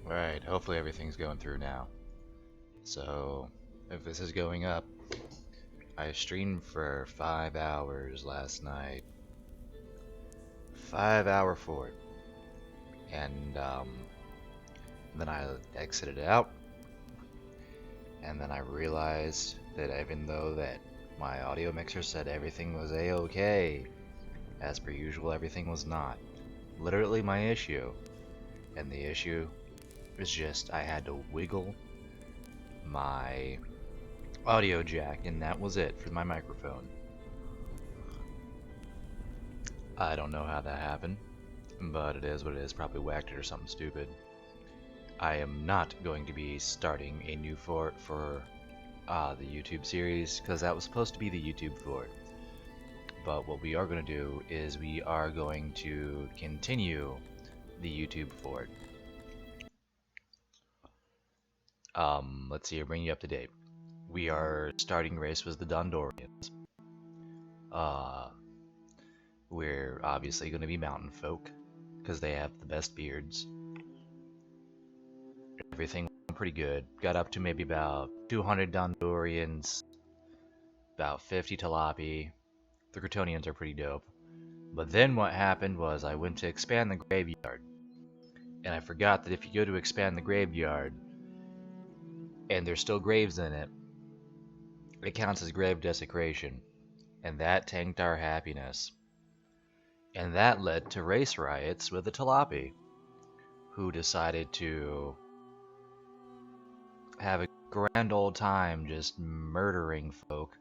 Right, hopefully everything's going through now. So, if this is going up, I streamed for 5 hours last night. 5-hour fort. And, then I exited out. And then I realized that even though that my audio mixer said everything was a-okay, as per usual, everything was not. Literally my issue. And the issue was just I had to wiggle my audio jack, and that was it for my microphone. I don't know how that happened, but it is what it is. Probably whacked it or something stupid. I am not going to be starting a new fort for the YouTube series, because that was supposed to be the YouTube fort. But what we are going to do is we are going to continue the YouTube fort. Let's see, I'll bring you up to date. We are starting race with the Dondorians. We're obviously going to be mountain folk, because they have the best beards. Everything went pretty good. Got up to maybe about 200 Dondorians, about 50 Talapi. The Crotonians are pretty dope. But then what happened was I went to expand the graveyard, and I forgot that if you go to expand the graveyard, and there's still graves in it, it counts as grave desecration, and that tanked our happiness. And that led to race riots with the Talapi, who decided to have a grand old time just murdering folk.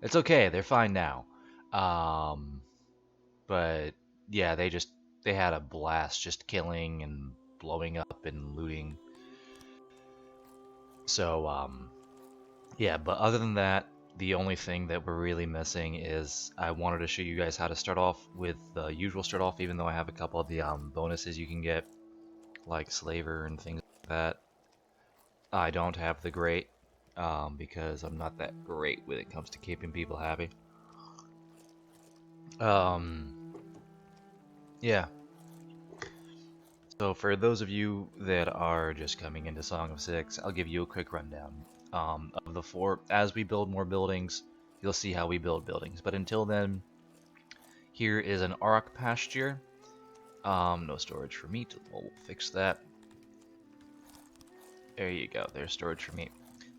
It's okay, they're fine now. But yeah, they had a blast just killing and blowing up and looting. So yeah, but other than that, the only thing that we're really missing is I wanted to show you guys how to start off with the usual start off, even though I have a couple of the bonuses you can get, like Slaver and things like that. I don't have the great, because I'm not that great when it comes to keeping people happy. Yeah. So for those of you that are just coming into Song of Six, I'll give you a quick rundown of the fort. As we build more buildings, you'll see how we build buildings. But until then, here is an Auroch pasture. No storage for meat. We'll fix that. There you go. There's storage for meat.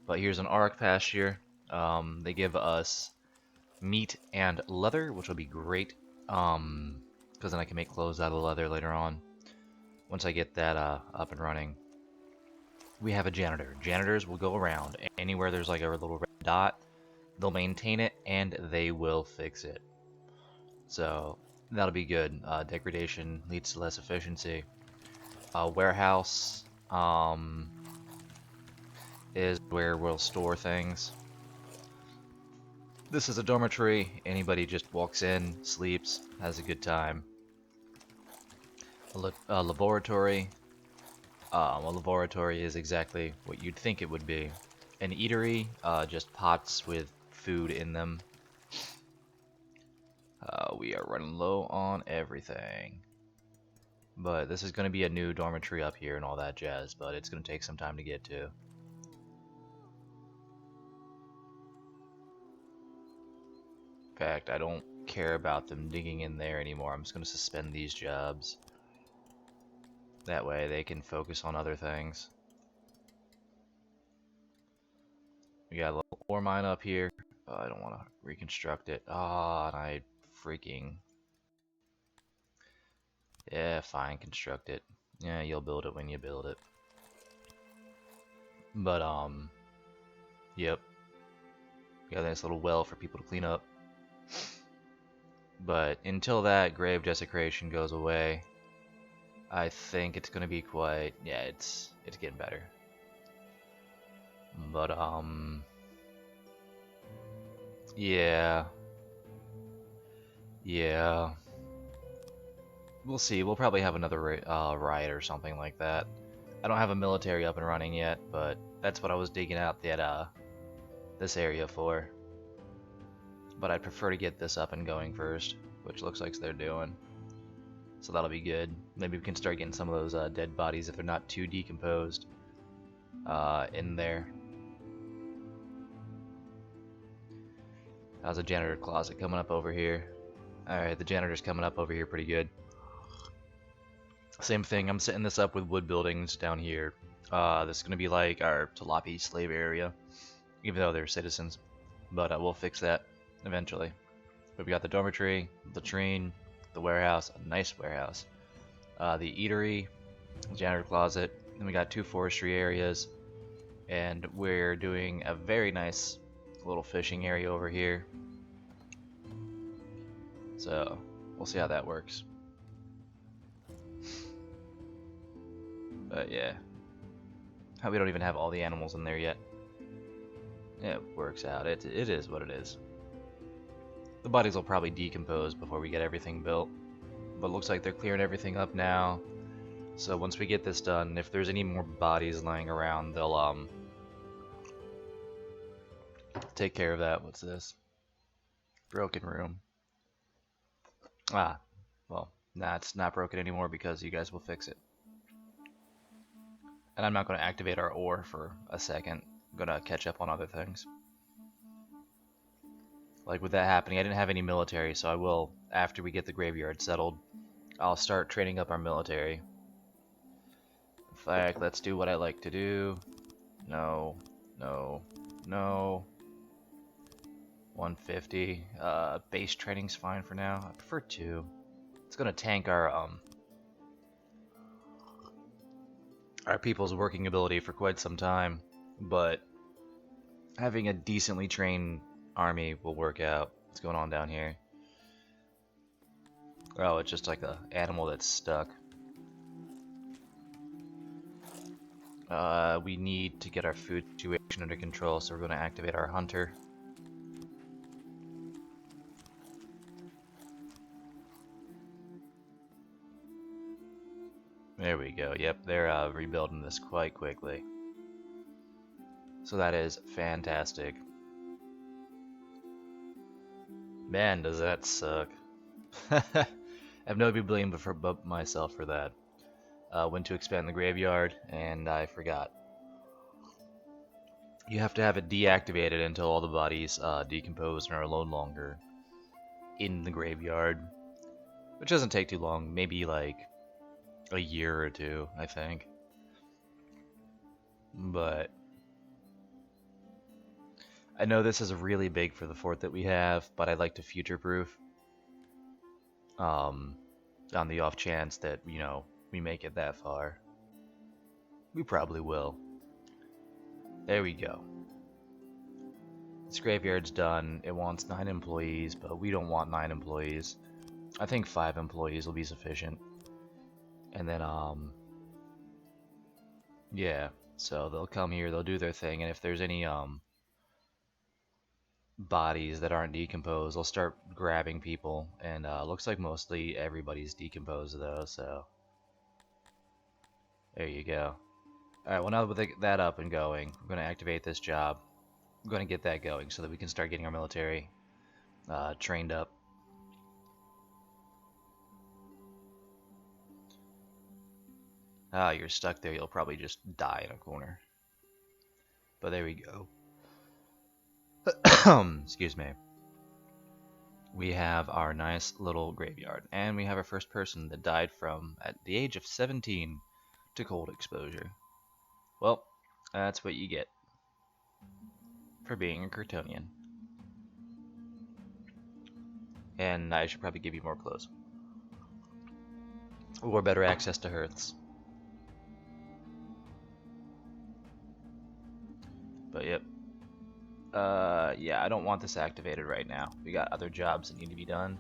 But here's an Auroch pasture. They give us meat and leather, which will be great. Because then I can make clothes out of the leather later on. Once I get that up and running. We have a janitor. Janitors will go around anywhere there's like a little red dot. They'll maintain it and they will fix it. So that'll be good. Degradation leads to less efficiency. Warehouse is where we'll store things. This is a dormitory. Anybody just walks in, sleeps, has a good time. A laboratory. A laboratory is exactly what you'd think it would be. An eatery, just pots with food in them. We are running low on everything. But this is going to be a new dormitory up here and all that jazz, but it's going to take some time to get to. In fact, I don't care about them digging in there anymore. I'm just going to suspend these jobs. That way they can focus on other things. We got a little ore mine up here. I don't want to reconstruct it. Ah, and I freaking... Yeah, fine, construct it. Yeah, you'll build it when you build it. But, yep. Got a nice little well for people to clean up. But until that grave desecration goes away, I think it's gonna be quite... Yeah, it's getting better. But, yeah. Yeah. We'll see. We'll probably have another riot or something like that. I don't have a military up and running yet, but that's what I was digging out that this area for. But I'd prefer to get this up and going first, which looks like they're doing. so that'll be good. Maybe we can start getting some of those dead bodies if they're not too decomposed in there. How's a janitor closet coming up over here? Alright, the janitor's coming up over here pretty good. Same thing, I'm setting this up with wood buildings down here. This is going to be like our Tilapia slave area, even though they're citizens. But we'll fix that eventually. But we got the dormitory, the latrine, the warehouse, a nice warehouse, the eatery, janitor closet, then we got 2 forestry areas, and we're doing a very nice little fishing area over here. So we'll see how that works. But yeah, we don't even have all the animals in there yet. It works out. It is what it is. The bodies will probably decompose before we get everything built, but it looks like they're clearing everything up now. So once we get this done, if there's any more bodies lying around, they'll take care of that. What's this? Broken room. Ah, well, nah, it's not broken anymore because you guys will fix it. And I'm not going to activate our ore for a second. I'm going to catch up on other things. Like with that happening, I didn't have any military, so I will, after we get the graveyard settled, I'll start training up our military. In fact, let's do what I like to do. No, no, no. 150. Base training's fine for now. I prefer 2. It's gonna tank our people's working ability for quite some time, but having a decently trained army will work out. What's going on down here? Oh, it's just like a animal that's stuck. We need to get our food situation under control, so we're going to activate our hunter. There we go. Yep, they're rebuilding this quite quickly. So that is fantastic. Man, does that suck. I have nobody to blame but myself for that. Went to expand the graveyard, and I forgot. You have to have it deactivated until all the bodies decompose and are no longer in the graveyard. Which doesn't take too long, maybe like a year or 2, I think. But I know this is really big for the fort that we have, but I'd like to future-proof. On the off chance that, you know, we make it that far. We probably will. There we go. This graveyard's done. It wants 9 employees, but we don't want 9 employees. I think 5 employees will be sufficient. And then, yeah, so they'll come here, they'll do their thing, and if there's any, bodies that aren't decomposed, they'll start grabbing people, and, looks like mostly everybody's decomposed, though, so there you go. Alright, well, now with that up and going, we're going to activate this job. I'm going to get that going so that we can start getting our military, trained up. Ah, you're stuck there. You'll probably just die in a corner. But there we go. Excuse me. We have our nice little graveyard. And we have our first person that died from, at the age of 17, to cold exposure. Well, that's what you get for being a Kryptonian. And I should probably give you more clothes. Or better access to hearths. But yep. Yeah, I don't want this activated right now. We got other jobs that need to be done.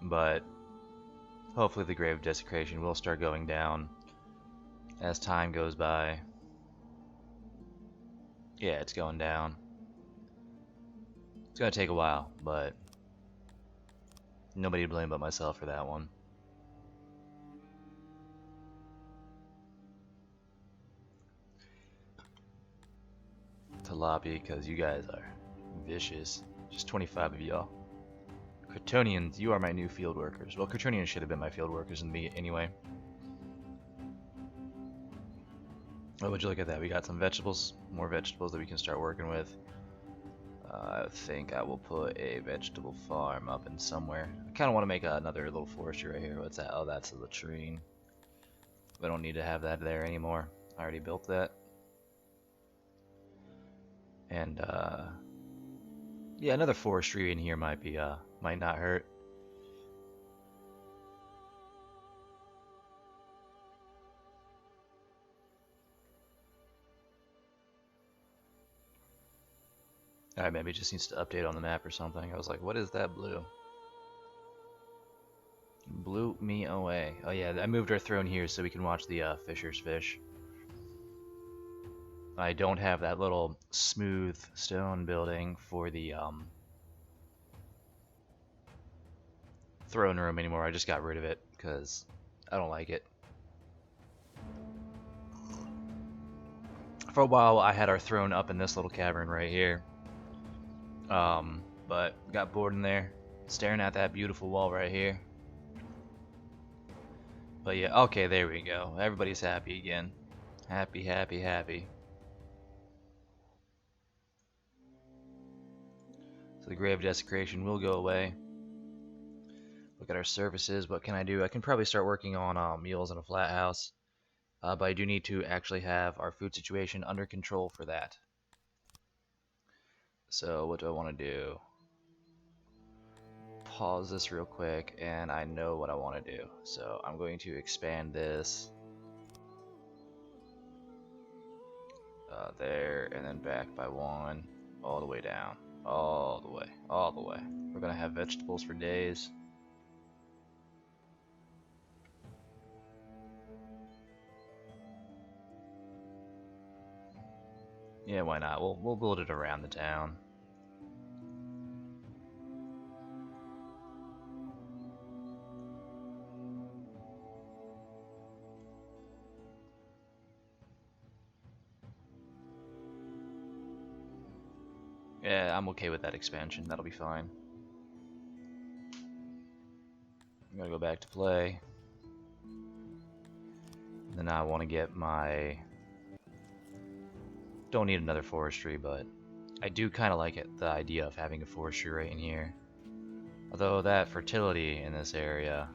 But hopefully the grave desecration will start going down as time goes by. Yeah, it's going down. It's gonna take a while, but nobody to blame but myself for that one. Tilapia, because you guys are vicious. Just 25 of y'all. Kryptonians, you are my new field workers. Well, Kryptonians should have been my field workers in me anyway. Oh, would you look at that? We got some vegetables, more vegetables that we can start working with. I think I will put a vegetable farm up in somewhere. I kind of want to make another little forestry right here. What's that? Oh, that's a latrine. We don't need to have that there anymore. I already built that. And yeah, another forestry in here might be might not hurt. Alright, maybe it just needs to update on the map or something. I was like, what is that blue? Blew me away. Oh yeah, I moved our throne here so we can watch the fishers fish. I don't have that little smooth stone building for the throne room anymore. I just got rid of it because I don't like it. For a while I had our throne up in this little cavern right here. But got bored in there, staring at that beautiful wall right here. But yeah, okay, there we go. Everybody's happy again. Happy, happy, happy. So the grave desecration will go away. Look at our services. What can I do? I can probably start working on meals in a flat house. But I do need to actually have our food situation under control for that. So what do I want to do? Pause this real quick, and I know what I want to do. So I'm going to expand this there, and then back by 1, all the way down, all the way, all the way. We're gonna have vegetables for days. Yeah, why not? We'll build it around the town. Yeah, I'm okay with that expansion. That'll be fine. I'm gonna go back to play. And then I want to get my... Don't need another forestry, but I do kind of like it, the idea of having a forestry right in here. Although that fertility in this area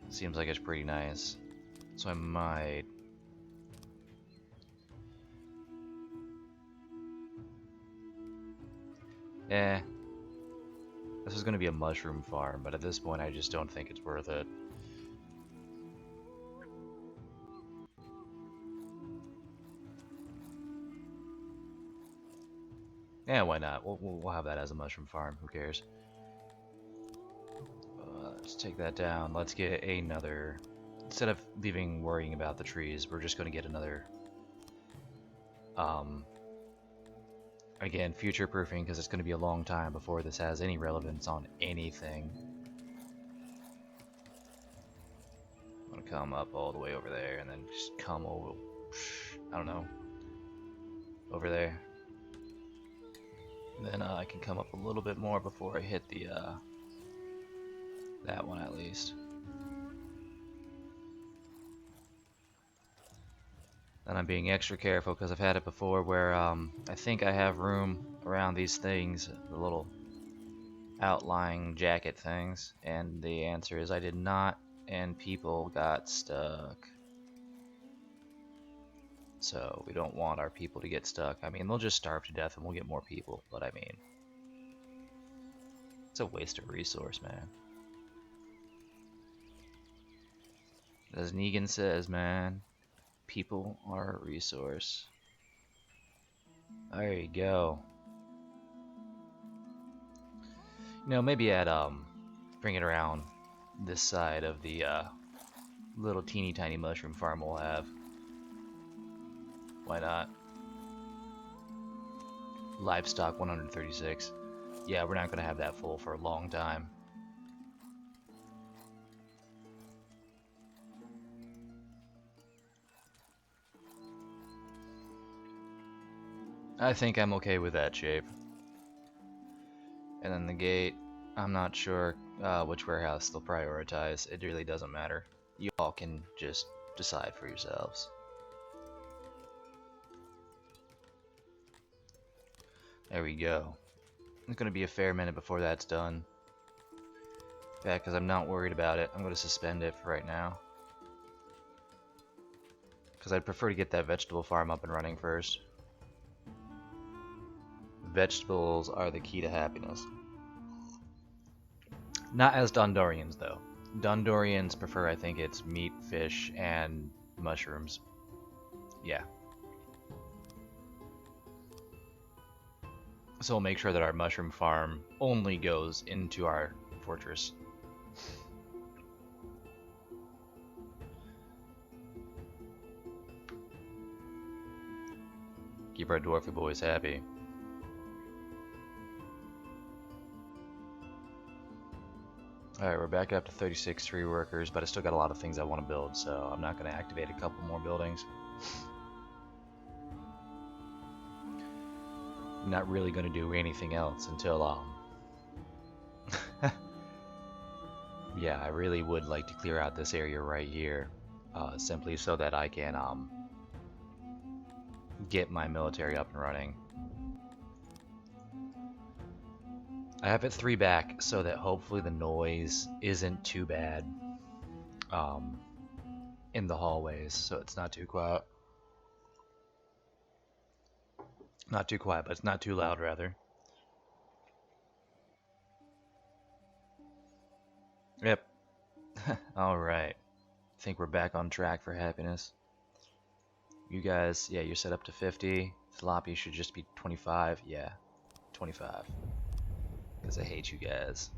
seems like it's pretty nice. So I might... This is going to be a mushroom farm, but at this point I just don't think it's worth it. Yeah, why not? We'll have that as a mushroom farm. Who cares? Let's take that down. Let's get another... Instead of worrying about the trees, we're just going to get another... Again, future-proofing, because it's going to be a long time before this has any relevance on anything. I'm going to come up all the way over there, and then just come over... I don't know. Over there. And then I can come up a little bit more before I hit the, that one at least. And I'm being extra careful because I've had it before where I think I have room around these things, the little outlying jacket things, and the answer is I did not, and people got stuck. So we don't want our people to get stuck. I mean, they'll just starve to death and we'll get more people, but I mean, it's a waste of resource, man. As Negan says, man, people are a resource. There you go. You know, maybe I'd bring it around this side of the little teeny tiny mushroom farm we'll have. Why not? Livestock 136. Yeah, we're not gonna have that full for a long time. I think I'm okay with that shape. And then the gate, I'm not sure which warehouse they'll prioritize. It really doesn't matter. You all can just decide for yourselves. There we go. It's going to be a fair minute before that's done. Yeah, because I'm not worried about it. I'm going to suspend it for right now. Because I'd prefer to get that vegetable farm up and running first. Vegetables are the key to happiness. Not as Dondorians, though. Dondorians prefer, I think it's meat, fish, and mushrooms. Yeah. So we'll make sure that our mushroom farm only goes into our fortress. Keep our dwarfy boys happy. Alright, we're back up to 36 free workers, but I still got a lot of things I want to build, so I'm not going to activate a couple more buildings. I'm not really going to do anything else until, yeah, I really would like to clear out this area right here, simply so that I can, get my military up and running. I have it 3 back so that hopefully the noise isn't too bad in the hallways, so it's not too quiet. Not too quiet, but it's not too loud, rather. Yep. Alright. I think we're back on track for happiness. You guys, yeah, you're set up to 50. Sloppy should just be 25. Yeah, 25. Because I hate you guys.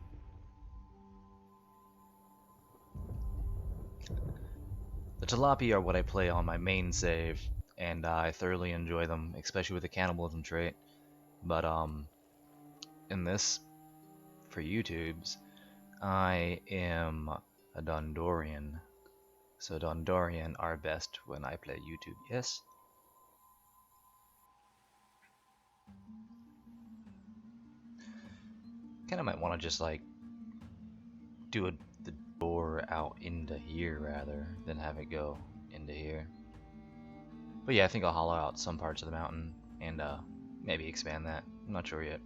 The Jalopy are what I play on my main save, and I thoroughly enjoy them, especially with the cannibalism trait. But, in this, for YouTube's, I am a Dondorian. So Dondorian are best when I play YouTube, yes? Kinda might want to just, like, do the door out into here, rather, than have it go into here. But yeah, I think I'll hollow out some parts of the mountain, and, maybe expand that. I'm not sure yet.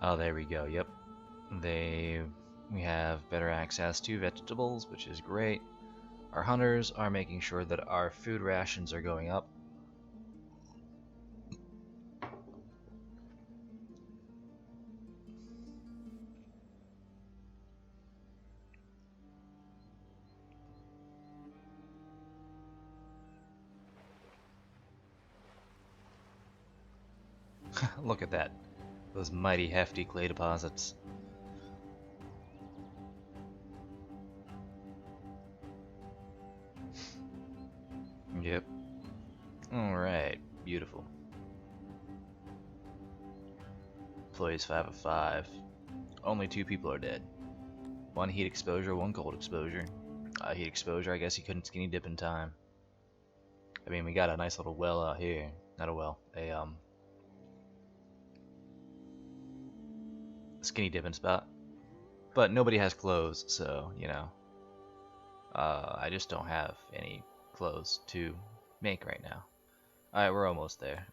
Oh, there we go, yep. We have better access to vegetables, which is great. Our hunters are making sure that our food rations are going up. Look at that. Those mighty hefty clay deposits. Yep. Alright, beautiful. Employees 5 of 5. Only 2 people are dead. 1 heat exposure, 1 cold exposure. Heat exposure, I guess he couldn't skinny dip in time. I mean, we got a nice little well out here. Not a well, a skinny dipping spot. But nobody has clothes, so, you know. I just don't have any clothes to make right now. Alright, we're almost there.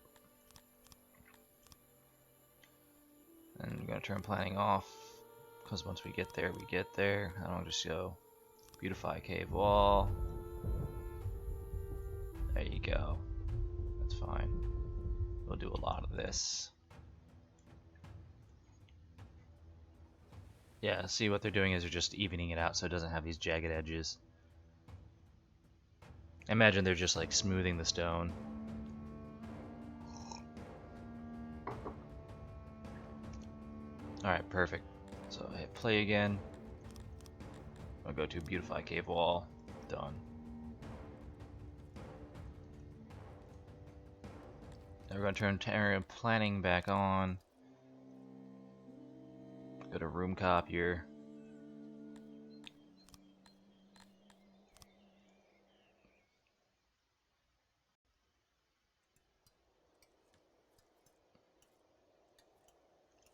And we're gonna turn planning off, because once we get there, we get there. I don't just go beautify cave wall. There you go. That's fine. We'll do a lot of this. Yeah, see what they're doing is they're just evening it out so it doesn't have these jagged edges. Imagine they're just like smoothing the stone. Alright, perfect. So hit play again. I'll go to beautify cave wall. Done. Now we're going to turn area planning back on. Go to room copier.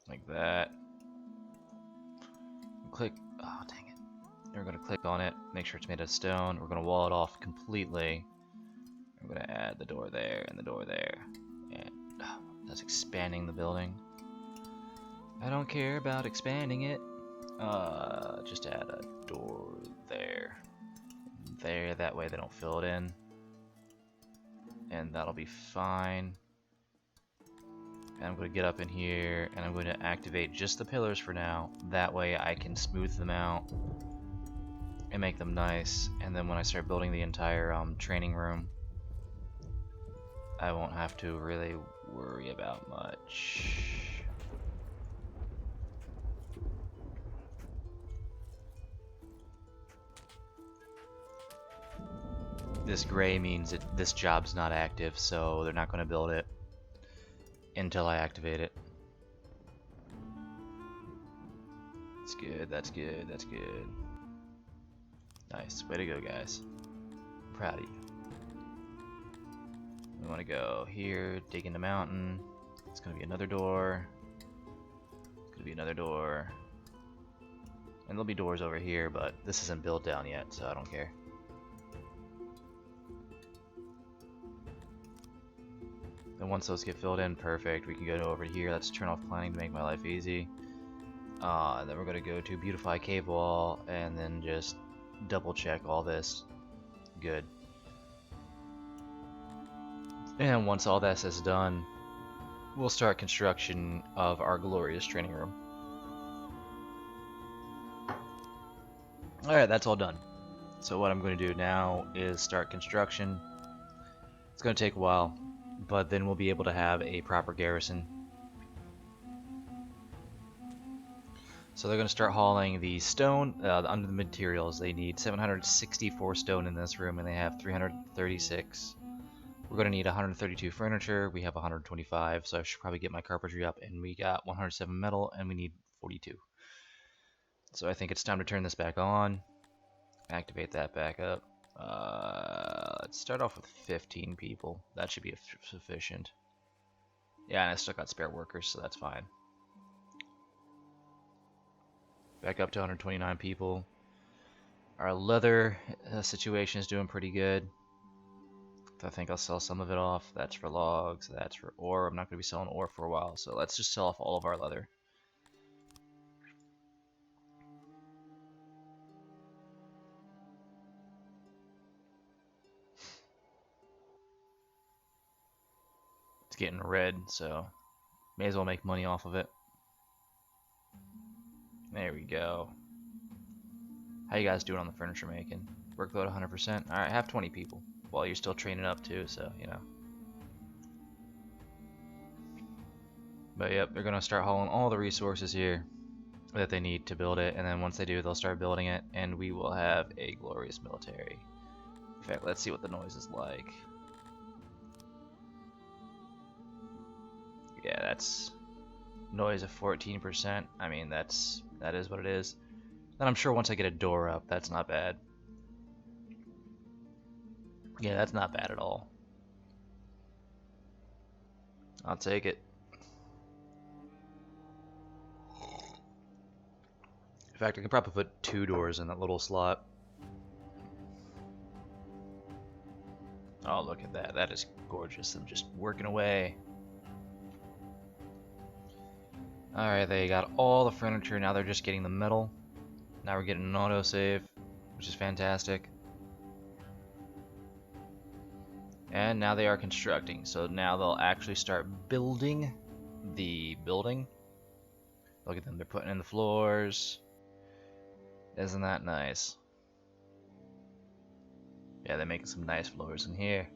like that. Click, oh dang it. We're gonna click on it, make sure it's made of stone. We're gonna wall it off completely. We're gonna add the door there and the door there. And that's expanding the building. I don't care about expanding it. Just add a door there. There, that way they don't fill it in. And that'll be fine. And I'm going to get up in here and I'm going to activate just the pillars for now. That way I can smooth them out and make them nice. And then when I start building the entire training room, I won't have to really worry about much. This gray means that this job's not active, so they're not going to build it until I activate it. That's good, that's good, that's good. Nice, way to go, guys. I'm proud of you. We want to go here, dig in the mountain. It's going to be another door. It's going to be another door. And there'll be doors over here, but this isn't built down yet, so I don't care. And once those get filled in, perfect. We can go over here. Let's turn off planning to make my life easy. And then we're going to go to beautify cave wall and then just double check all this. Good. And once all this is done, we'll start construction of our glorious training room. Alright, that's all done. So what I'm going to do now is start construction. It's going to take a while, but then we'll be able to have a proper garrison. So they're going to start hauling the stone under the materials. They need 764 stone in this room, and they have 336. We're going to need 132 furniture. We have 125, so I should probably get my carpentry up. And we got 107 metal, and we need 42. So I think it's time to turn this back on. Activate that back up. Let's start off with 15 people. That should be sufficient. Yeah, and I still got spare workers, so that's fine. Back up to 129 people. Our leather situation is doing pretty good. I think I'll sell some of it off. That's for logs, that's for ore. I'm not going to be selling ore for a while, so let's just sell off all of our leather. It's getting red, so may as well make money off of it. There we go. How you guys doing on the furniture making? Workload 100%? Alright, have 20 people. While you're still training up too, so, you know. But yep, they're going to start hauling all the resources here that they need to build it, and then once they do, they'll start building it, and we will have a glorious military. In fact, let's see what the noise is like. Yeah, that's noise of 14%. I mean, that is what it is. And I'm sure once I get a door up, that's not bad. Yeah, that's not bad at all. I'll take it. In fact, I can probably put 2 doors in that little slot. Oh, look at that. That is gorgeous. I'm just working away. Alright, they got all the furniture. Now they're just getting the metal. Now we're getting an autosave, which is fantastic. And now they are constructing. So now they'll actually start building the building. Look at them. They're putting in the floors. Isn't that nice? Yeah, they're making some nice floors in here.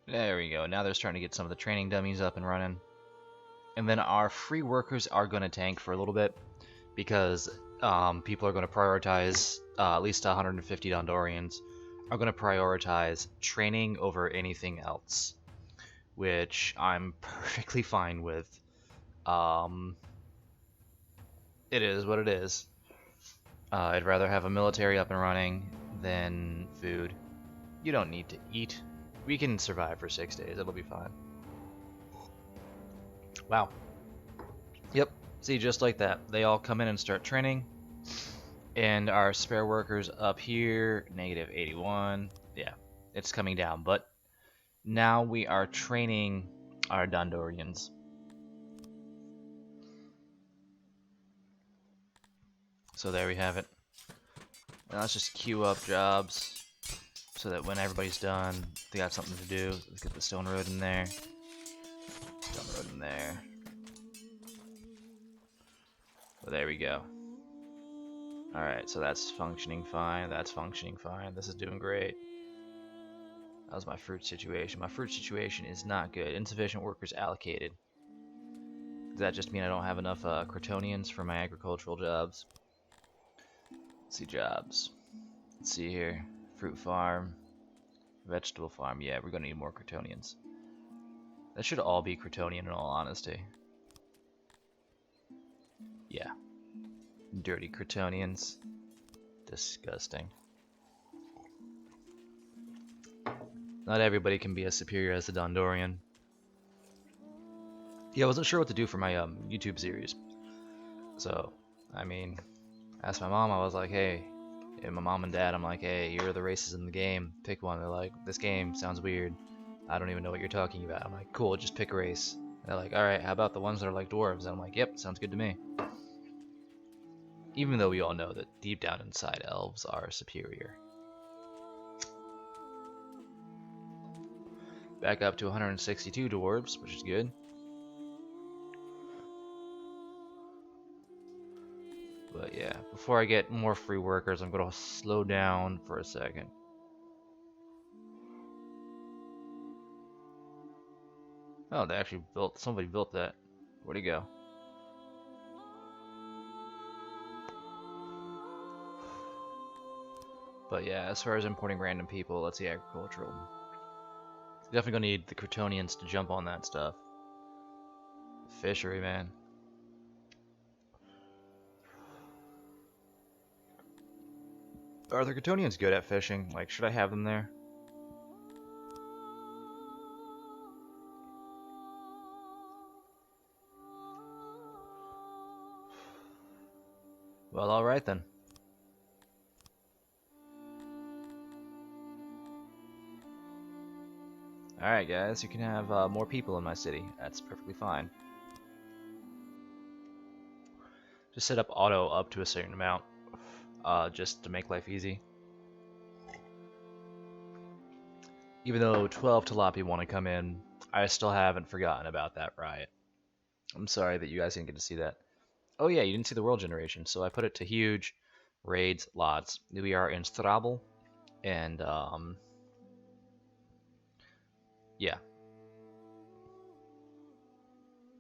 There we go. Now they're starting to get some of the training dummies up and running. And then our free workers are going to tank for a little bit because people are going to prioritize, at least 150 Dondorians are going to prioritize training over anything else, which I'm perfectly fine with. It is what it is. I'd rather have a military up and running than food. You don't need to eat. We can survive for 6 days. It'll be fine. Wow. Yep. See, just like that. They all come in and start training. And our spare workers up here, negative 81. Yeah, it's coming down. But now we are training our Dondorians. So there we have it. Now let's just queue up jobs so that when everybody's done, they got something to do. Let's get the stone road in there. Stone road in there. Well, there we go. Alright, so that's functioning fine. That's functioning fine. This is doing great. That was my fruit situation. My fruit situation is not good. Insufficient workers allocated. Does that just mean I don't have enough Crotonians for my agricultural jobs? Let's see jobs. Let's see here. Fruit farm. Vegetable farm. Yeah, we're going to need more Crotonians. That should all be Crotonian in all honesty. Yeah. Dirty Crotonians. Disgusting. Not everybody can be as superior as the Dondorian. Yeah, I wasn't sure what to do for my YouTube series. So, I mean, asked my mom, I was like, hey, and my mom and dad, I'm like, hey, you're the races in the game. Pick one. They're like, this game sounds weird. I don't even know what you're talking about. I'm like, cool, just pick a race. And they're like, alright, how about the ones that are like dwarves? And I'm like, yep, sounds good to me. Even though we all know that deep down inside, elves are superior. Back up to 162 dwarves, which is good. But yeah, before I get more free workers, I'm going to slow down for a second. Oh, they actually built, somebody built that. Where'd he go? But yeah, as far as importing random people, let's see agricultural. Definitely gonna need the Crotonians to jump on that stuff. Fishery, man. Are the Crotonians good at fishing? Like, should I have them there? Well, alright then. Alright guys, you can have more people in my city. That's perfectly fine. Just set up auto up to a certain amount, just to make life easy. Even though 12 Tilapia want to come in, I still haven't forgotten about that riot. I'm sorry that you guys didn't get to see that. Oh yeah, you didn't see the world generation, so I put it to huge, raids, lots. We are in Strabel, and yeah.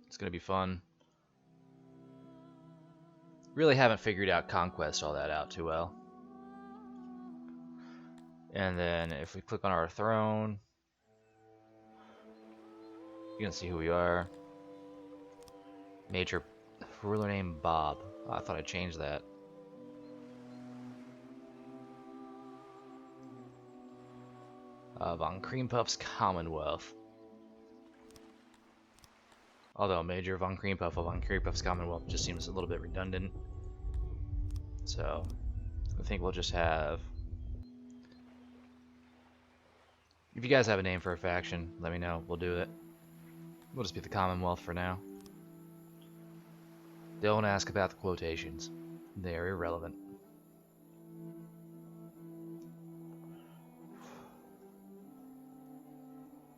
It's gonna be fun. Really haven't figured out Conquest all that out too well. And then if we click on our throne, you can see who we are. Major ruler named Bob. Oh, I thought I changed that. Von Creampuff's Commonwealth. Although Major Von Creampuff of Von Creampuff's Commonwealth just seems a little bit redundant. So, I think we'll just have... If you guys have a name for a faction, let me know. We'll do it. We'll just be the Commonwealth for now. Don't ask about the quotations. They're irrelevant.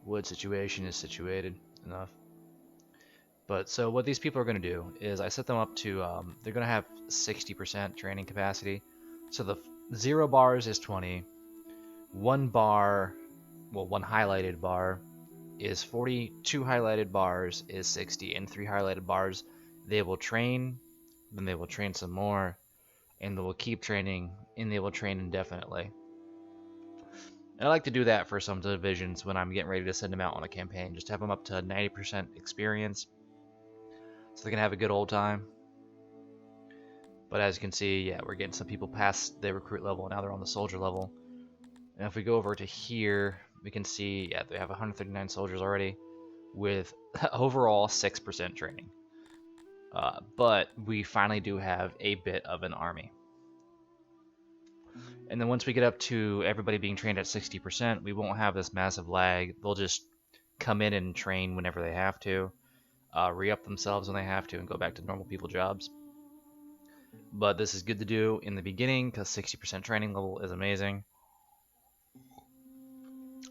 Wood situation is situated enough. But so what these people are going to do is I set them up to, they're going to have 60% training capacity. So the 0 bars is 20. 1 bar, well, 1 highlighted bar is 40. 2 highlighted bars is 60. And 3 highlighted bars, they will train, then they will train some more, and they will keep training, and they will train indefinitely. And I like to do that for some divisions when I'm getting ready to send them out on a campaign. Just have them up to 90% experience, so they can have a good old time. But as you can see, yeah, we're getting some people past the recruit level, and now they're on the soldier level. And if we go over to here, we can see, yeah, they have 139 soldiers already with overall 6% training. But we finally do have a bit of an army. And then once we get up to everybody being trained at 60%, we won't have this massive lag. They'll just come in and train whenever they have to, re-up themselves when they have to, and go back to normal people jobs. But this is good to do in the beginning because 60% training level is amazing.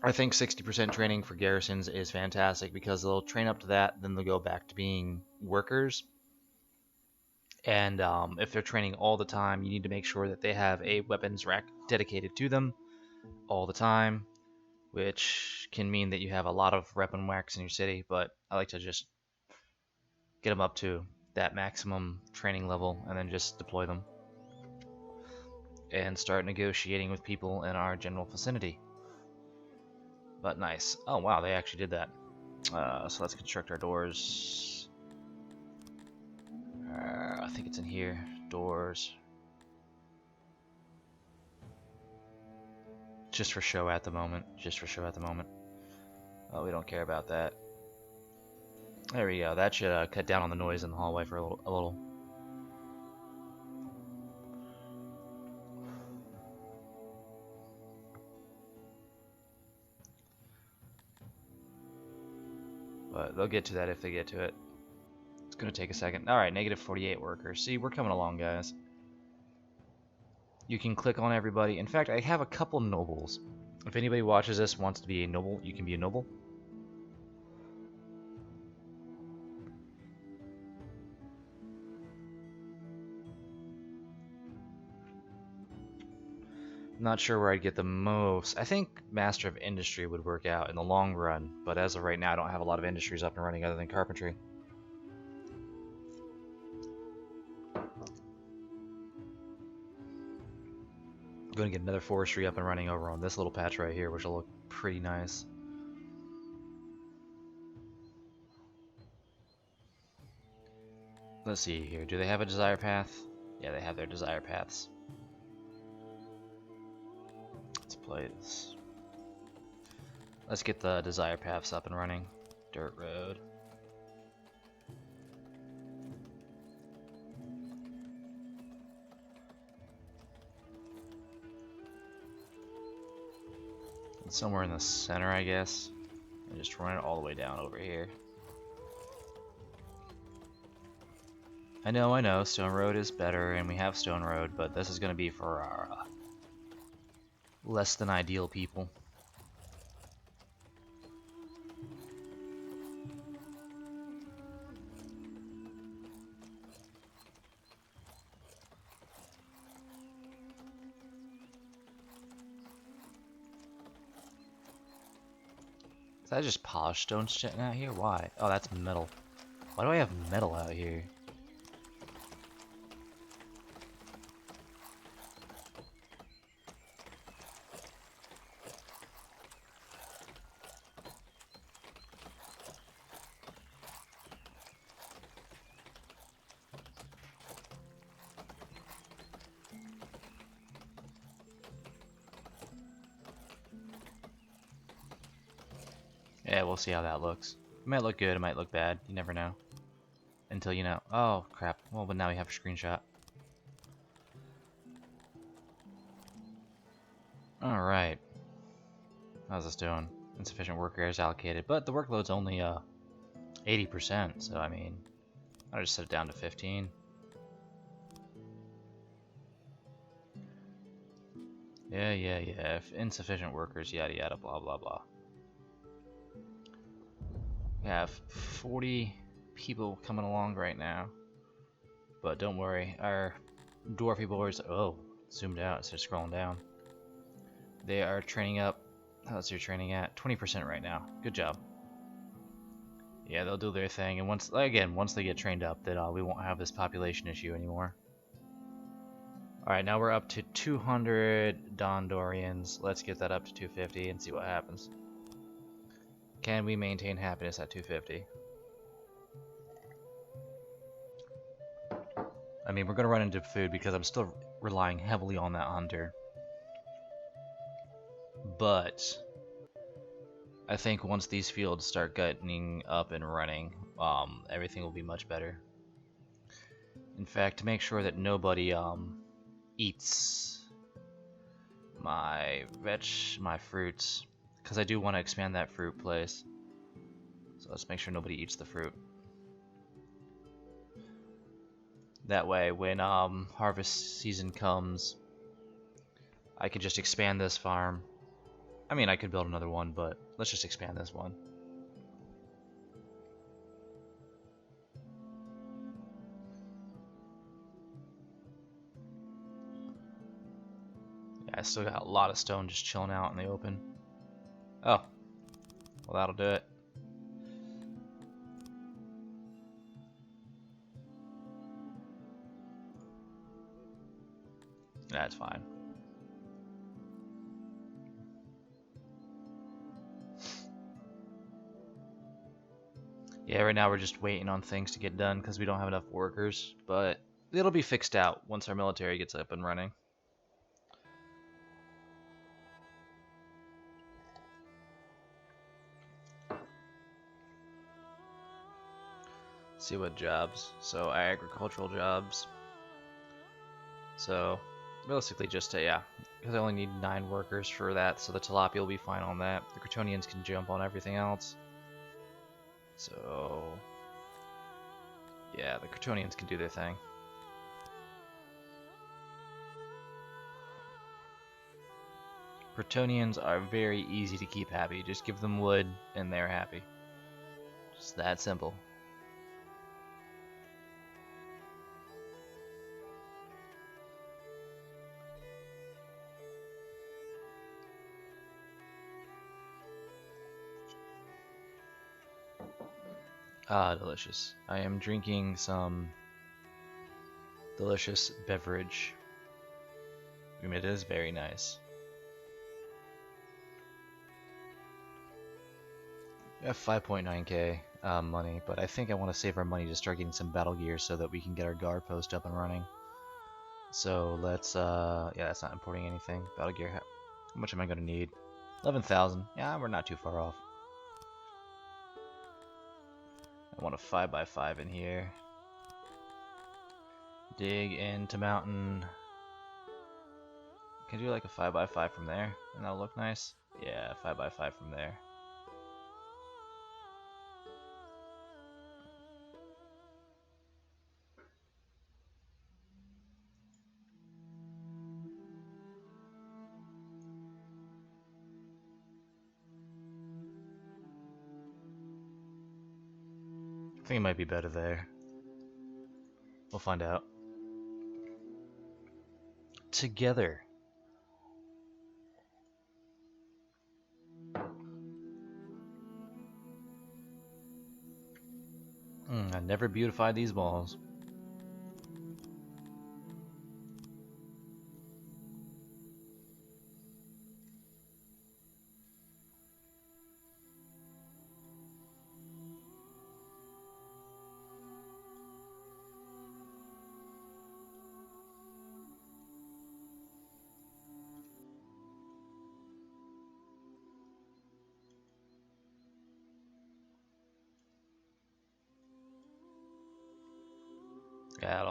I think 60% training for garrisons is fantastic because they'll train up to that, then they'll go back to being workers. And if they're training all the time, you need to make sure that they have a weapons rack dedicated to them all the time, which can mean that you have a lot of weapon racks in your city, but I like to just get them up to that maximum training level and then just deploy them and start negotiating with people in our general vicinity. But nice. Oh wow, they actually did that. So let's construct our doors. I think it's in here. Doors. Just for show at the moment. Just for show at the moment. Oh, we don't care about that. There we go. That should cut down on the noise in the hallway for a little. But they'll get to that if they get to it. It's going to take a second. Alright, negative 48 workers. See, we're coming along, guys. You can click on everybody. In fact, I have a couple nobles. If anybody watches this wants to be a noble, you can be a noble. Not sure where I'd get the most. I think Master of Industry would work out in the long run, but as of right now I don't have a lot of industries up and running other than carpentry. I'm going to get another forestry up and running over on this little patch right here, which will look pretty nice. Let's see here. Do they have a desire path? Yeah, they have their desire paths. Let's play this. Let's get the desire paths up and running. Dirt road. And somewhere in the center, I guess. And just run it all the way down over here. I know, Stone Road is better, and we have Stone Road, but this is going to be for our less than ideal people. Is that just polished stone sitting out here? Why? Oh, that's metal. Why do I have metal out here? Yeah, we'll see how that looks. It might look good, it might look bad. You never know. Until you know. Oh, crap. Well, but now we have a screenshot. Alright. How's this doing? Insufficient work areas allocated, but the workload's only 80%, so I mean, I'll just set it down to 15. Yeah, if insufficient workers, yada yada, blah blah blah. We have 40 people coming along right now, but don't worry, our dwarfy boys, oh, zoomed out instead of scrolling down. They are training up. How's your training at? 20% right now. Good job. Yeah, they'll do their thing, and once they get trained up, then we won't have this population issue anymore. Alright, now we're up to 200 Dondorians. Let's get that up to 250 and see what happens. Can we maintain happiness at 250? I mean, we're going to run into food because I'm still relying heavily on that hunter. But I think once these fields start getting up and running, everything will be much better. In fact, to make sure that nobody eats my fruits, because I do want to expand that fruit place. So let's make sure nobody eats the fruit. That way, when harvest season comes, I can just expand this farm. I mean, I could build another one, but let's just expand this one. Yeah, I still got a lot of stone just chilling out in the open. Oh, well, that'll do it. That's fine. Yeah, right now we're just waiting on things to get done because we don't have enough workers, but it'll be fixed out once our military gets up and running. Let's see what jobs. So agricultural jobs. So realistically just yeah, because I only need 9 workers for that, so the tilapia will be fine on that. The Crotonians can jump on everything else. So yeah, the Crotonians can do their thing. Crotonians are very easy to keep happy. Just give them wood and they're happy. Just that simple. Ah, delicious. I am drinking some delicious beverage. I mean, it is very nice. We have 5.9k money, but I think I want to save our money to start getting some battle gear so that we can get our guard post up and running. So let's, yeah, that's not importing anything. Battle gear, how much am I going to need? 11,000. Yeah, we're not too far off. I want a 5x5 in here. Dig into mountain. Can I do like a 5x5 from there? And that'll look nice? Yeah, 5x5 from there. I think it might be better there. We'll find out. Together. I never beautified these walls. Yeah,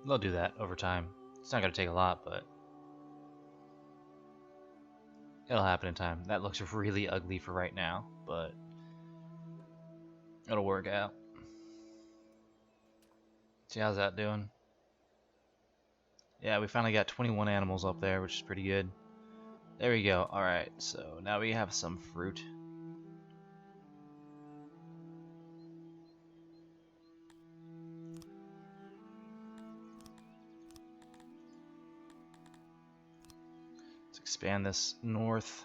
they'll do that over time. It's not gonna take a lot, but it'll happen in time. That looks really ugly for right now, but it'll work out. See, how's that doing? Yeah, we finally got 21 animals up there, which is pretty good. There we go. Alright, so now we have some fruit. Let's expand this north.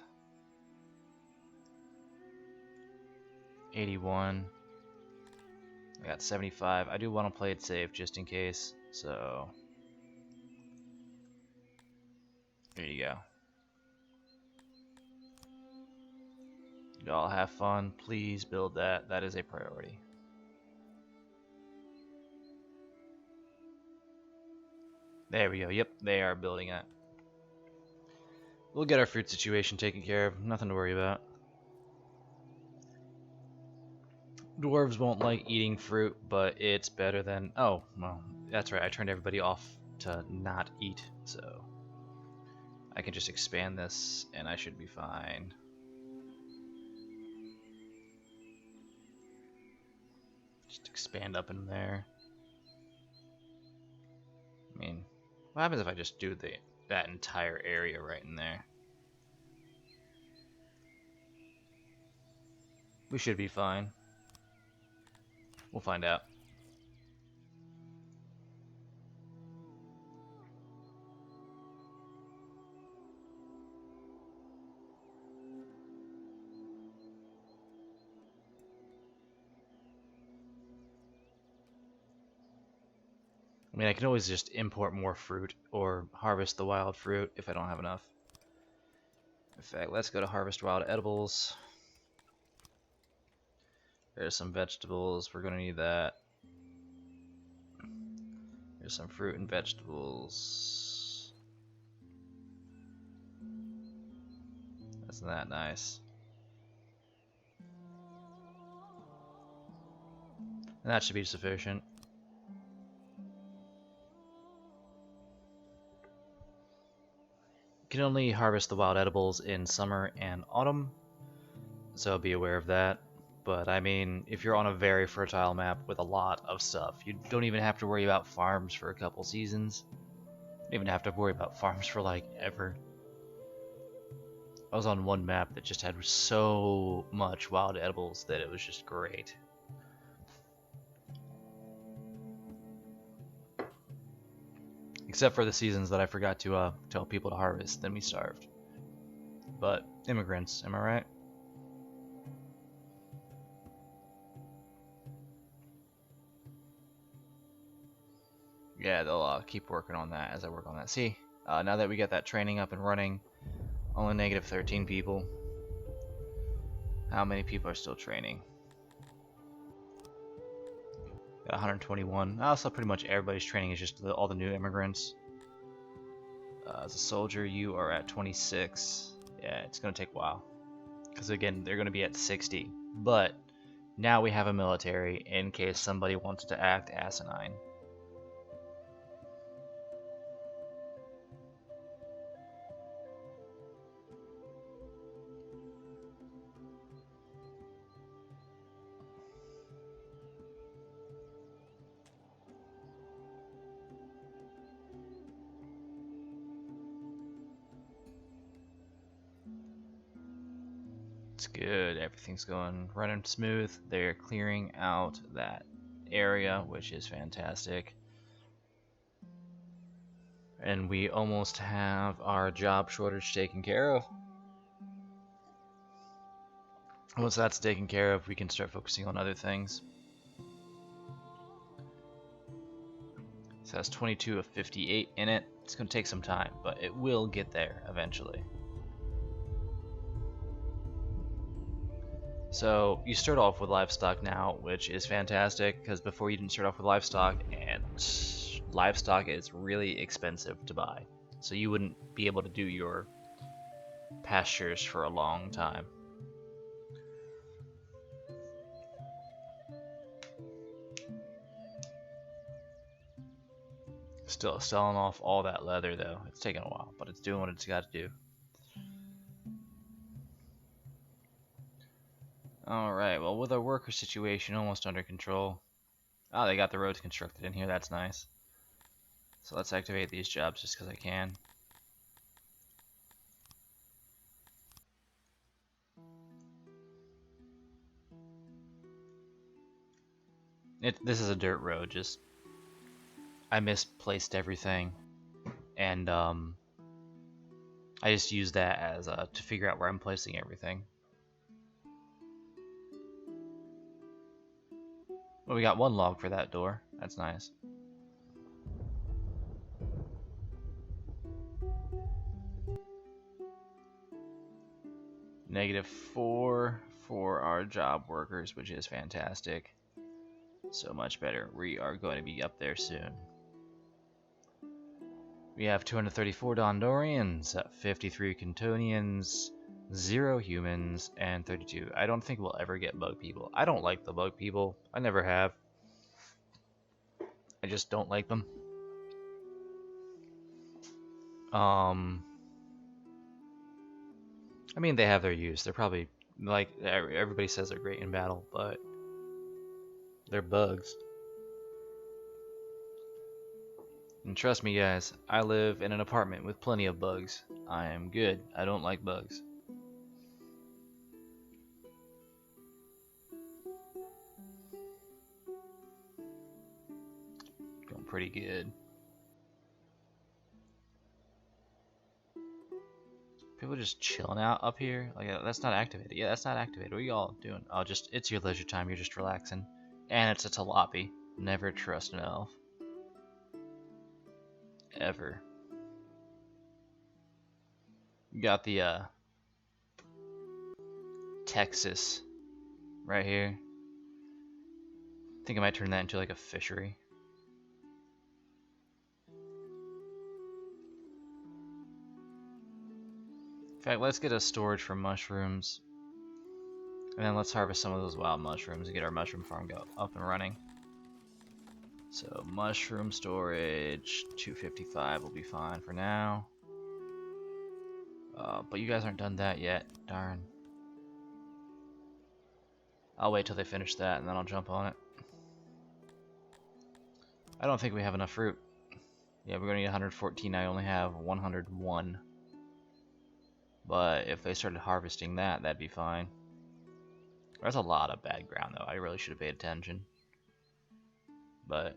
81. I got 75. I do want to play it safe just in case, so there you go. You all have fun. Please build that. That is a priority. There we go. Yep, they are building it. We'll get our fruit situation taken care of. Nothing to worry about. Dwarves won't like eating fruit, but it's better than... Oh, well, that's right. I turned everybody off to not eat, so I can just expand this, and I should be fine. Just expand up in there. I mean, what happens if I just do that entire area right in there? We should be fine. We'll find out. I mean, I can always just import more fruit or harvest the wild fruit if I don't have enough. In fact, let's go to harvest wild edibles. There's some vegetables. We're going to need that. There's some fruit and vegetables. Isn't that nice? And that should be sufficient. You can only harvest the wild edibles in summer and autumn, so be aware of that. But I mean, if you're on a very fertile map with a lot of stuff, you don't even have to worry about farms for a couple seasons. You don't even have to worry about farms for like ever. I was on one map that just had so much wild edibles that it was just great. Except for the seasons that I forgot to tell people to harvest, then we starved. But immigrants, am I right? Yeah, they'll keep working on that as I work on that. See, now that we got that training up and running, only negative 13 people. How many people are still training? Got 121. So pretty much everybody's training is just all the new immigrants. As a soldier, you are at 26. Yeah, it's going to take a while. Because again, they're going to be at 60. But now we have a military in case somebody wants to act asinine. It's good. Everything's going running smooth. They're clearing out that area, which is fantastic. And we almost have our job shortage taken care of. Once that's taken care of, we can start focusing on other things. So that's 22 of 58 in it. It's going to take some time, but it will get there eventually. So you start off with livestock now, which is fantastic, because before you didn't start off with livestock, and livestock is really expensive to buy. So you wouldn't be able to do your pastures for a long time. Still selling off all that leather though. It's taking a while, but it's doing what it's got to do. Alright, well, with our worker situation almost under control. Oh, they got the roads constructed in here. That's nice. So let's activate these jobs just because I can. This is a dirt road, just... I misplaced everything. And, I just used that as, to figure out where I'm placing everything. Well, we got one log for that door. That's nice. -4 for our job workers, which is fantastic. So much better. We are going to be up there soon. We have 234 Dondorians, 53 Clintonians, 0 humans, and 32. I don't think we'll ever get bug people. I don't like the bug people. I never have. I just don't like them. I mean, they have their use. They're probably, like, everybody says they're great in battle, but they're bugs. And trust me, guys, I live in an apartment with plenty of bugs. I am good. I don't like bugs. Going pretty good. People just chilling out up here? Like, that's not activated. Yeah, that's not activated. What are y'all doing? Oh, it's your leisure time. You're just relaxing. And it's a tilapia. Never trust an elf. Ever. You got the, Texas right here. I think I might turn that into, like, a fishery. In fact, let's get a storage for mushrooms. And then let's harvest some of those wild mushrooms and get our mushroom farm up and running. So, mushroom storage, 255 will be fine for now. But you guys aren't done that yet. Darn. I'll wait till they finish that and then I'll jump on it. I don't think we have enough fruit. Yeah, we're going to need 114. I only have 101. But if they started harvesting that, that'd be fine. There's a lot of bad ground, though. I really should have paid attention. But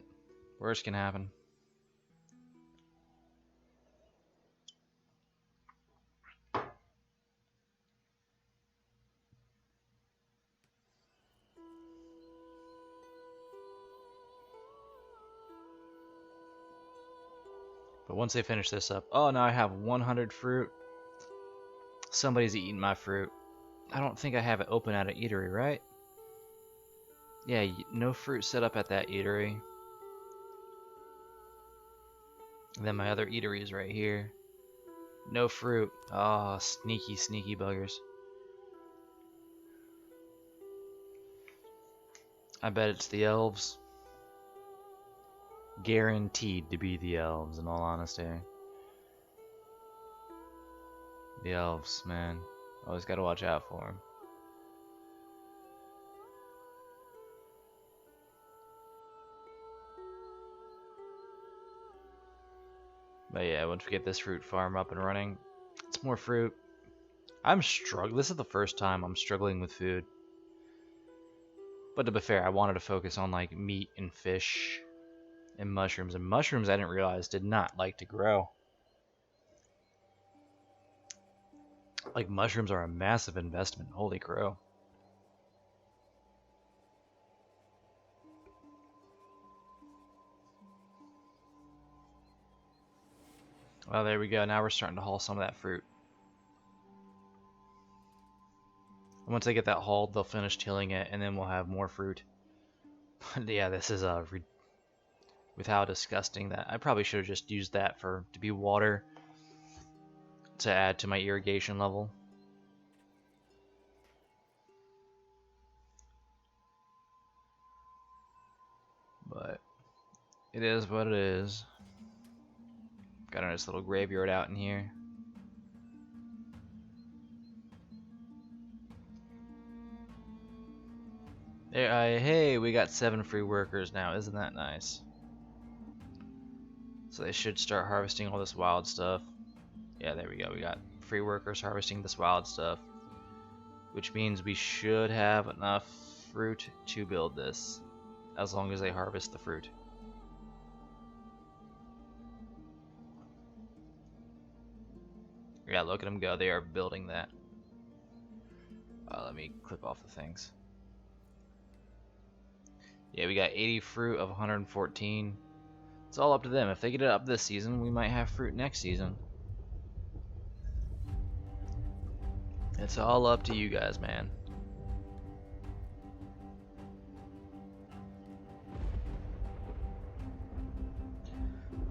worst can happen. But once they finish this up, oh, now I have 100 fruit. Somebody's eating my fruit. I don't think I have it open at an eatery, right? Yeah, no fruit set up at that eatery. And then my other eatery is right here. No fruit. Oh, sneaky, sneaky buggers. I bet it's the elves. Guaranteed to be the elves, in all honesty. The elves, man. Always gotta watch out for them. But yeah, once we get this fruit farm up and running, it's more fruit. I'm struggling. This is the first time I'm struggling with food. But to be fair, I wanted to focus on like meat and fish and mushrooms. And mushrooms, I didn't realize, did not like to grow. Like, mushrooms are a massive investment. Holy crow. Well, there we go. Now we're starting to haul some of that fruit. And once they get that hauled, they'll finish tilling it, and then we'll have more fruit. Yeah, this is with how disgusting that. I probably should have just used that to be water to add to my irrigation level. But it is what it is. Got a nice little graveyard out in here. There, hey, we got 7 free workers now. Isn't that nice? So they should start harvesting all this wild stuff. Yeah, there we go. We got free workers harvesting this wild stuff, which means we should have enough fruit to build this, as long as they harvest the fruit. Yeah, look at them go. They are building that. Let me clip off the things. Yeah, we got 80 fruit of 114. It's all up to them. If they get it up this season, we might have fruit next season. It's all up to you guys, man.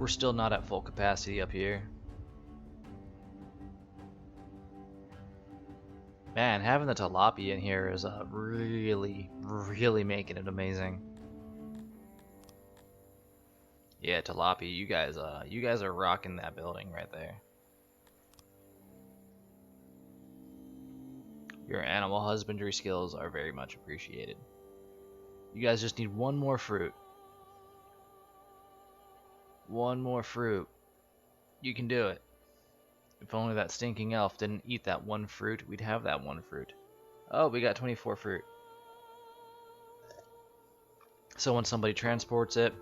We're still not at full capacity up here. Man, having the tilapia in here is really, really making it amazing. Yeah, tilapia, you guys are rocking that building right there. Your animal husbandry skills are very much appreciated. You guys just need one more fruit. One more fruit. You can do it. If only that stinking elf didn't eat that one fruit, we'd have that one fruit. Oh, we got 24 fruit. So when somebody transports it,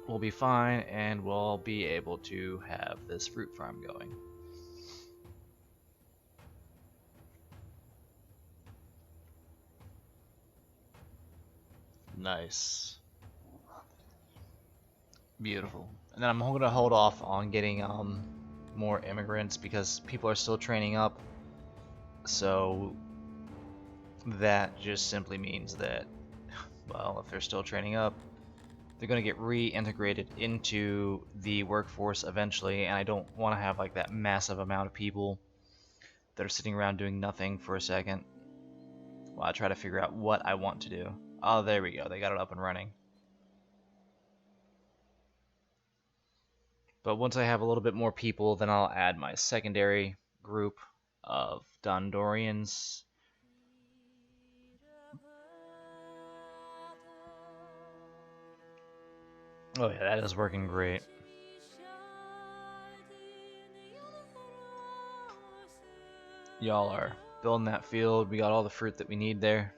we'll be fine, and we'll be able to have this fruit farm going. Nice. Beautiful. And then I'm going to hold off on getting more immigrants because people are still training up. So that just simply means that, well, if they're still training up, they're going to get reintegrated into the workforce eventually, and I don't want to have like that massive amount of people that are sitting around doing nothing for a second while I try to figure out what I want to do. Oh, there we go. They got it up and running. But once I have a little bit more people, then I'll add my secondary group of Dondorians. Oh yeah, that is working great. Y'all are building that field. We got all the fruit that we need there.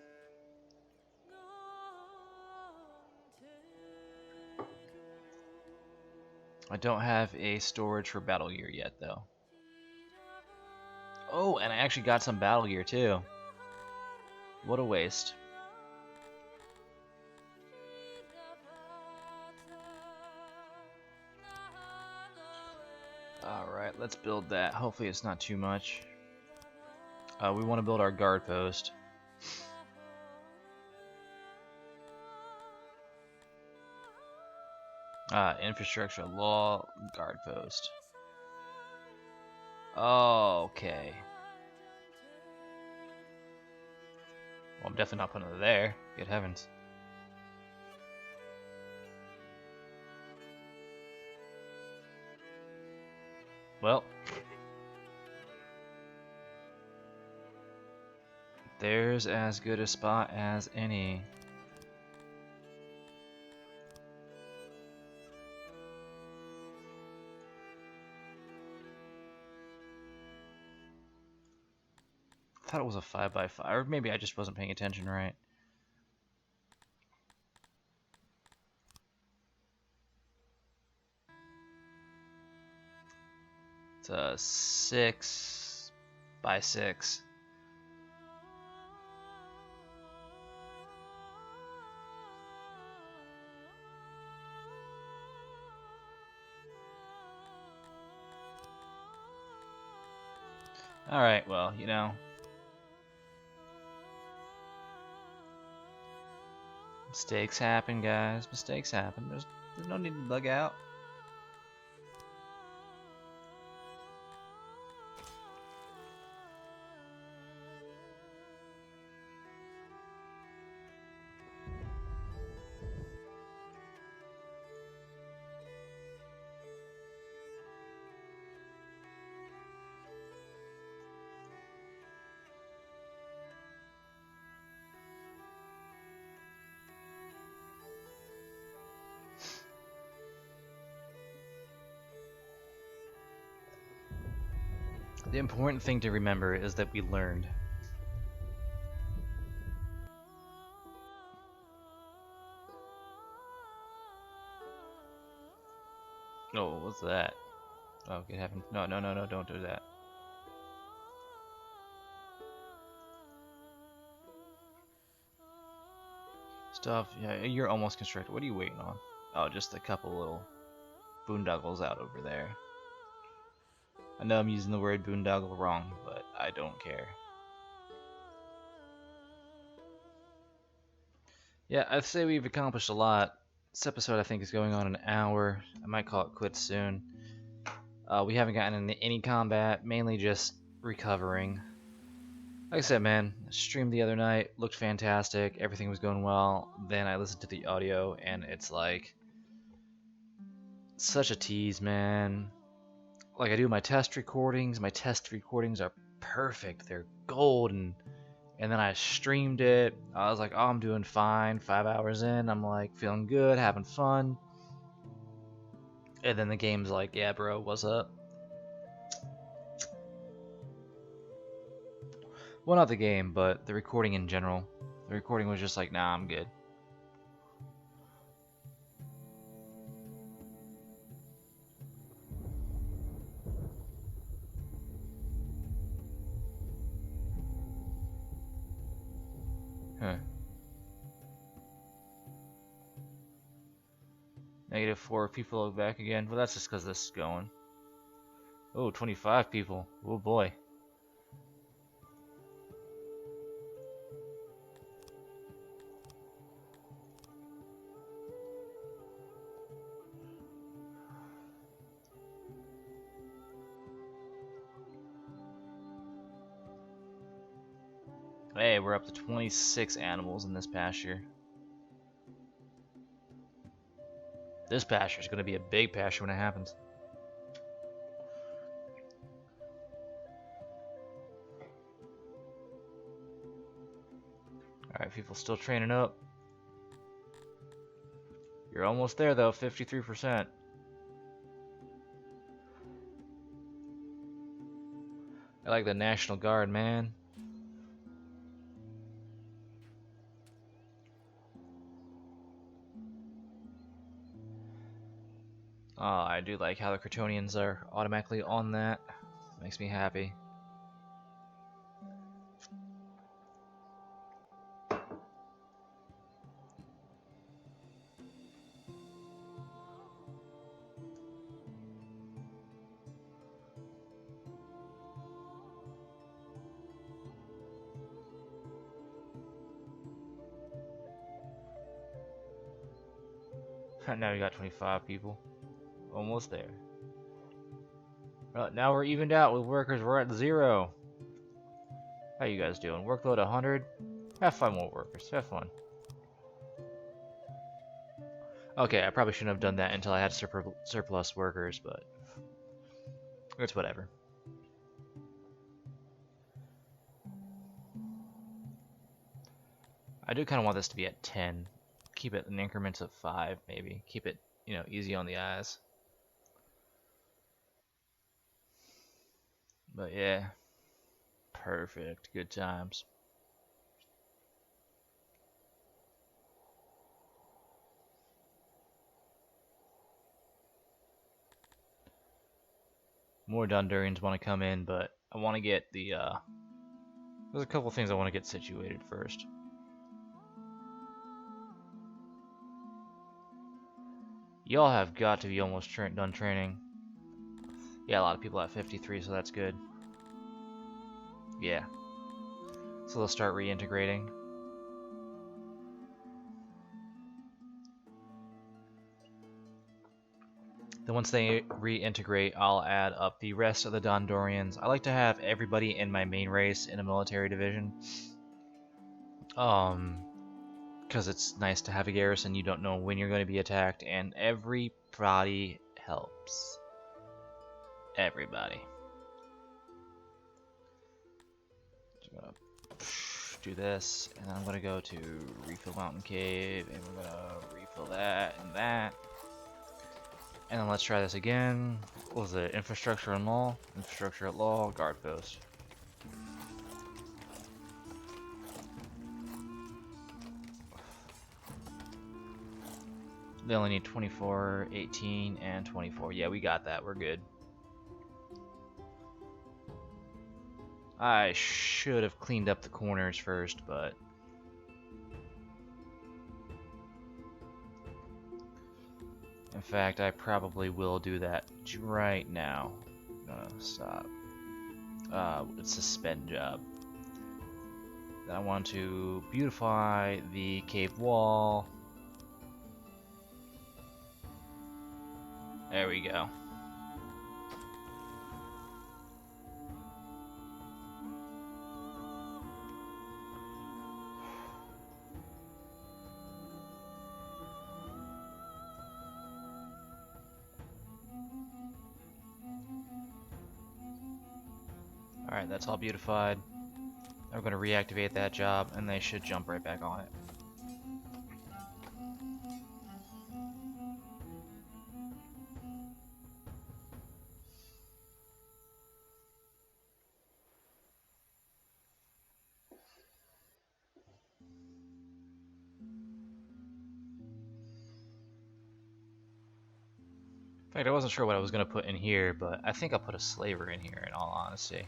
I don't have a storage for battle gear yet, though. Oh, and I actually got some battle gear, too. What a waste. Alright, let's build that. Hopefully it's not too much. We want to build our guard post. Infrastructure, law, guard post. Okay. Well, I'm definitely not putting it there. Good heavens. Well, there's as good a spot as any. I thought it was a 5x5, or maybe I just wasn't paying attention right. It's a 6x6. Alright, well, you know. Mistakes happen, guys. Mistakes happen. There's no need to bug out. The important thing to remember is that we learned. Oh, what's that? Oh, good heavens. No, no, no, no, don't do that. Stuff, yeah, you're almost constructed. What are you waiting on? Oh, just a couple little boondoggles out over there. I know I'm using the word boondoggle wrong, but I don't care. Yeah, I'd say we've accomplished a lot This episode I think is going on an hour. I might call it quits soon. We haven't gotten into any combat, mainly just recovering. Like I said, man, streamed the other night, looked fantastic, everything was going well. Then I listened to the audio, and it's like such a tease, man. Like I do my test recordings are perfect, they're golden. And then I streamed it. I was like, oh, I'm doing fine. 5 hours in, I'm like feeling good, having fun. And then the game's like, yeah, bro, what's up? Well, not the game, but the recording in general. The recording was just like, nah, I'm good. Huh. -4 people look back again. Well, that's just because this is going. Oh, 25 people. Oh boy. Hey, we're up to 26 animals in this pasture. This pasture is going to be a big pasture when it happens. Alright, people still training up. You're almost there though, 53%. I like the National Guard, man. Oh, I do like how the Kryptonians are automatically on that. Makes me happy. Now we got 25 people. Almost there. Well, now we're evened out with workers. We're at 0. How you guys doing? Workload 100? Have fun with workers. Have fun. Okay, I probably shouldn't have done that until I had surplus workers, but it's whatever. I do kind of want this to be at 10. Keep it in increments of 5, maybe. Keep it, you know, easy on the eyes. But yeah, perfect. Good times. More Dondorians want to come in, but I want to get the, there's a couple things I want to get situated first. Y'all have got to be almost done training. Yeah, a lot of people at 53, so that's good. Yeah. So they'll start reintegrating. Then once they reintegrate, I'll add up the rest of the Dondorians. I like to have everybody in my main race in a military division. Because it's nice to have a garrison. You don't know when you're going to be attacked, and everybody helps. Everybody. Do this, and then I'm gonna go to refill Mountain Cave, and we're gonna refill that and that. And then let's try this again. What was it? Infrastructure and law? Infrastructure at law, guard post. They only need 24, 18, and 24. Yeah, we got that. We're good. I should have cleaned up the corners first, but in fact, I probably will do that right now. I'm gonna stop. It's a suspend job. Then I want to beautify the cave wall. There we go. Alright, that's all beautified. I'm going to reactivate that job, and they should jump right back on it. In fact, I wasn't sure what I was going to put in here, but I think I'll put a slaver in here, in all honesty.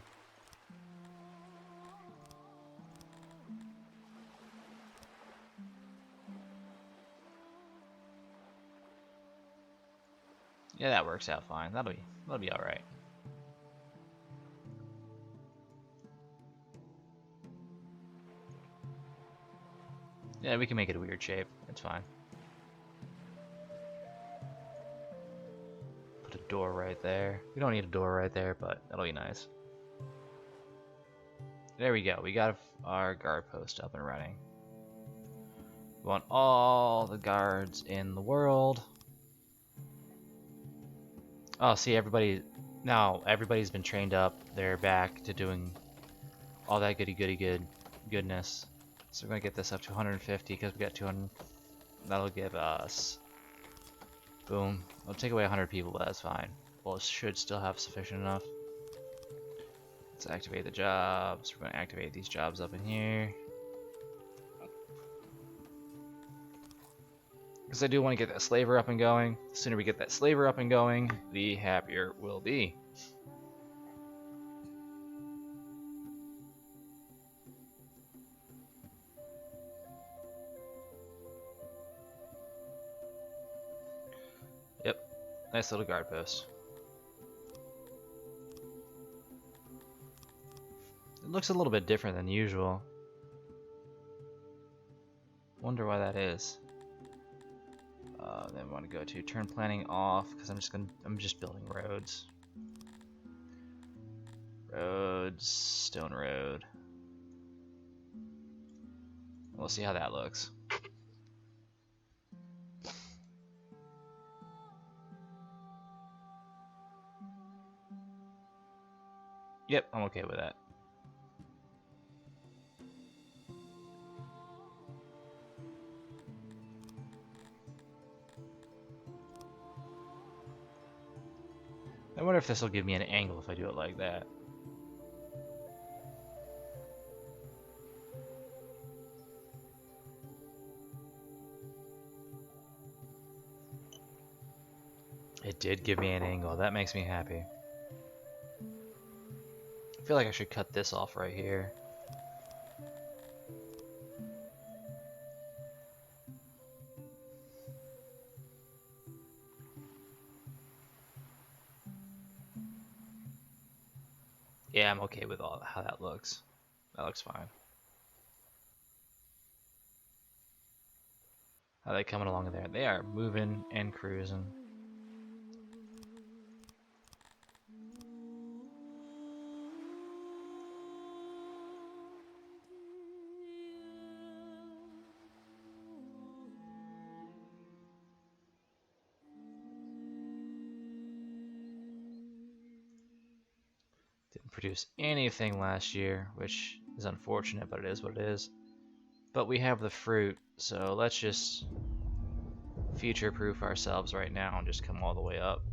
Yeah, that works out fine. That'll be all right. Yeah, we can make it a weird shape. It's fine. Put a door right there. We don't need a door right there, but that'll be nice. There we go. We got our guard post up and running. We want all the guards in the world. Oh, see, everybody's been trained up. They're back to doing all that goodness. So we're gonna get this up to 150 because we got 200. That'll give us, boom. I'll take away 100 people, but that's fine. Well, it should still have sufficient enough. Let's activate the jobs. We're gonna activate these jobs up in here. Because I do want to get that slaver up and going. The sooner we get that slaver up and going, the happier we'll be. Yep, nice little guard post. It looks a little bit different than usual. Wonder why that is. Then we want to go to turn planning off because I'm just building roads. Roads, stone road. We'll see how that looks. Yep, I'm okay with that. I wonder if this will give me an angle if I do it like that. It did give me an angle. That makes me happy. I feel like I should cut this off right here. Yeah, I'm okay with how that looks. That looks fine. How are they coming along there? They are moving and cruising. Didn't produce anything last year, which is unfortunate, but it is what it is. But we have the fruit, so let's just future-proof ourselves right now and just come all the way up.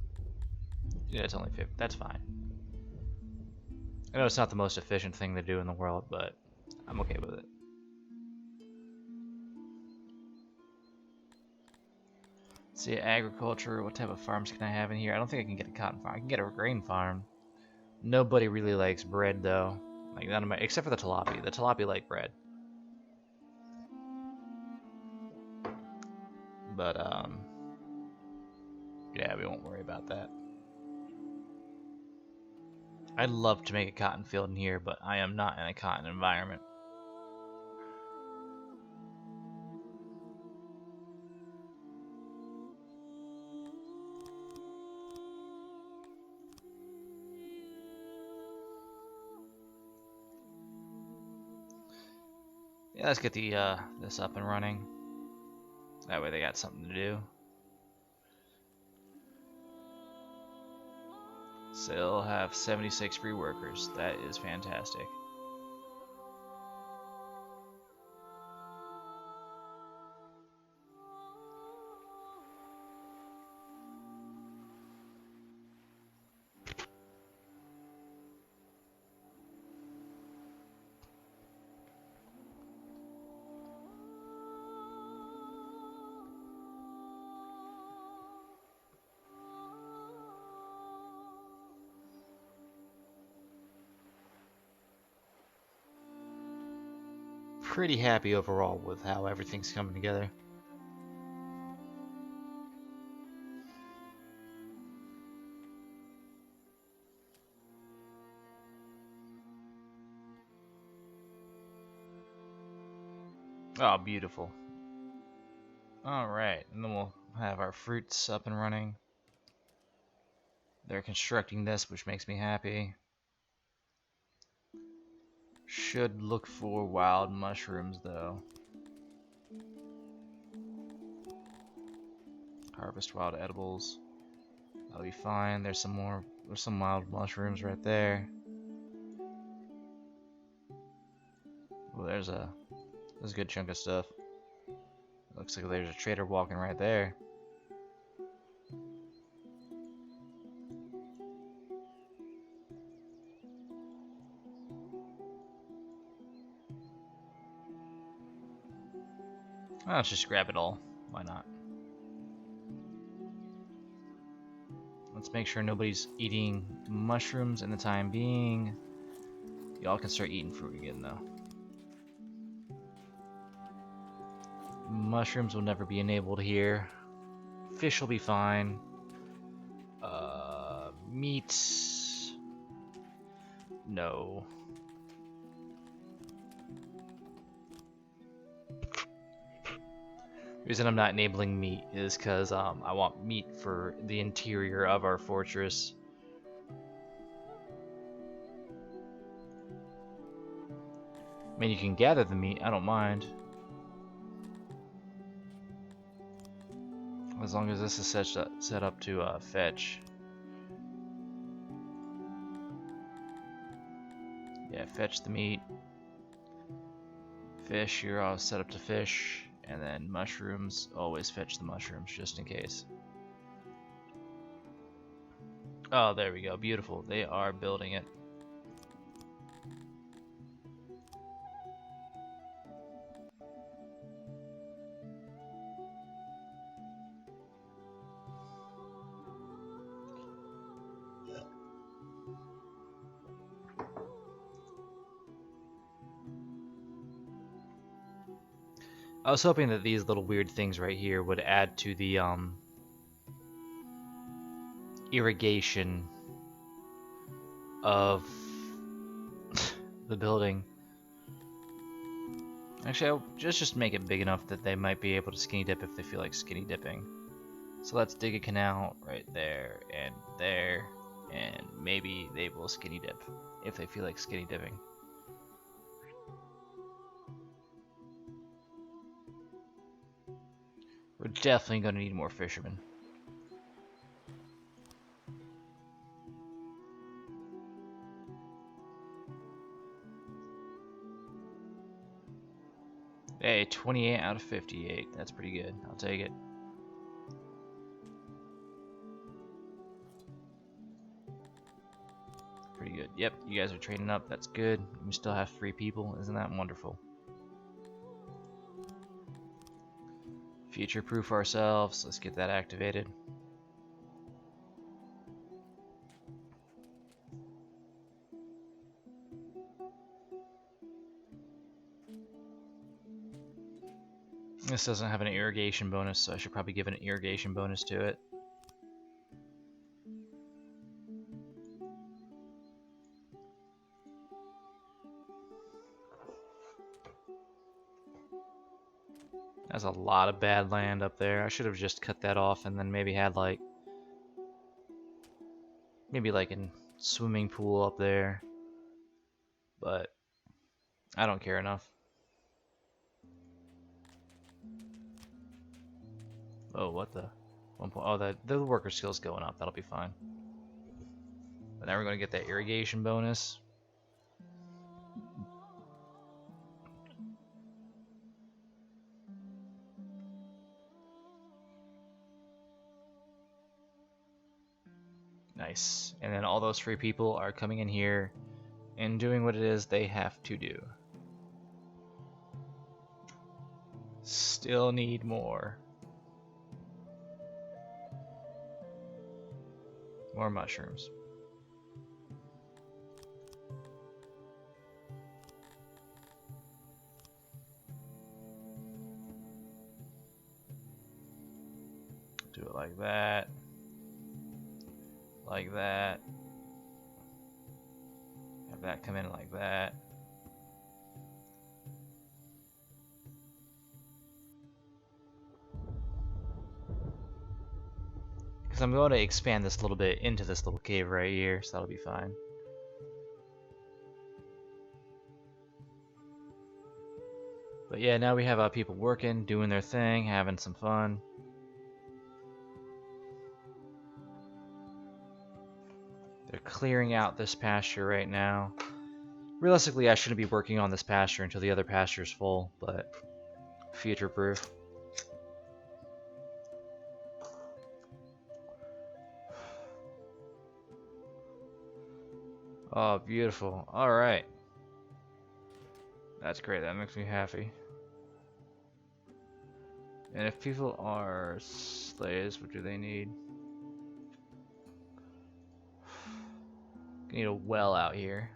Yeah, it's only 50. That's fine. I know it's not the most efficient thing to do in the world, but I'm okay with it. Let's see, agriculture. What type of farms can I have in here? I don't think I can get a cotton farm. I can get a grain farm. Nobody really likes bread, though. Like none of my, except for the tilapia. The tilapia like bread. But yeah, we won't worry about that. I'd love to make a cotton field in here, but I am not in a cotton environment. Yeah, let's get the this up and running. That way they got something to do. So they'll have 76 free workers. That is fantastic. Pretty happy overall with how everything's coming together. Oh, beautiful. Alright, and then we'll have our fruits up and running. They're constructing this, which makes me happy. Should look for wild mushrooms, though. Harvest wild edibles. That'll be fine. There's some wild mushrooms right there. Well, there's a good chunk of stuff. Looks like there's a trader walking right there. Oh, let's just grab it all. Why not? Let's make sure nobody's eating mushrooms in the time being. Y'all can start eating fruit again, though. Mushrooms will never be enabled here. Fish will be fine. Meat... no. The reason I'm not enabling meat is because I want meat for the interior of our fortress. I mean, you can gather the meat, I don't mind. As long as this is set up to fetch. Yeah, fetch the meat. Fish, you're all set up to fish. And then mushrooms, always fetch the mushrooms just in case. Oh, there we go. Beautiful. They are building it. I was hoping that these little weird things right here would add to the irrigation of the building. Actually, I'll just make it big enough that they might be able to skinny dip if they feel like skinny dipping. So let's dig a canal right there, and maybe they will skinny dip if they feel like skinny dipping. We're definitely going to need more fishermen. Hey, 28 out of 58. That's pretty good. I'll take it. Pretty good. Yep, you guys are training up. That's good. We still have 3 people. Isn't that wonderful? Future-proof ourselves. Let's get that activated. This doesn't have an irrigation bonus, so I should probably give an irrigation bonus to it. That's a lot of bad land up there. I should have just cut that off and then maybe had like a swimming pool up there. But I don't care enough. Oh, what the? 1 point. Oh, the worker skill's going up. That'll be fine. But now we're gonna get that irrigation bonus. Nice. And then all those free people are coming in here and doing what it is they have to do. Still need more. More mushrooms. Do it like that. Like that. Have that come in like that. Because I'm going to expand this a little bit into this little cave right here, so that'll be fine. But yeah, now we have people working, doing their thing, having some fun. They're clearing out this pasture right now. Realistically, I shouldn't be working on this pasture until the other pasture is full, but future-proof. Oh, beautiful. Alright. That's great. That makes me happy. And if people are slaves, what do they need? Need a well out here.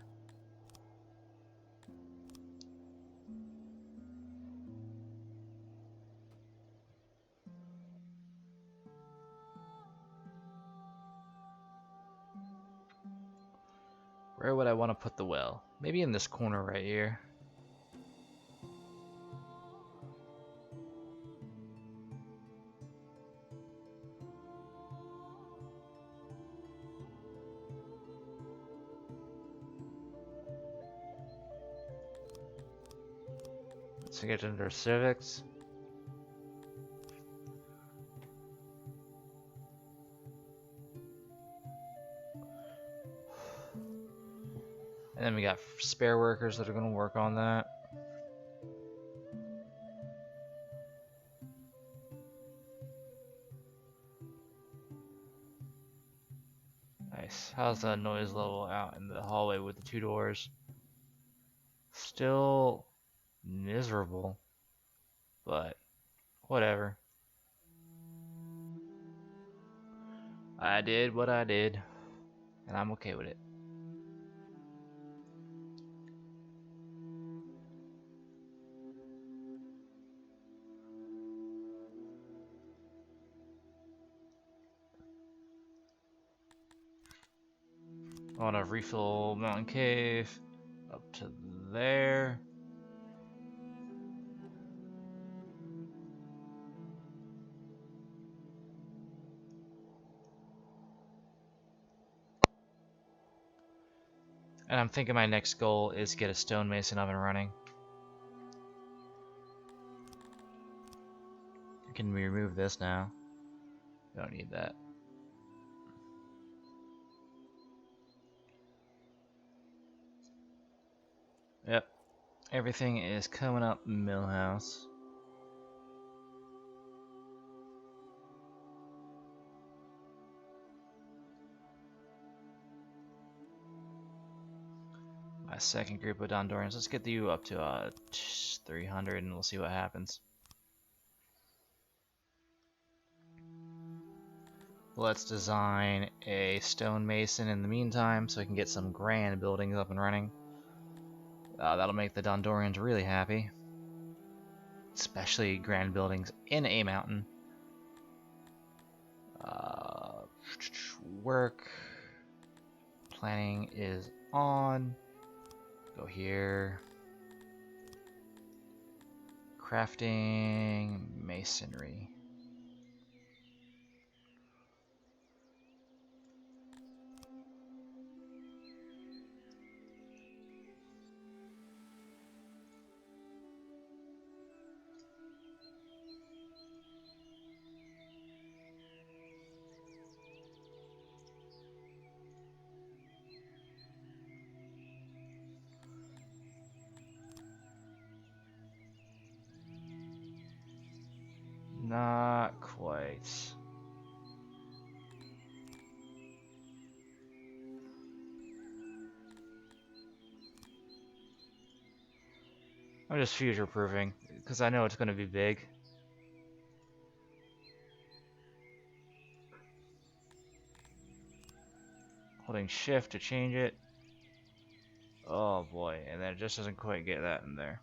Where would I want to put the well? Maybe in this corner right here. Let's get under civics. And then we got spare workers that are going to work on that. Nice. How's the noise level out in the hallway with the 2 doors? Still miserable, but whatever. I did what I did, and I'm okay with it. I want to refill Mountain Cave up to there. And I'm thinking my next goal is get a stonemason up and running. Can we remove this now? Don't need that. Yep. Everything is coming up Millhouse. My second group of Dondorians. Let's get you up to 300 and we'll see what happens. Let's design a stonemason in the meantime so I can get some grand buildings up and running. That'll make the Dondorians really happy. Especially grand buildings in a mountain. Work. Planning is on. Go here. Crafting, masonry. I'm just future proofing because I know it's going to be big. Holding shift to change it. Oh boy, and then it just doesn't quite get that in there.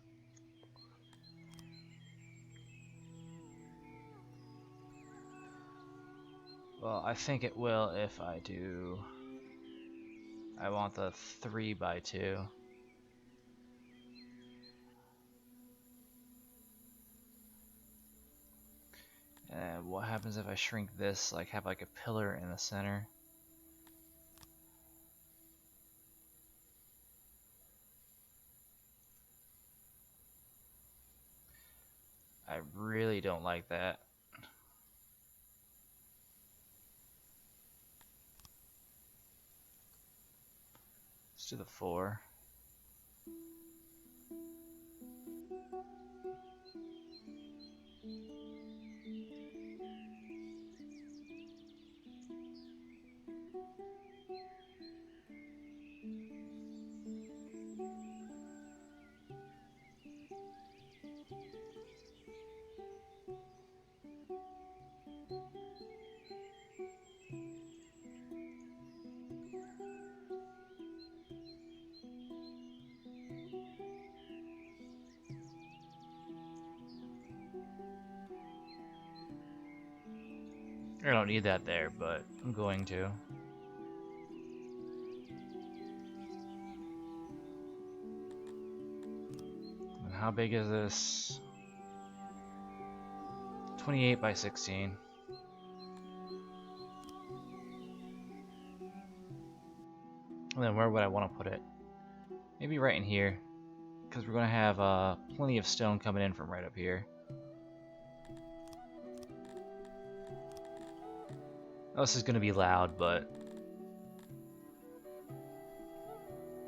Well, I think it will if I do. I want the 3x2. And what happens if I shrink this, like have like a pillar in the center? I really don't like that. Let's do the 4. I don't need that there, but I'm going to. And how big is this? 28 by 16. And then where would I want to put it? Maybe right in here, because we're going to have plenty of stone coming in from right up here. Oh, this is going to be loud, but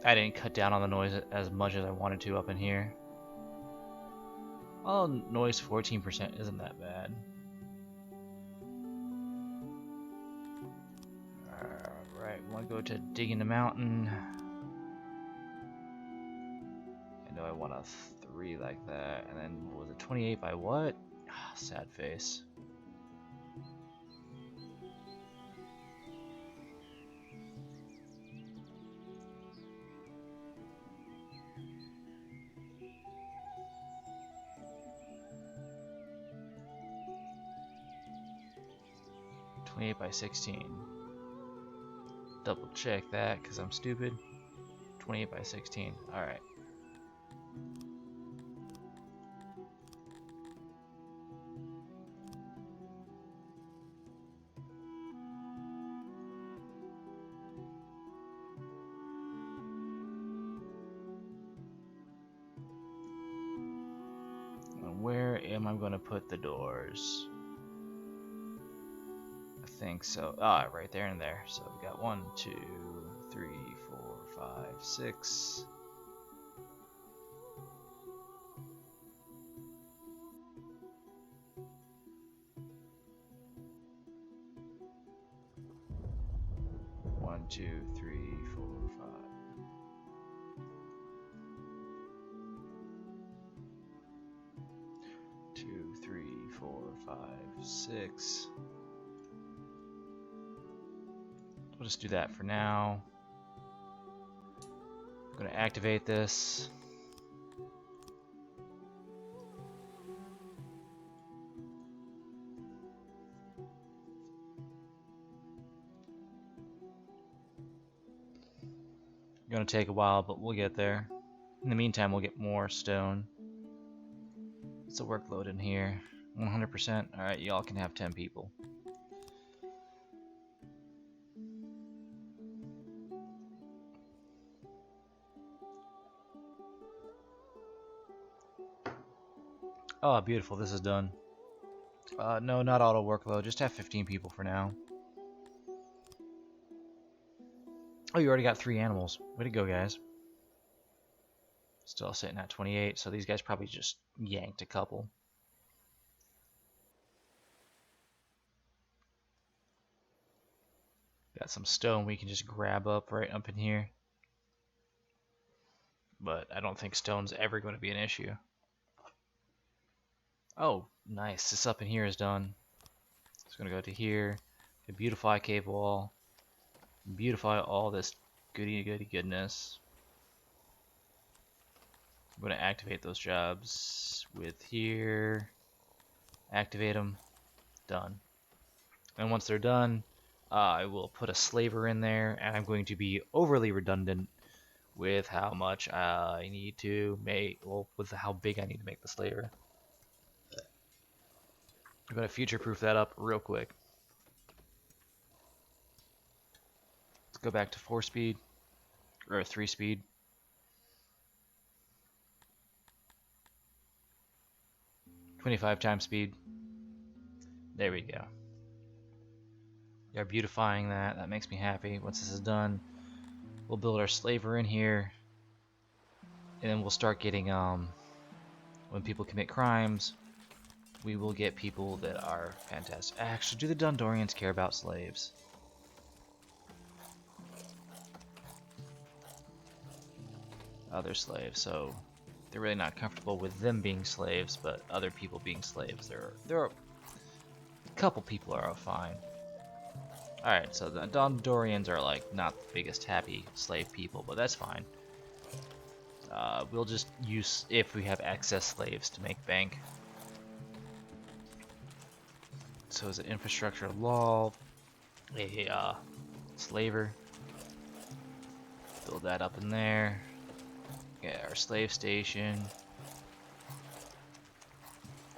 I didn't cut down on the noise as much as I wanted to up in here. Oh, noise 14% isn't that bad. Alright, we want to go to digging the mountain. I know I want a 3 like that. And then, what was it, 28 by what? Sad face. By 16. Double check that because I'm stupid. 28 by 16. Alright. And where am I going to put the doors? I think so. Ah, right there and there. So we got 1, 2, 3, 4, 5, 6. One, 2, 3, 4, 5. 2, 3, 4, 5, 6. We'll just do that for now. I'm going to activate this. Going to take a while, but we'll get there. In the meantime, we'll get more stone. What's the workload in here? 100%. Alright, y'all can have 10 people. Oh, beautiful, this is done. No, not auto workload, just have 15 people for now. Oh, you already got 3 animals. Way to go, guys. Still sitting at 28, so these guys probably just yanked a couple. Got some stone we can just grab up right up in here. But I don't think stone's ever going to be an issue. Oh, nice. This up in here is done. It's gonna go to here. To beautify cave wall. Beautify all this goody goodness. I'm gonna activate those jobs with here. Activate them. Done. And once they're done, I will put a slaver in there, and I'm going to be overly redundant with how much I need to make, well, with how big I need to make the slaver. I'm going to future-proof that up real quick. Let's go back to 4-speed, or 3-speed. "25 times speed. There we go. They're beautifying that. That makes me happy. Once this is done, we'll build our slaver in here, and then we'll start getting, when people commit crimes, we will get people that are fantastic. Actually, do the Dondorians care about slaves? Other slaves, so they're really not comfortable with them being slaves, but other people being slaves, there are a couple people are fine. Alright, so the Dondorians are like not the biggest happy slave people, but that's fine. We'll just use, if we have excess slaves, to make bank. So is it infrastructure law, a slaver, build that up in there. Get our slave station.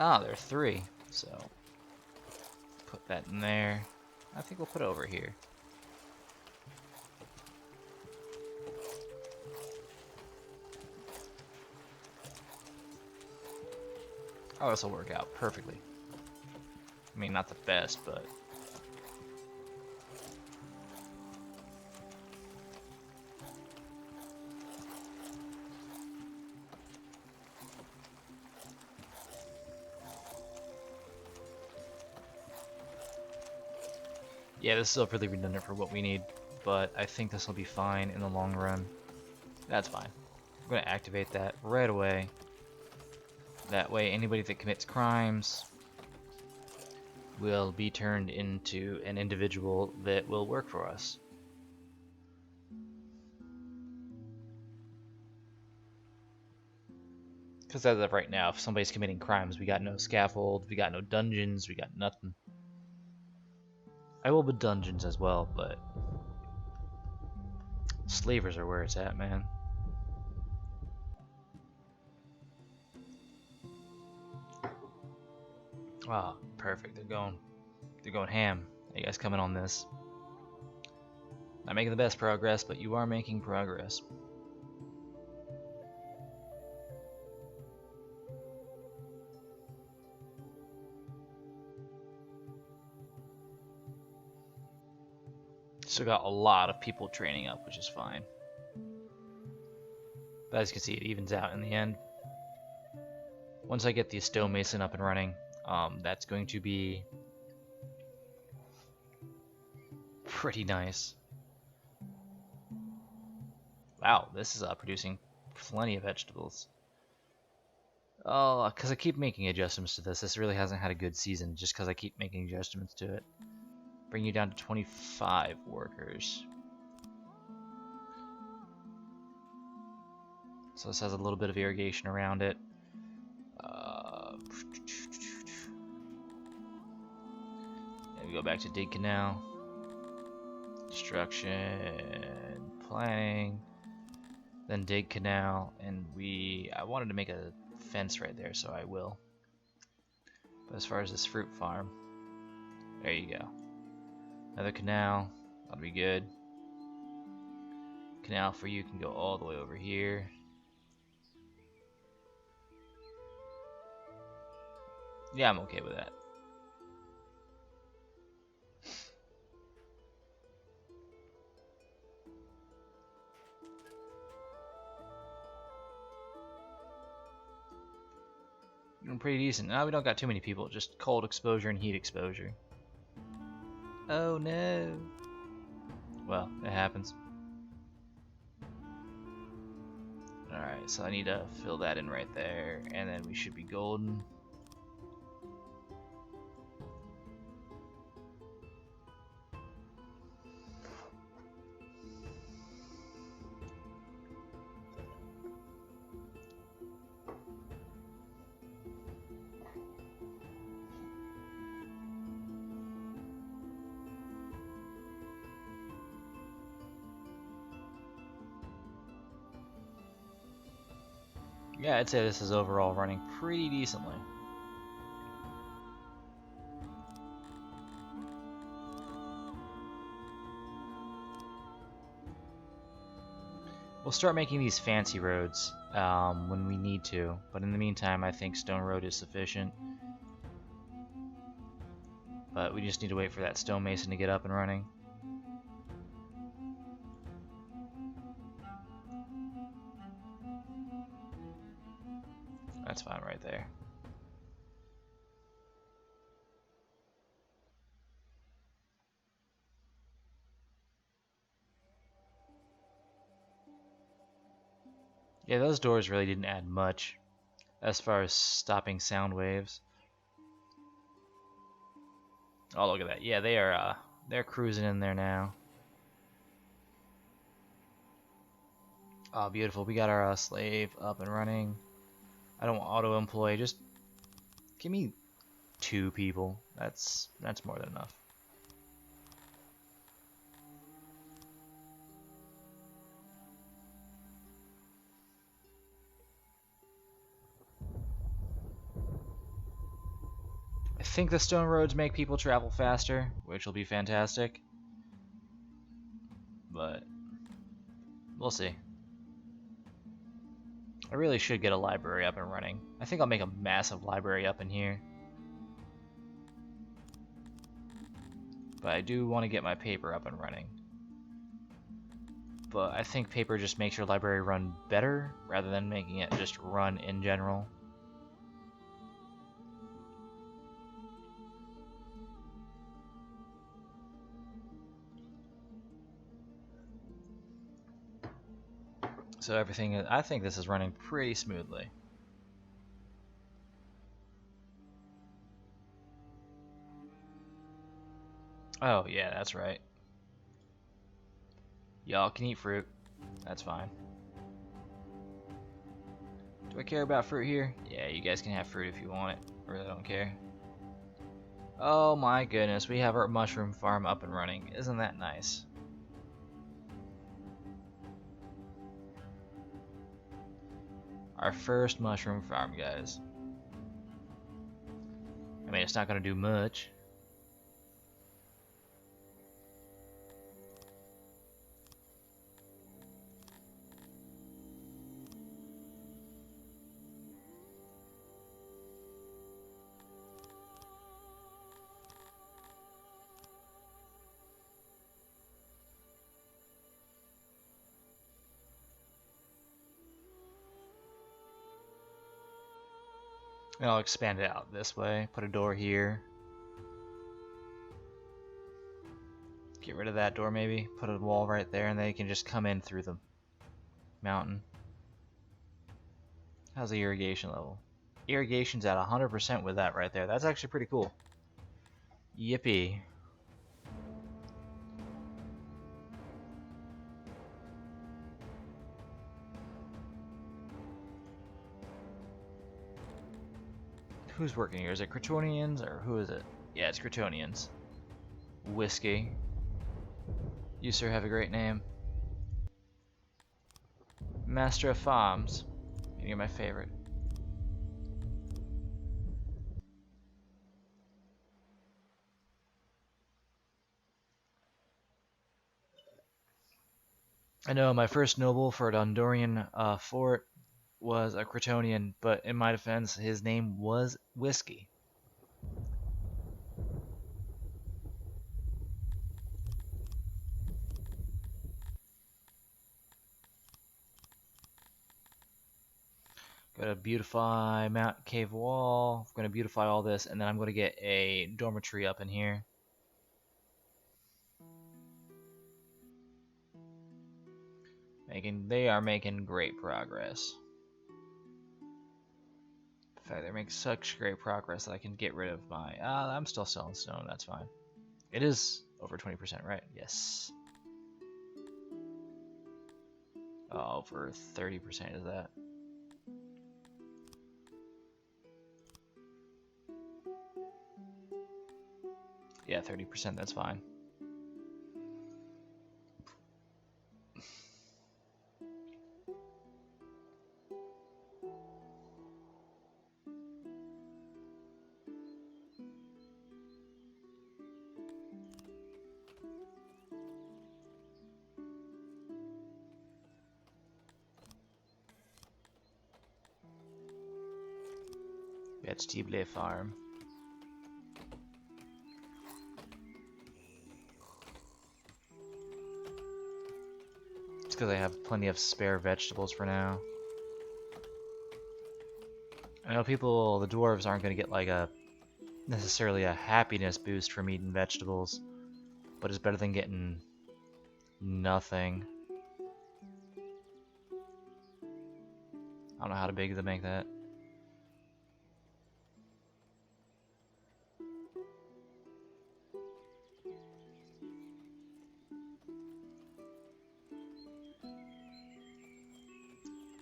Ah, there are 3, so put that in there. I think we'll put it over here. Oh, this will work out perfectly. I mean, not the best, but yeah, this is still really redundant for what we need, but I think this will be fine in the long run. That's fine. I'm going to activate that right away. That way, anybody that commits crimes will be turned into an individual that will work for us. Because as of right now, if somebody's committing crimes, we got no scaffold, we got no dungeons, we got nothing. I will build dungeons as well, but slavers are where it's at, man. Ah, perfect. They're going ham. Are you guys coming on this? Not making the best progress, but you are making progress. Still got a lot of people training up, which is fine. But as you can see, it evens out in the end. Once I get the stonemason up and running, that's going to be pretty nice. Wow, this is producing plenty of vegetables. Oh, because I keep making adjustments to this. This really hasn't had a good season just because I keep making adjustments to it. Bring you down to 25 workers. So this has a little bit of irrigation around it. And we go back to dig canal. Construction, planning, then dig canal, and I wanted to make a fence right there, so I will. But as far as this fruit farm, there you go. Another canal, that'll be good. Canal for you can go all the way over here. Yeah, I'm okay with that. Doing pretty decent. Now we don't got too many people, just cold exposure and heat exposure. Oh no. Well, it happens. Alright, so I need to fill that in right there, and then we should be golden. Yeah, I'd say this is overall running pretty decently. We'll start making these fancy roads when we need to, but in the meantime, I think stone road is sufficient. But we just need to wait for that stonemason to get up and running. That's fine right there. Yeah, those doors really didn't add much as far as stopping sound waves. Oh, look at that. Yeah, they're cruising in there now. Oh, beautiful. We got our slave up and running. I don't want auto-employ. Just give me 2 people. That's more than enough. I think the stone roads make people travel faster, which will be fantastic. But we'll see. I really should get a library up and running. I think I'll make a massive library up in here. But I do want to get my paper up and running. But I think paper just makes your library run better rather than making it just run in general. So everything, I think this is running pretty smoothly. Oh yeah, that's right. Y'all can eat fruit. That's fine. Do I care about fruit here? Yeah, you guys can have fruit if you want it. I really don't care. Oh my goodness, we have our mushroom farm up and running. Isn't that nice? Our first mushroom farm, guys. I mean, it's not going to do much. And I'll expand it out this way. Put a door here. Get rid of that door maybe. Put a wall right there and they can just come in through the mountain. How's the irrigation level? Irrigation's at 100% with that right there. That's actually pretty cool. Yippee. Who's working here? Is it Cretonians or who is it? Yeah, it's Cretonians. Whiskey. You, sir, have a great name. Master of Farms. And you're my favorite. I know my first noble for a Dondorian fort was a Cretonian, but in my defense, his name was Whiskey. Gotta beautify Mount Cave Wall. I'm gonna beautify all this, and then I'm gonna get a dormitory up in here. They are making great progress. In fact, they're making such great progress that I can get rid of my... I'm still selling stone, that's fine. It is over 20%, right? Yes. Over 30% is that. Yeah, 30%, that's fine. Vegetable farm. It's because I have plenty of spare vegetables for now. I know people, the dwarves aren't going to get like a necessarily a happiness boost from eating vegetables, but it's better than getting nothing. I don't know how big to make that.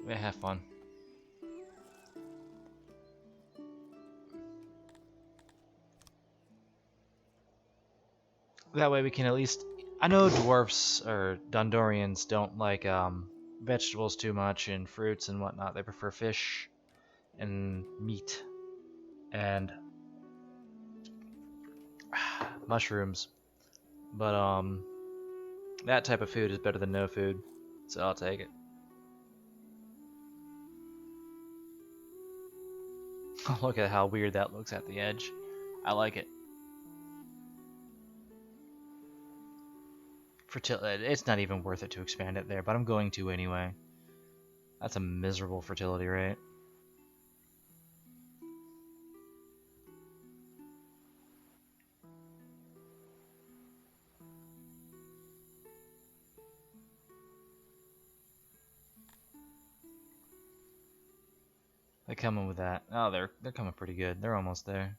Yeah, have fun. That way we can at least... I know dwarfs or Dondorians don't like vegetables too much and fruits and whatnot. They prefer fish and meat and mushrooms. But that type of food is better than no food, so I'll take it. Look at how weird that looks at the edge. I like it. Fertility, it's not even worth it to expand it there, but I'm going to anyway. That's a miserable fertility rate. They're coming with that. Oh, they're coming pretty good. They're almost there.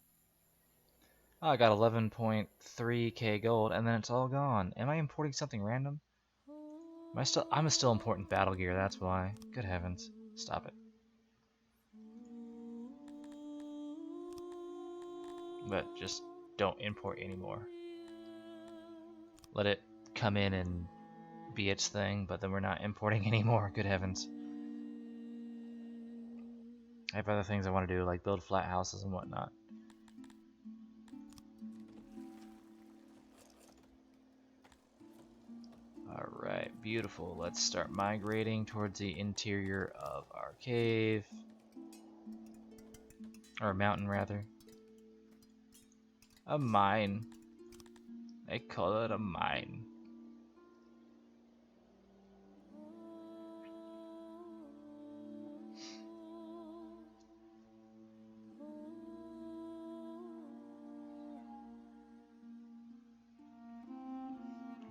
Oh, I got 11.3k gold, and then it's all gone. Am I importing something random? I'm still importing battle gear, that's why. Good heavens. Stop it. But just don't import anymore. Let it come in and be its thing, but then we're not importing anymore. Good heavens. I have other things I want to do, like build flat houses and whatnot. Alright, beautiful. Let's start migrating towards the interior of our cave. Or mountain, rather. A mine. They call it a mine.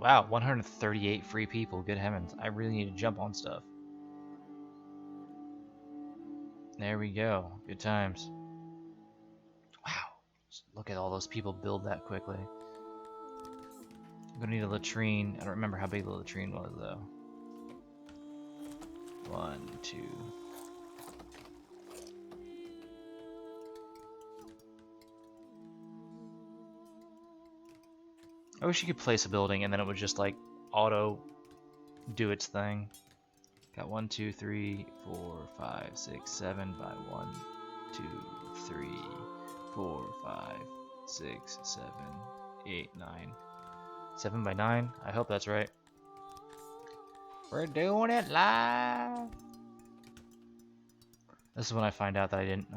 Wow, 138 free people. Good heavens. I really need to jump on stuff. There we go. Good times. Wow. Just look at all those people build that quickly. I'm gonna need a latrine. I don't remember how big the latrine was, though. 1, 2. I wish you could place a building and then it would just like auto do its thing. Got 1, 2, 3, 4, 5, 6, 7 by 1, 2, 3, 4, 5, 6, 7, 8, 9. 7 by 9? I hope that's right. We're doing it live! This is when I find out that I didn't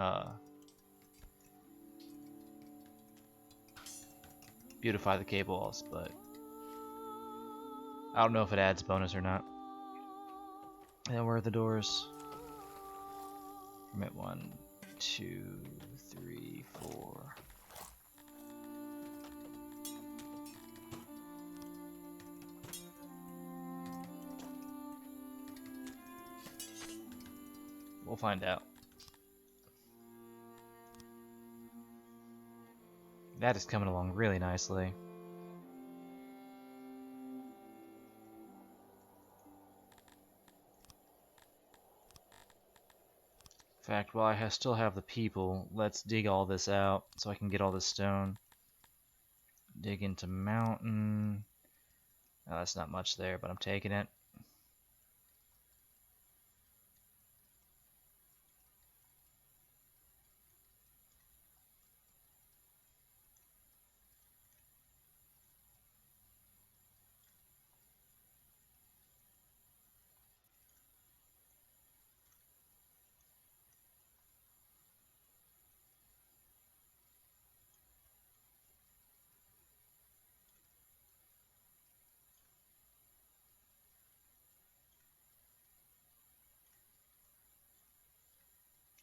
beautify the cave walls, but I don't know if it adds bonus or not. And where are the doors? Permit 1, 2, 3, 4. We'll find out. That is coming along really nicely. In fact, while I still have the people, let's dig all this out so I can get all this stone. Dig into mountain. Oh, that's not much there, but I'm taking it.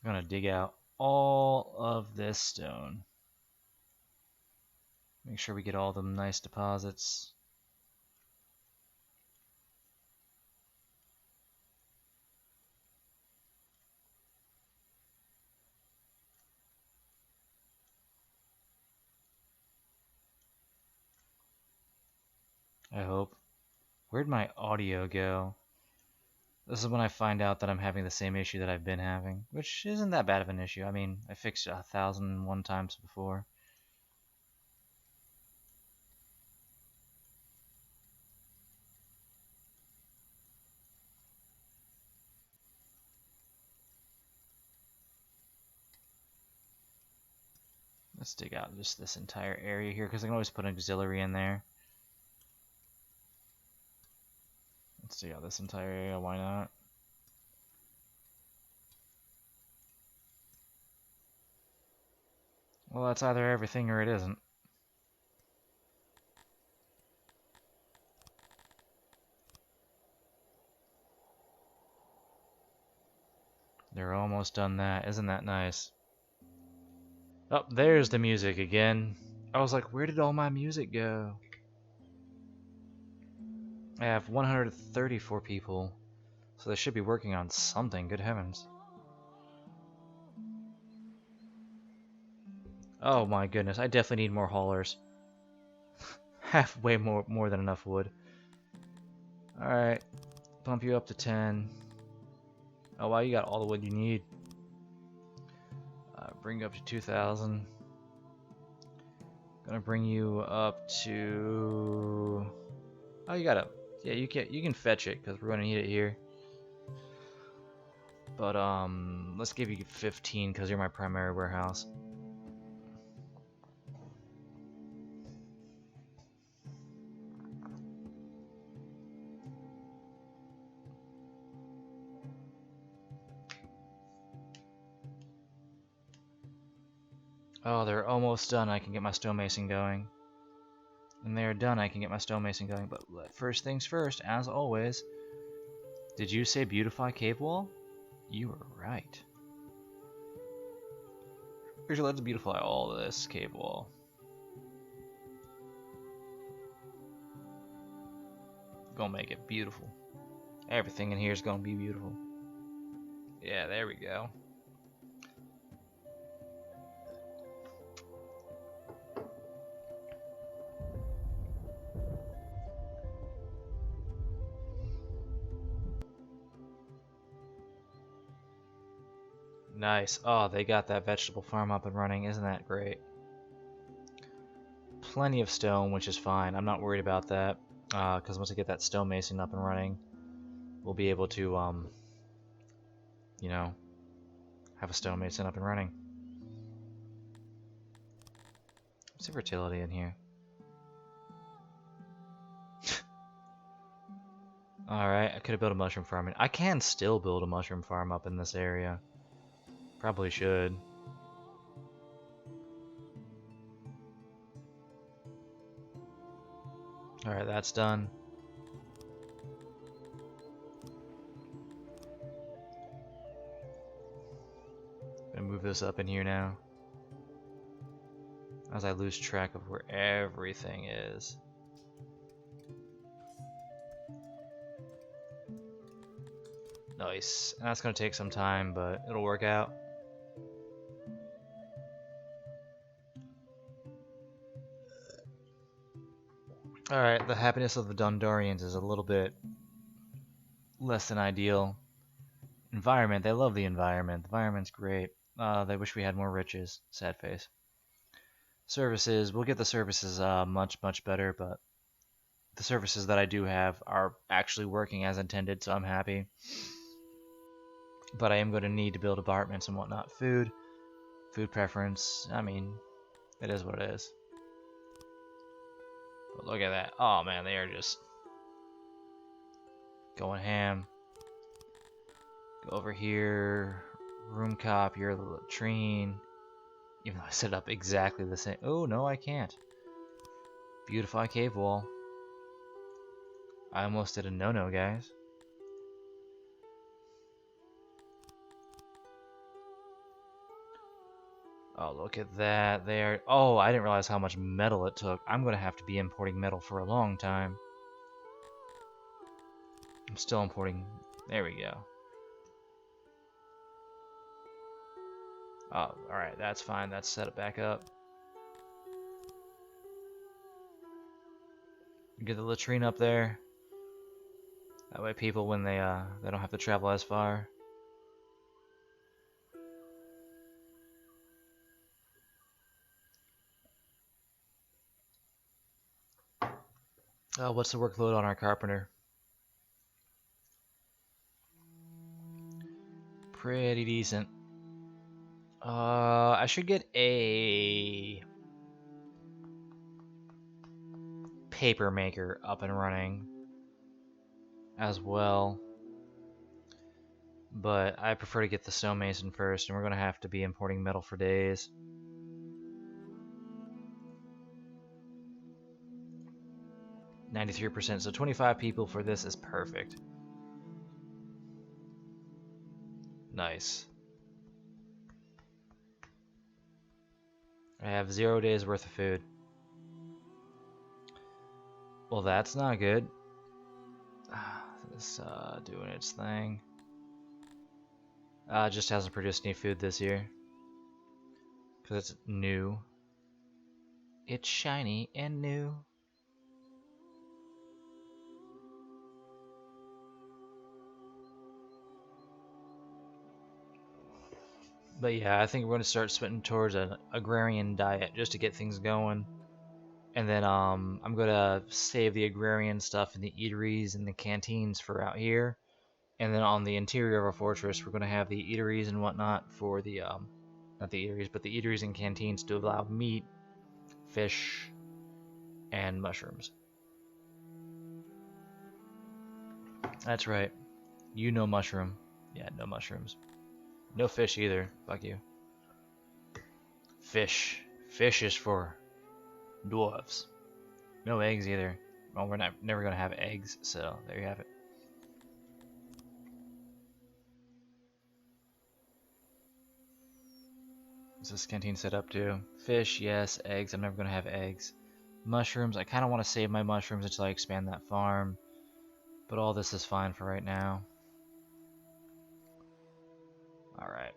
I'm gonna dig out all of this stone. Make sure we get all them nice deposits. I hope. Where'd my audio go? This is when I find out that I'm having the same issue that I've been having, which isn't that bad of an issue. I mean, I fixed it 1,001 times before. Let's dig out just this entire area here, because I can always put an auxiliary in there. Let's dig out this entire area, why not? Well, that's either everything or it isn't. They're almost done that. Isn't that nice? Oh, there's the music again. I was like, where did all my music go? I have 134 people, so they should be working on something, good heavens. Oh my goodness, I definitely need more haulers. Halfway more than enough wood. Alright, bump you up to 10. Oh wow, you got all the wood you need. Bring you up to 2,000. Gonna bring you up to... Oh, you got it. Yeah, you can fetch it because we're gonna need it here. But let's give you 15 because you're my primary warehouse. Oh, they're almost done. I can get my stonemason going. And they're done. I can get my stonemason going. But first things first, as always. Did you say beautify cave wall? You were right. Actually, let's beautify all of this cave wall. Gonna make it beautiful. Everything in here is gonna be beautiful. Yeah, there we go. Nice. Oh, they got that vegetable farm up and running. Isn't that great? Plenty of stone, which is fine. I'm not worried about that. Because once I get that stonemason up and running, we'll be able to, you know, have a stonemason up and running. What's the fertility in here? Alright, I could have built a mushroom farm. I can still build a mushroom farm up in this area. Probably should. Alright, that's done. Gonna move this up in here now. As I lose track of where everything is. Nice. And that's gonna take some time, but it'll work out. Alright, the happiness of the Dondorians is a little bit less than ideal. Environment, they love the environment. The environment's great. They wish we had more riches. Sad face. Services, we'll get the services much better, but the services that I do have are actually working as intended, so I'm happy. But I am going to need to build apartments and whatnot. Food preference, I mean, it is what it is. But look at that. Oh man, they are just going ham. Go over here. Room cop, your latrine. Even though I set it up exactly the same. Oh, no, I can't. Beautify cave wall. I almost did a no-no, guys. Oh, look at that there. Oh, I didn't realize how much metal it took. I'm gonna have to be importing metal for a long time. I'm still importing. There we go. Oh, alright, that's fine. That's set it back up. Get the latrine up there. That way people, when they don't have to travel as far. What's the workload on our carpenter? Pretty decent. I should get a paper maker up and running as well. But I prefer to get the stonemason first, and we're going to have to be importing metal for days. %, so 25 people for this is perfect. Nice. I have 0 days worth of food. Well, that's not good. This doing its thing. Just hasn't produced any food this year. Because it's new. It's shiny and new. But yeah, I think we're going to start switching towards an agrarian diet just to get things going. And then I'm going to save the agrarian stuff in the eateries and the canteens for out here. And then on the interior of our fortress, we're going to have the eateries and whatnot for the, not the eateries, but the eateries and canteens to allow meat, fish, and mushrooms. That's right. You know mushroom. Yeah, no mushrooms. No fish either. Fuck you. Fish. Fish is for dwarves. No eggs either. Well, we're never going to have eggs, so there you have it. Is this canteen set up too? Fish, yes. Eggs, I'm never going to have eggs. Mushrooms, I kind of want to save my mushrooms until I expand that farm. But all this is fine for right now. Alright.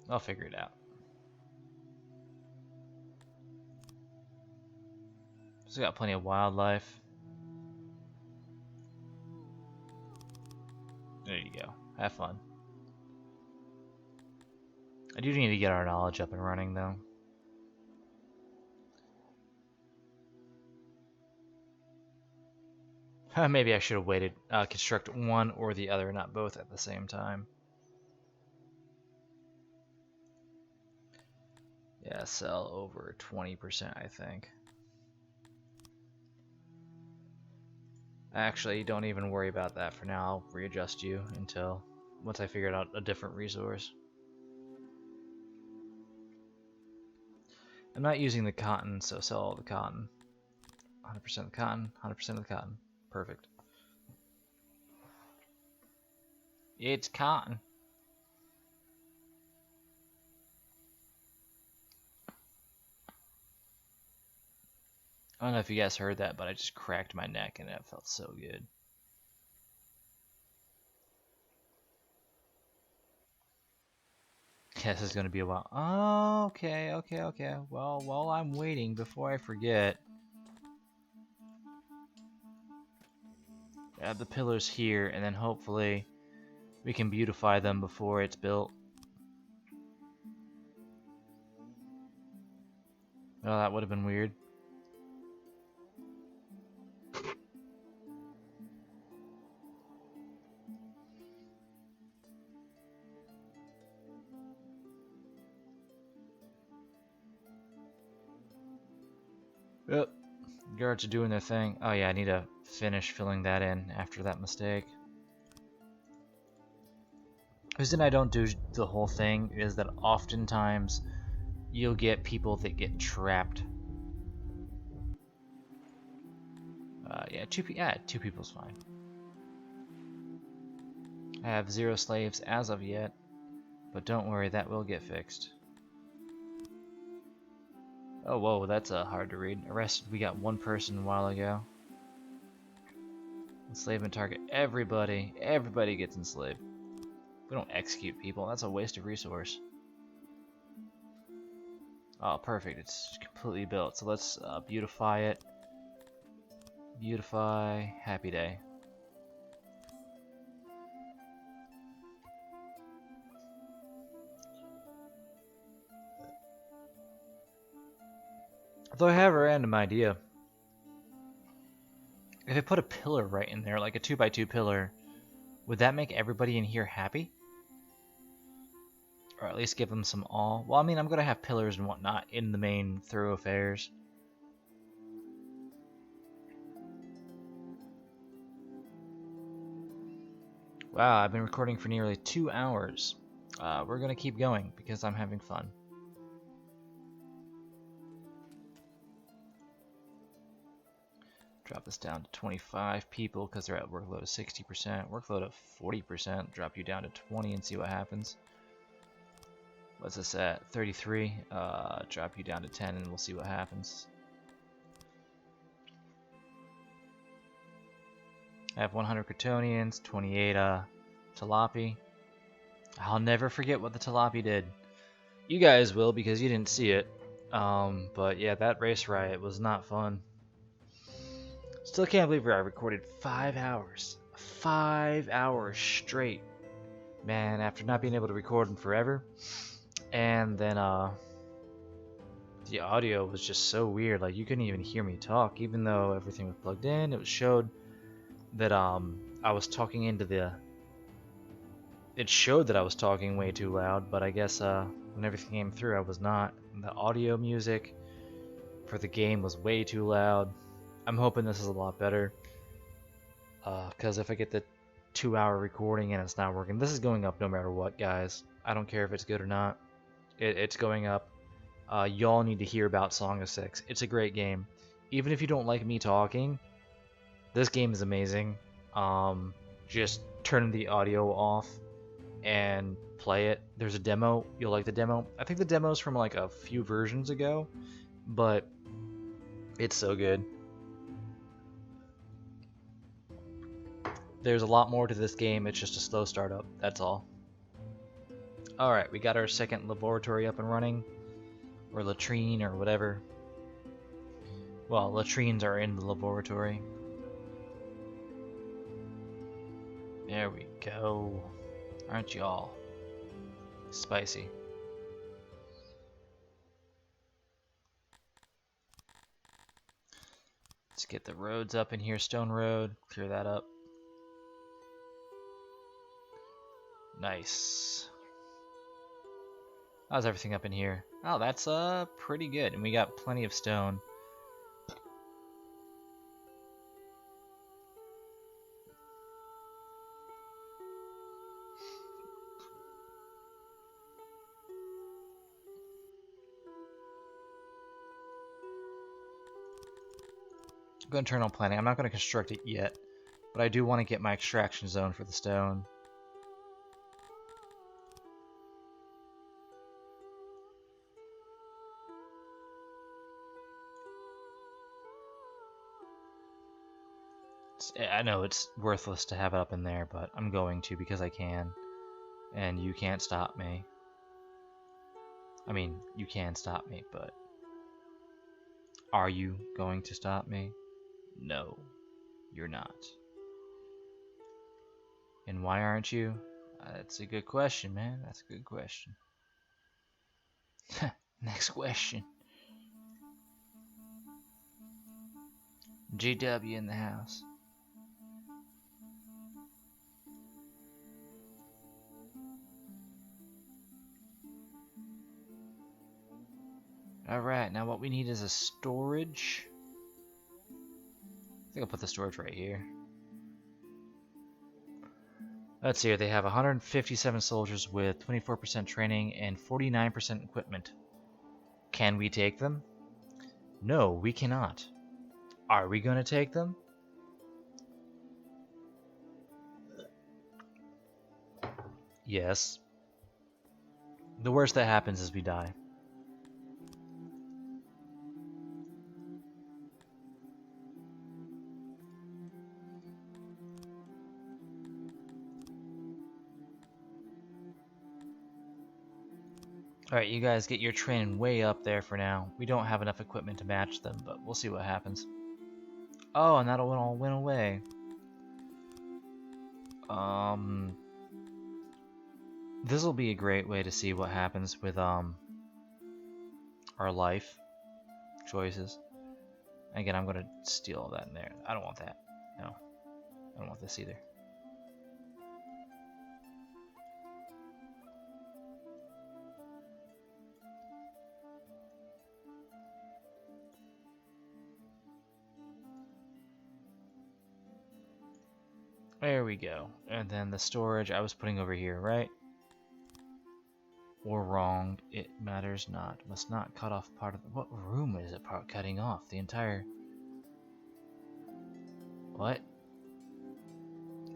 I'll figure it out. Still got plenty of wildlife. There you go. Have fun. I do need to get our knowledge up and running though. Maybe I should have waited. Construct one or the other, not both at the same time. Yeah, sell over 20%, I think. Actually, don't even worry about that for now. I'll readjust you until once I figured out a different resource. I'm not using the cotton, so sell all the cotton. 100% of the cotton, 100% of the cotton. Perfect. It's cotton. I don't know if you guys heard that, but I just cracked my neck and it felt so good. Yeah, this is gonna be a while. Oh, okay. Well, while I'm waiting, before I forget, add the pillars here, and then hopefully we can beautify them before it's built. Oh, that would have been weird. Yep. Guards are doing their thing. Oh yeah, I need to finish filling that in after that mistake. The reason I don't do the whole thing is that oftentimes you'll get people that get trapped. Yeah, two people's fine. I have 0 slaves as of yet. But don't worry, that will get fixed. Oh, whoa, that's hard to read. Arrested, we got one person a while ago. Enslavement target, everybody. Everybody gets enslaved. We don't execute people, that's a waste of resource. Oh, perfect, it's completely built. So let's beautify it. Beautify, happy day. Though I have a random idea. If I put a pillar right in there, like a 2x2 pillar, would that make everybody in here happy? Or at least give them some awe? Well, I mean, I'm going to have pillars and whatnot in the main thoroughfares. Wow, I've been recording for nearly 2 hours. We're going to keep going because I'm having fun. Drop this down to 25 people because they're at workload of 60%. Workload of 40%. Drop you down to 20 and see what happens. What's this at? 33. Drop you down to 10 and we'll see what happens. I have 100 Kryptonians, 28 Talapi. I'll never forget what the Talapi did. You guys will because you didn't see it. But yeah, that race riot was not fun. Still can't believe I recorded 5 hours. 5 hours straight. Man, after not being able to record them forever. And then the audio was just so weird. Like, you couldn't even hear me talk. Even though everything was plugged in, it showed that I was talking into the... It showed that I was talking way too loud, but I guess when everything came through, I was not. The audio music for the game was way too loud. I'm hoping this is a lot better, because if I get the 2-hour recording and it's not working, this is going up no matter what, guys. I don't care if it's good or not. It's going up. Y'all need to hear about Song of Syx. It's a great game. Even if you don't like me talking, this game is amazing. Just turn the audio off and play it. There's a demo. You'll like the demo. I think the demo's from like a few versions ago, but it's so good. There's a lot more to this game. It's just a slow startup. That's all. Alright, we got our second laboratory up and running. Or latrine or whatever. Well, latrines are in the laboratory. There we go. Aren't y'all spicy? Let's get the roads up in here. Stone road. Clear that up. Nice. How's everything up in here? Oh, that's pretty good. And we got plenty of stone. I'm going to turn on planning. I'm not going to construct it yet, but I do want to get my extraction zone for the stone. I know it's worthless to have it up in there, but I'm going to because I can. And you can't stop me. I mean, you can stop me, but... Are you going to stop me? No, you're not. And why aren't you? That's a good question, man. That's a good question. Next question. GW in the house. Alright, now what we need is a storage. I think I'll put the storage right here. Let's see here, they have 157 soldiers with 24% training and 49% equipment. Can we take them? No, we cannot. Are we going to take them? Yes. The worst that happens is we die. Alright, you guys get your training way up there for now. We don't have enough equipment to match them, but we'll see what happens. Oh, and that all went away. This will be a great way to see what happens with our life choices. Again, I'm gonna steal all that in there. I don't want that. No, I don't want this either. There we go. And then the storage I was putting over here, right? Or wrong, it matters not. Must not cut off part of the... What room is it cutting off? The entire... What?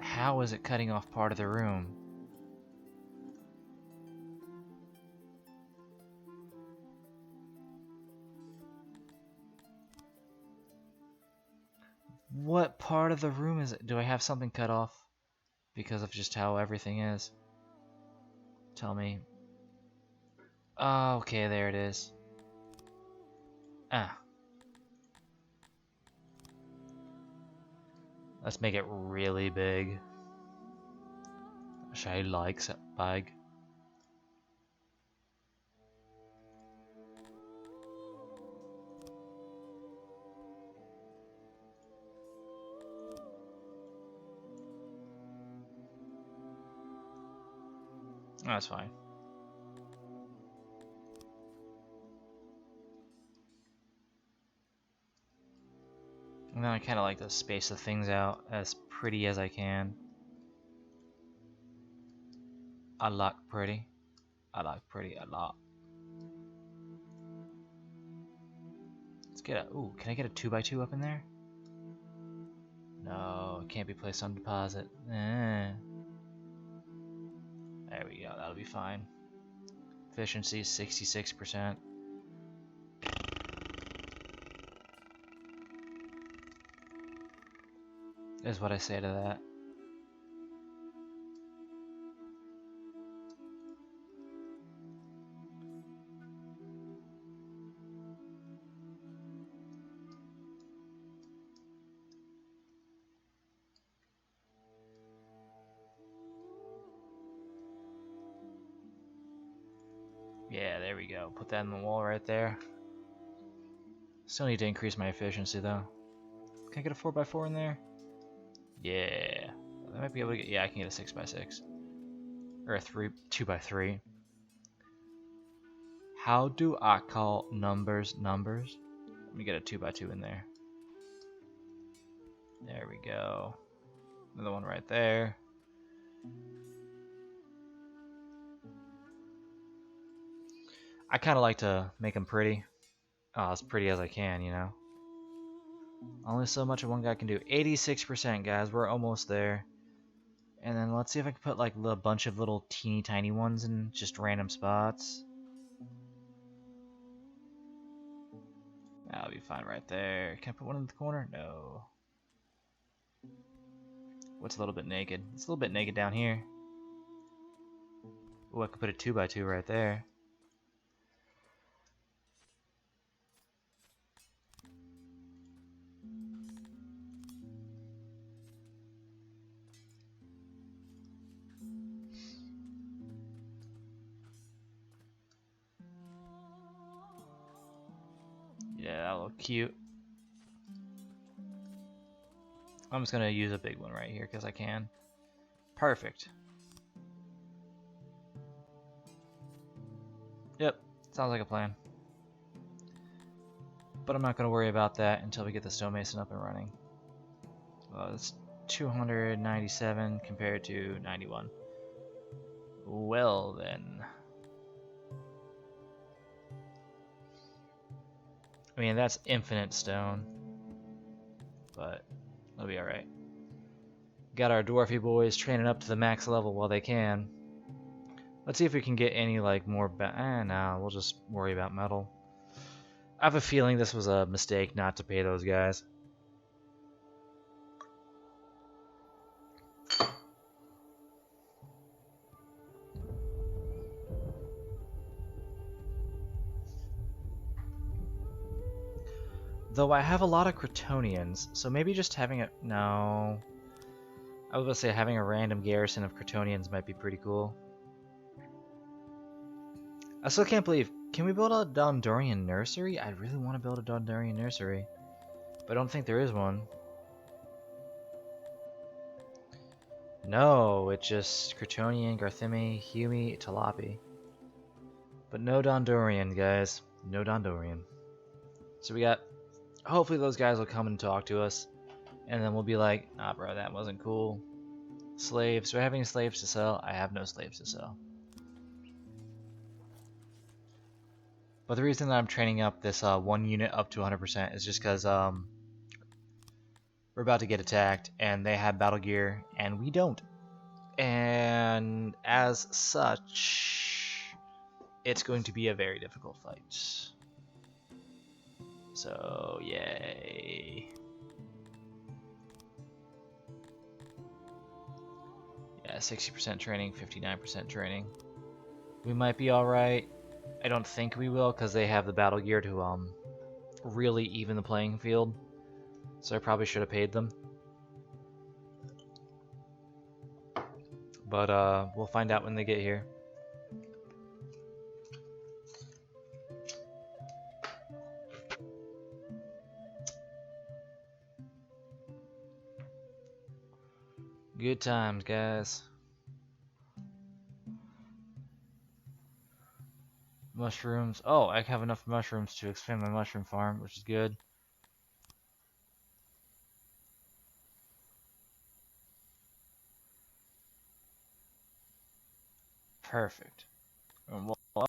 How is it cutting off part of the room? What part of the room is it? Do I have something cut off? Because of just how everything is? Tell me. Oh, okay, there it is. Ah. Let's make it really big. She likes it big. That's fine. And then I kind of like to space the things out as pretty as I can. I like pretty. I like pretty a lot. Let's get a... Ooh, can I get a 2x2 up in there? No, it can't be placed on deposit. There we go, that'll be fine. Efficiency 66%. Is what I say to that. Yeah, there we go. Put that in the wall right there. Still need to increase my efficiency though. Can I get a 4x4 in there? Yeah. I might be able to get... Yeah, I can get a 6x6. Or a 2x3. How do I call numbers numbers? Let me get a 2x2 in there. There we go. Another one right there. I kind of like to make them pretty. As pretty as I can, you know. Only so much one guy can do. 86%, guys. We're almost there. And then let's see if I can put like a bunch of little teeny tiny ones in just random spots. That'll be fine right there. Can I put one in the corner? No. What's a little bit naked? It's a little bit naked down here. Oh, I could put a 2x2 right there. Yeah, that'll look cute. I'm just gonna use a big one right here because I can. Perfect. Yep, sounds like a plan. But I'm not gonna worry about that until we get the stonemason up and running. Well, it's 297 compared to 91. Well then. I mean, that's infinite stone. But it'll be alright. Got our dwarfy boys training up to the max level while they can. Let's see if we can get any like more. Nah, we'll just worry about metal. I have a feeling this was a mistake not to pay those guys. Though I have a lot of Kryptonians, so maybe just having a... No. I was going to say having a random garrison of Kryptonians might be pretty cool. I still can't believe... Can we build a Dondorian nursery? I really want to build a Dondorian nursery. But I don't think there is one. No, it's just Kryptonian, Garthimi, Humi, Talapi. But no Dondorian, guys. No Dondorian. So we got... Hopefully those guys will come and talk to us. And then we'll be like, nah bro, that wasn't cool. Slaves. Do I have any slaves to sell? I have no slaves to sell. But the reason that I'm training up this one unit up to 100% is just because we're about to get attacked and they have battle gear and we don't. And as such, it's going to be a very difficult fight. So, yay. Yeah, 60% training, 59% training. We might be alright. I don't think we will, because they have the battle gear to really even the playing field. So I probably should have paid them. But we'll find out when they get here. Good times, guys. Mushrooms. Oh, I have enough mushrooms to expand my mushroom farm, which is good. Perfect. And we'll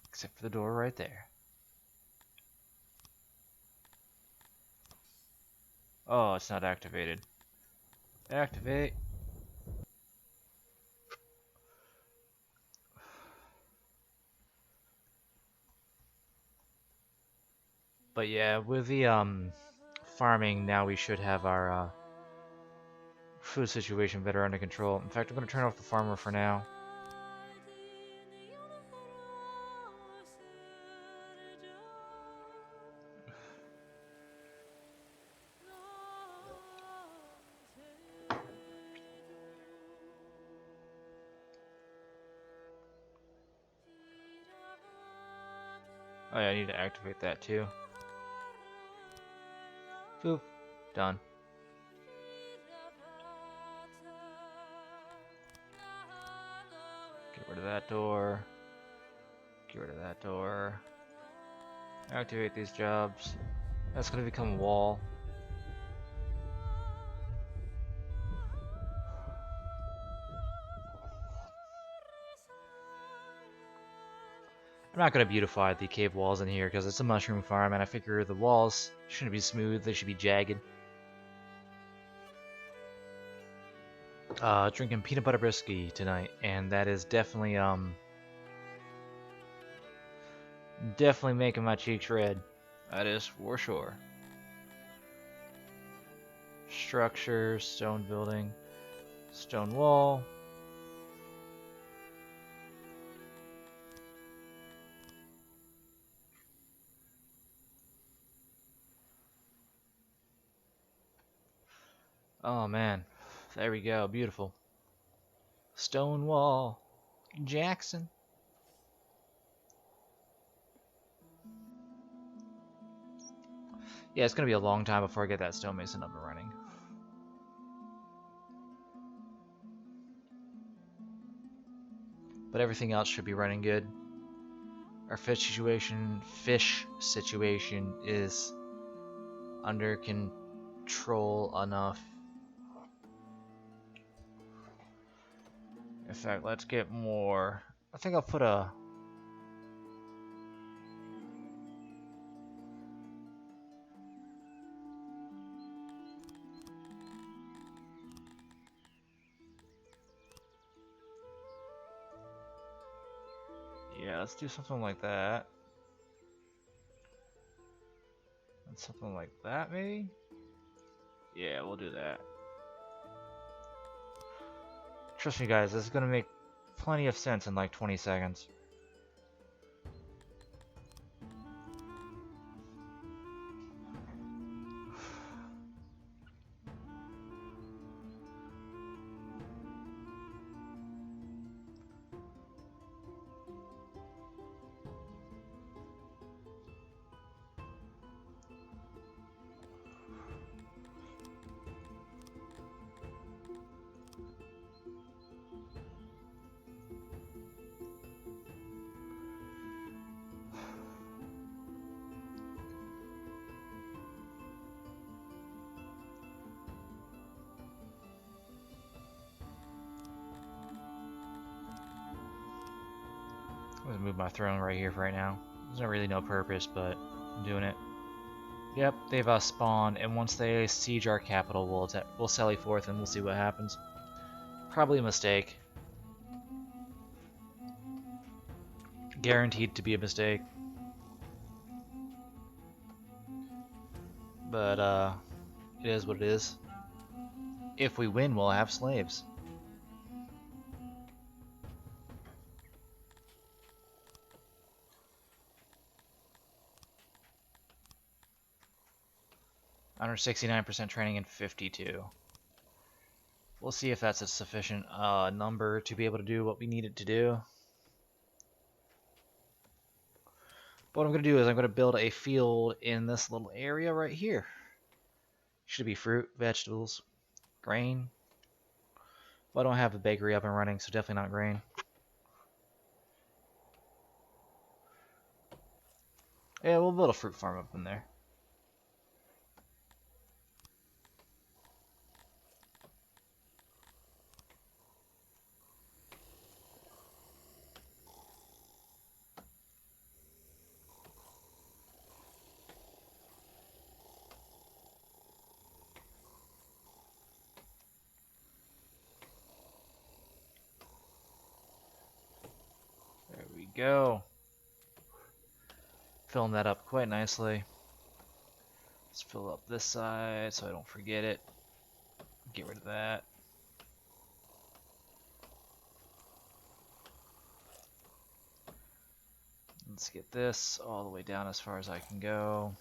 except for the door right there. Oh, it's not activated. Activate. But yeah, with the farming now, we should have our food situation better under control. In fact, I'm going to turn off the farmer for now. Oh yeah, I need to activate that too. Boop. Done. Get rid of that door. Get rid of that door. Activate these jobs. That's going to become a wall. I'm not going to beautify the cave walls in here because it's a mushroom farm and I figure the walls shouldn't be smooth, they should be jagged. Drinking peanut butter whiskey tonight, and that is definitely definitely making my cheeks red. That is for sure. Structure, stone building, stone wall. Oh man, there we go, beautiful. Stone wall, Jackson. Yeah, it's gonna be a long time before I get that stonemason up and running. But everything else should be running good. Our fish situation is under control enough. In fact, let's get more. I think I'll put a... Yeah, let's do something like that. And something like that, maybe? Yeah, we'll do that. Trust me, guys, this is gonna make plenty of sense in like 20 seconds. I'm gonna move my throne right here for right now. There's not really no purpose, but I'm doing it. Yep, they've spawned, and once they siege our capital, we'll sally forth and we'll see what happens. Probably a mistake. Guaranteed to be a mistake. But, it is what it is. If we win, we'll have slaves. Under 69% training and 52. We'll see if that's a sufficient number to be able to do what we need it to do. What I'm going to do is I'm going to build a field in this little area right here. Should be fruit, vegetables, grain. Well, I don't have a bakery up and running, so definitely not grain. Yeah, we'll build a fruit farm up in there. There we go. Filling that up quite nicely. Let's fill up this side so I don't forget it. Get rid of that. Let's get this all the way down as far as I can go.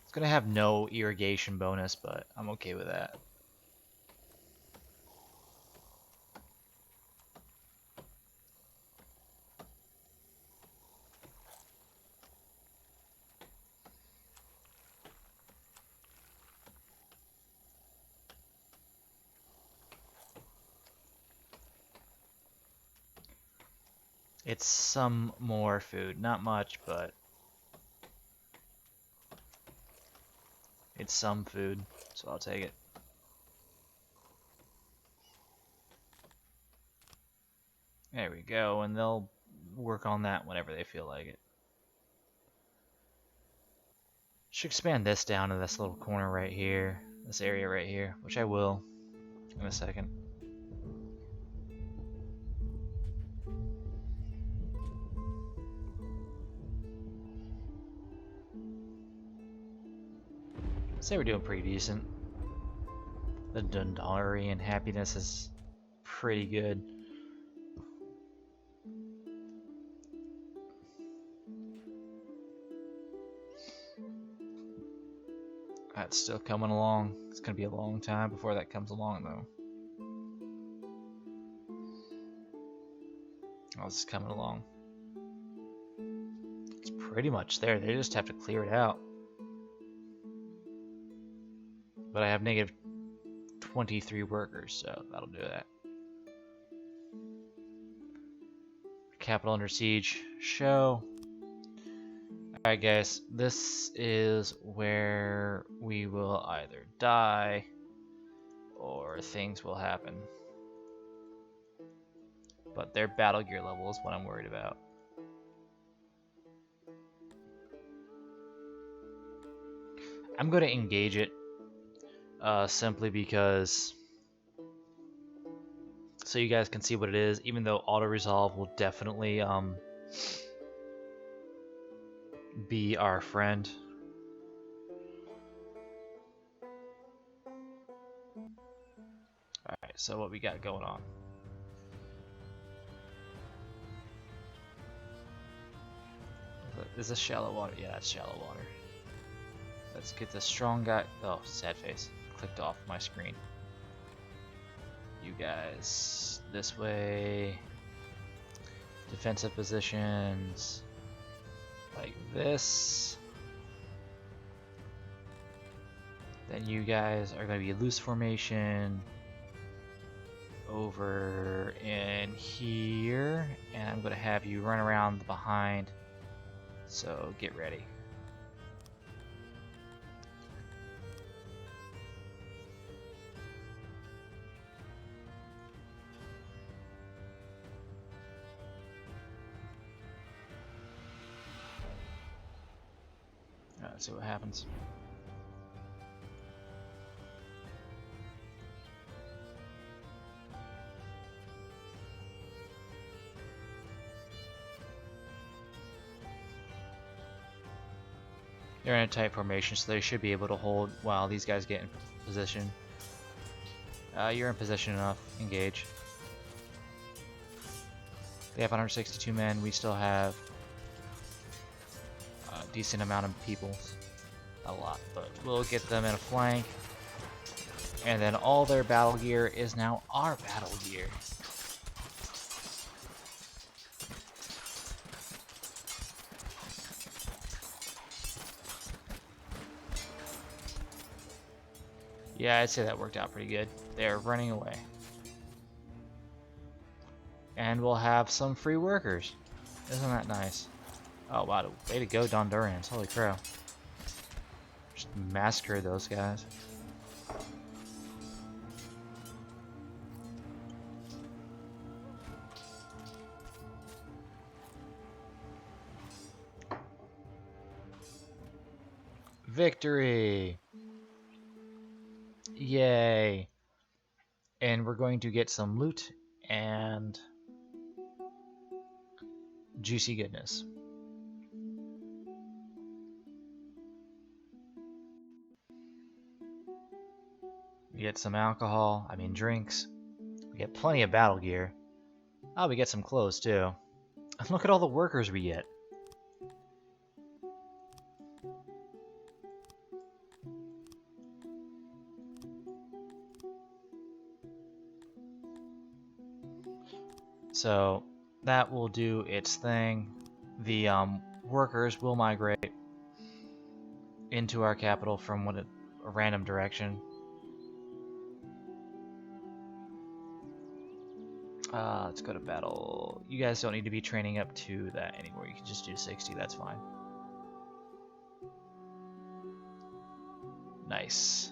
It's gonna have no irrigation bonus, but I'm okay with that. It's some more food, not much, but it's some food, so I'll take it. There we go, and they'll work on that whenever they feel like it. Should expand this down to this little corner right here, this area right here, which I will in a second. I'd say we're doing pretty decent. The Dondorian happiness is pretty good. That's still coming along. It's gonna be a long time before that comes along, though. Oh, this is coming along. It's pretty much there. They just have to clear it out. But I have negative 23 workers, so that'll do that. Capital under siege. Show. Alright guys, this is where we will either die or things will happen. But their battle gear level is what I'm worried about. I'm going to engage it simply because so you guys can see what it is, even though auto-resolve will definitely be our friend. Alright, so what we got going on? Is this shallow water? Yeah, it's shallow water. Let's get the strong guy. Oh, sad face. Clicked off my screen. You guys this way. Defensive positions. Like this. Then you guys are going to be loose formation over in here. And I'm going to have you run around the behind. So get ready. Let's see what happens. They're in a tight formation, so they should be able to hold while these guys get in position. You're in position enough. Engage. They have 162 men. We still have a decent amount of people. A lot, but we'll get them in a flank. And then all their battle gear is now our battle gear. Yeah, I'd say that worked out pretty good. They're running away. And we'll have some free workers. Isn't that nice? Oh wow, way to go Dondorians, holy crow. Just massacred those guys. Victory! Yay! And we're going to get some loot and juicy goodness. We get some alcohol, drinks. We get plenty of battle gear. Oh, we get some clothes too. And look at all the workers we get. So that will do its thing. The workers will migrate into our capital from a random direction. Let's go to battle. You guys don't need to be training up to that anymore. You can just do 60, that's fine. Nice.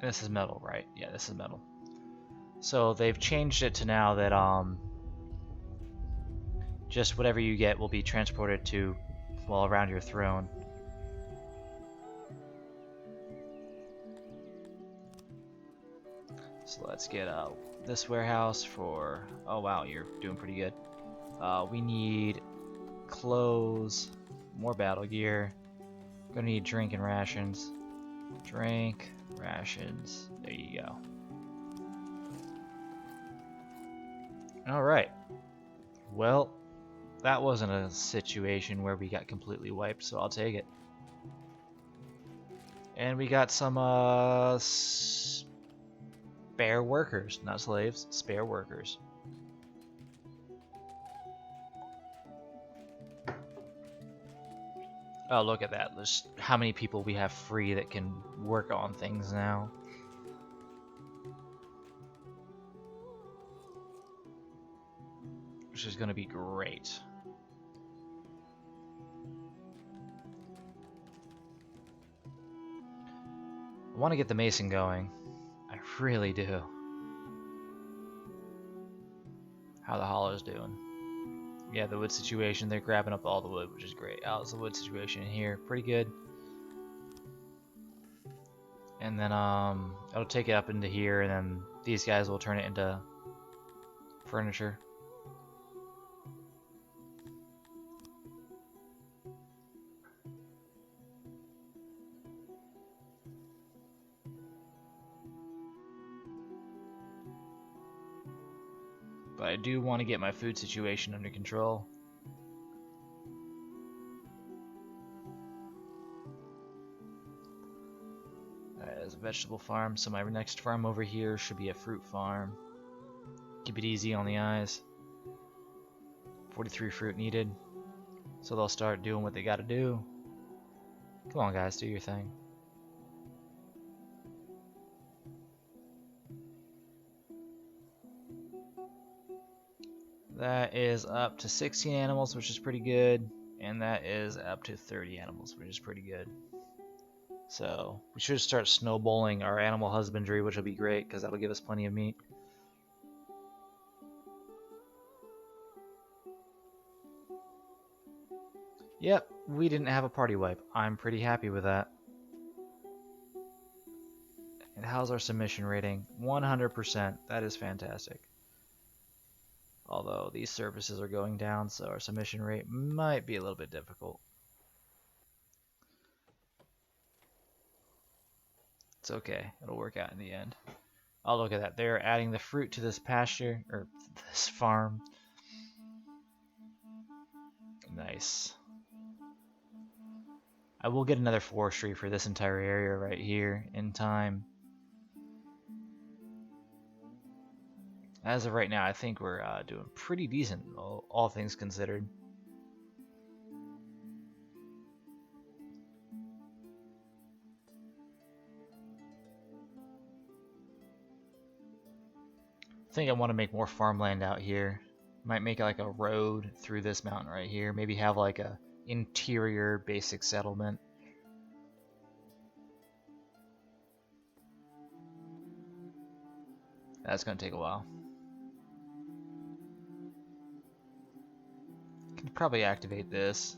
And this is metal, right? Yeah, this is metal. So they've changed it to now that just whatever you get will be transported to, well, around your throne. So let's get this warehouse for, oh wow, you're doing pretty good. We need clothes, more battle gear. Gonna need drink and rations. Drink, rations, there you go. Alright. Well, that wasn't a situation where we got completely wiped, so I'll take it. And we got some spare workers, not slaves, spare workers. Oh, look at that. There's how many people we have free that can work on things now. Which is going to be great. I want to get the mason going. I really do. How the hollow's doing? Yeah, the wood situation, they're grabbing up all the wood, which is great. How's the wood situation in here? Pretty good. And then it'll take it up into here, and then these guys will turn it into furniture. But I do want to get my food situation under control. Alright, there's a vegetable farm, so my next farm over here should be a fruit farm. Keep it easy on the eyes. 43 fruit needed. So they'll start doing what they gotta do. Come on guys, do your thing. That is up to 16 animals, which is pretty good. And that is up to 30 animals, which is pretty good. So we should start snowballing our animal husbandry, which will be great because that'll give us plenty of meat. Yep, we didn't have a party wipe. I'm pretty happy with that. And how's our submission rating? 100%. That is fantastic. Although these services are going down, so our submission rate might be a little bit difficult. It's okay. It'll work out in the end. Oh, look at that. They're adding the fruit to this pasture, or this farm. Nice. I will get another forestry for this entire area right here in time. As of right now, I think we're doing pretty decent, all things considered. I think I want to make more farmland out here. Might make like a road through this mountain right here. Maybe have like a interior basic settlement. That's gonna take a while. Can probably activate this.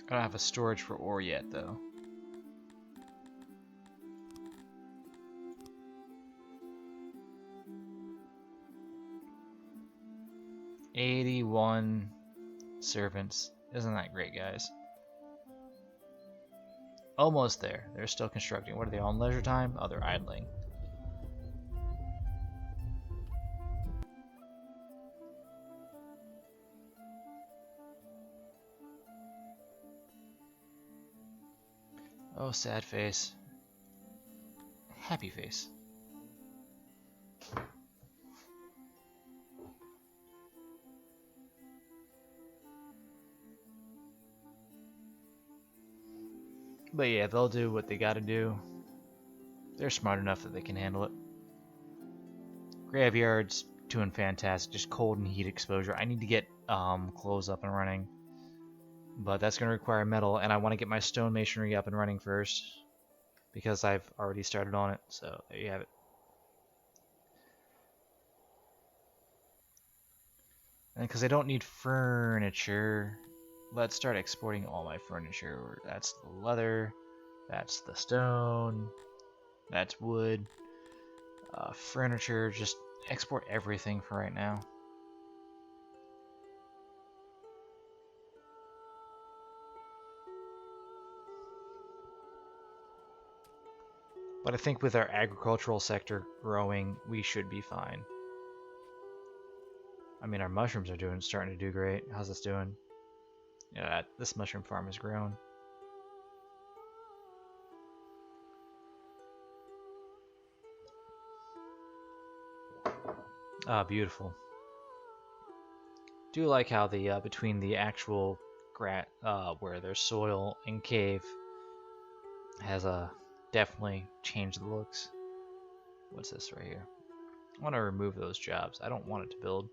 I don't have a storage for ore yet, though. $81 servants. Isn't that great, guys? Almost there. They're still constructing. What are they on leisure time? Oh, they're idling. Oh, sad face. Happy face. But yeah, they'll do what they gotta do. They're smart enough that they can handle it. Graveyard's doing fantastic. Just cold and heat exposure. I need to get clothes up and running. But that's going to require metal, and I want to get my stone masonry up and running first. Because I've already started on it. So there you have it. And because I don't need furniture, let's start exporting all my furniture. That's the leather, that's the stone, that's wood, furniture. Just export everything for right now. But I think with our agricultural sector growing, we should be fine. I mean, our mushrooms are starting to do great. How's this doing? Yeah, this mushroom farm has grown. Ah, beautiful. Do like how the between the actual where there's soil and cave has definitely changed the looks. What's this right here? I want to remove those jobs. I don't want it to build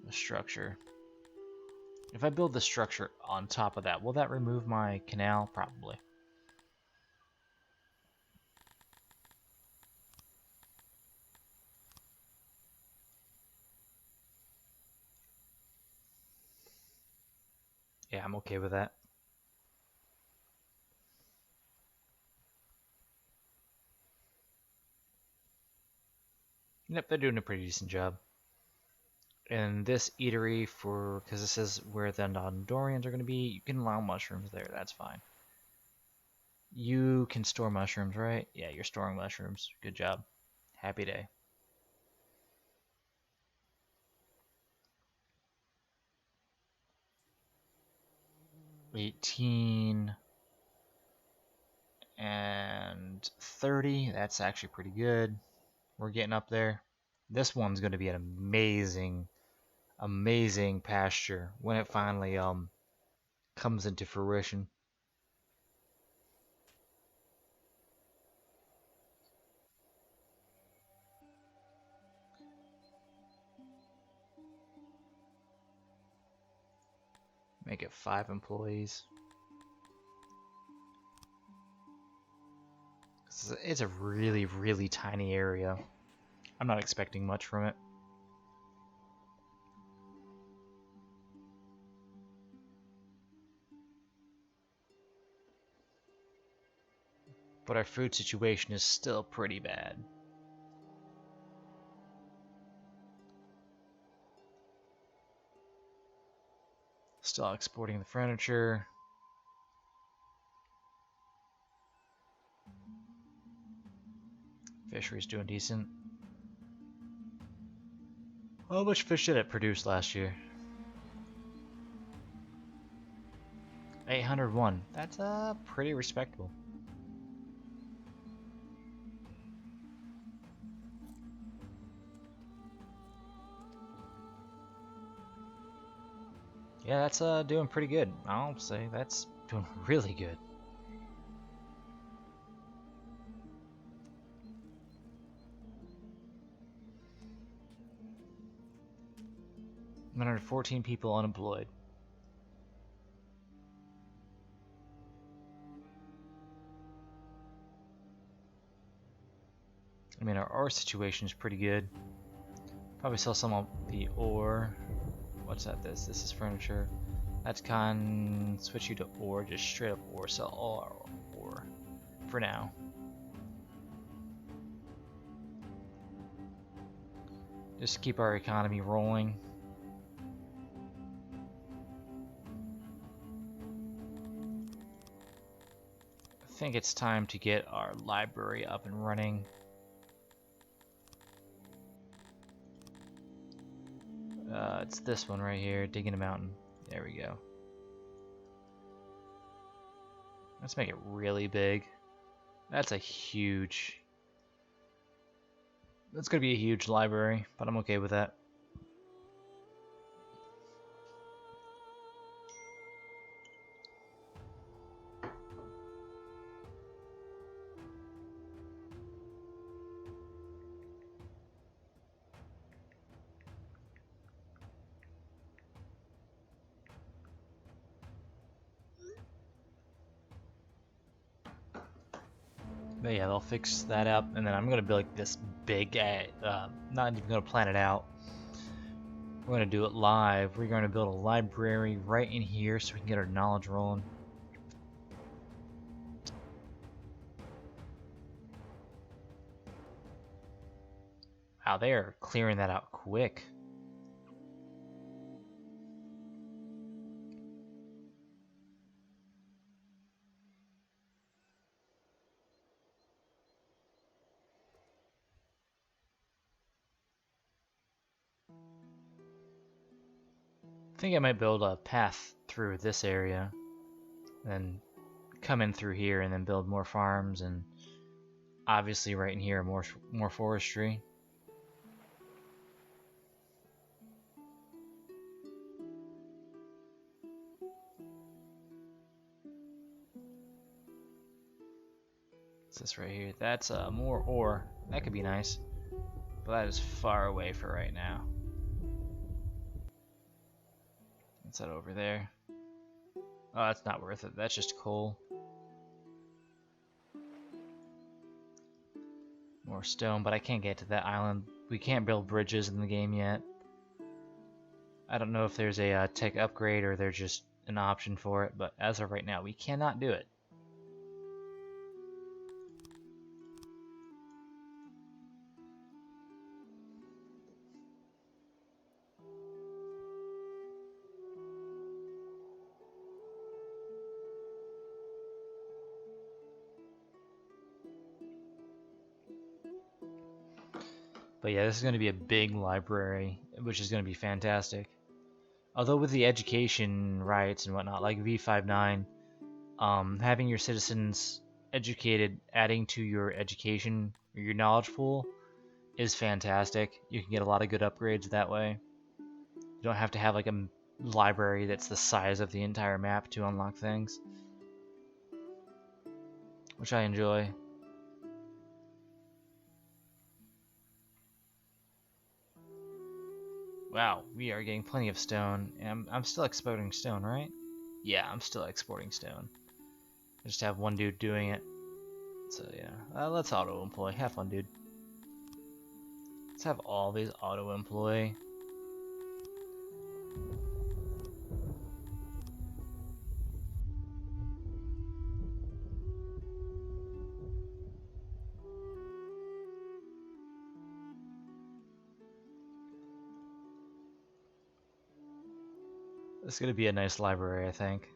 a structure. If I build the structure on top of that, will that remove my canal? Probably. Yeah, I'm okay with that. Yep, they're doing a pretty decent job. And this eatery, because this is where the Dondorians are going to be, you can allow mushrooms there, that's fine. You can store mushrooms, right? Yeah, you're storing mushrooms. Good job. Happy day. 18 and 30, that's actually pretty good. We're getting up there. This one's going to be an amazing pasture when it finally comes into fruition. Make it 5 employees. It's a really tiny area. I'm not expecting much from it. But our food situation is still pretty bad. Still exporting the furniture. Fishery's doing decent. How much fish did it produce last year? 801. That's pretty respectable. Yeah, that's doing pretty good. I'll say that's doing really good. 114 people unemployed. I mean, our ore situation is pretty good. Probably sell some of the ore. What's that? This is furniture. That's con. Switch you to ore, just straight up ore. Sell all our ore for now. Just keep our economy rolling. I think it's time to get our library up and running. It's this one right here, digging a mountain. There we go. Let's make it really big. That's a huge... That's gonna be a huge library, but I'm okay with that. But yeah, they'll fix that up, and then I'm gonna build like this big, not even gonna plan it out. We're gonna do it live. We're gonna build a library right in here so we can get our knowledge rolling. Wow, they are clearing that out quick. I think I might build a path through this area, and come in through here, and then build more farms, and obviously right in here more forestry. What's this right here? That's more ore. That could be nice, but that is far away for right now. What's that over there? Oh, that's not worth it. That's just coal. More stone, but I can't get to that island. We can't build bridges in the game yet. I don't know if there's a tech upgrade or they're just an option for it, but as of right now, we cannot do it. But yeah, this is going to be a big library, which is going to be fantastic. Although with the education rights and whatnot, like V59, having your citizens educated, adding to your education or your knowledge pool is fantastic. You can get a lot of good upgrades that way. You don't have to have like a library that's the size of the entire map to unlock things, which I enjoy. Wow, we are getting plenty of stone, and I'm still exporting stone, right? Yeah, I'm still exporting stone. I just have one dude doing it. So yeah, let's auto-employ. Have fun, dude. Let's have all these auto-employ. This is going to be a nice library, I think.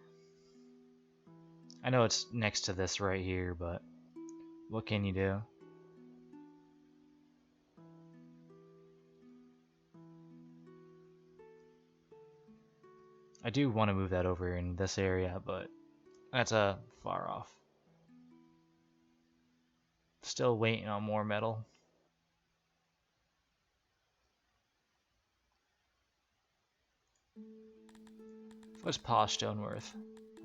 I know it's next to this right here, but what can you do? I do want to move that over in this area, but that's far off. Still waiting on more metal. What's polished stone worth?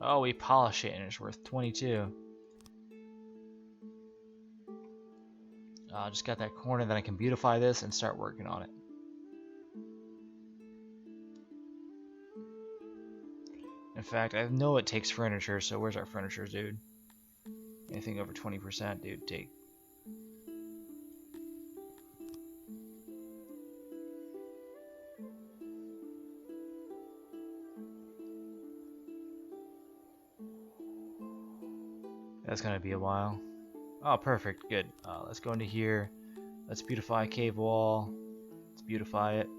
Oh, we polish it and it's worth 22. Just got that corner, then I can beautify this and start working on it. In fact, I know it takes furniture, so where's our furniture, dude? Anything over 20%, dude, take. That's gonna be a while. Oh, perfect, good. Let's go into here. Let's beautify cave wall. Let's beautify it.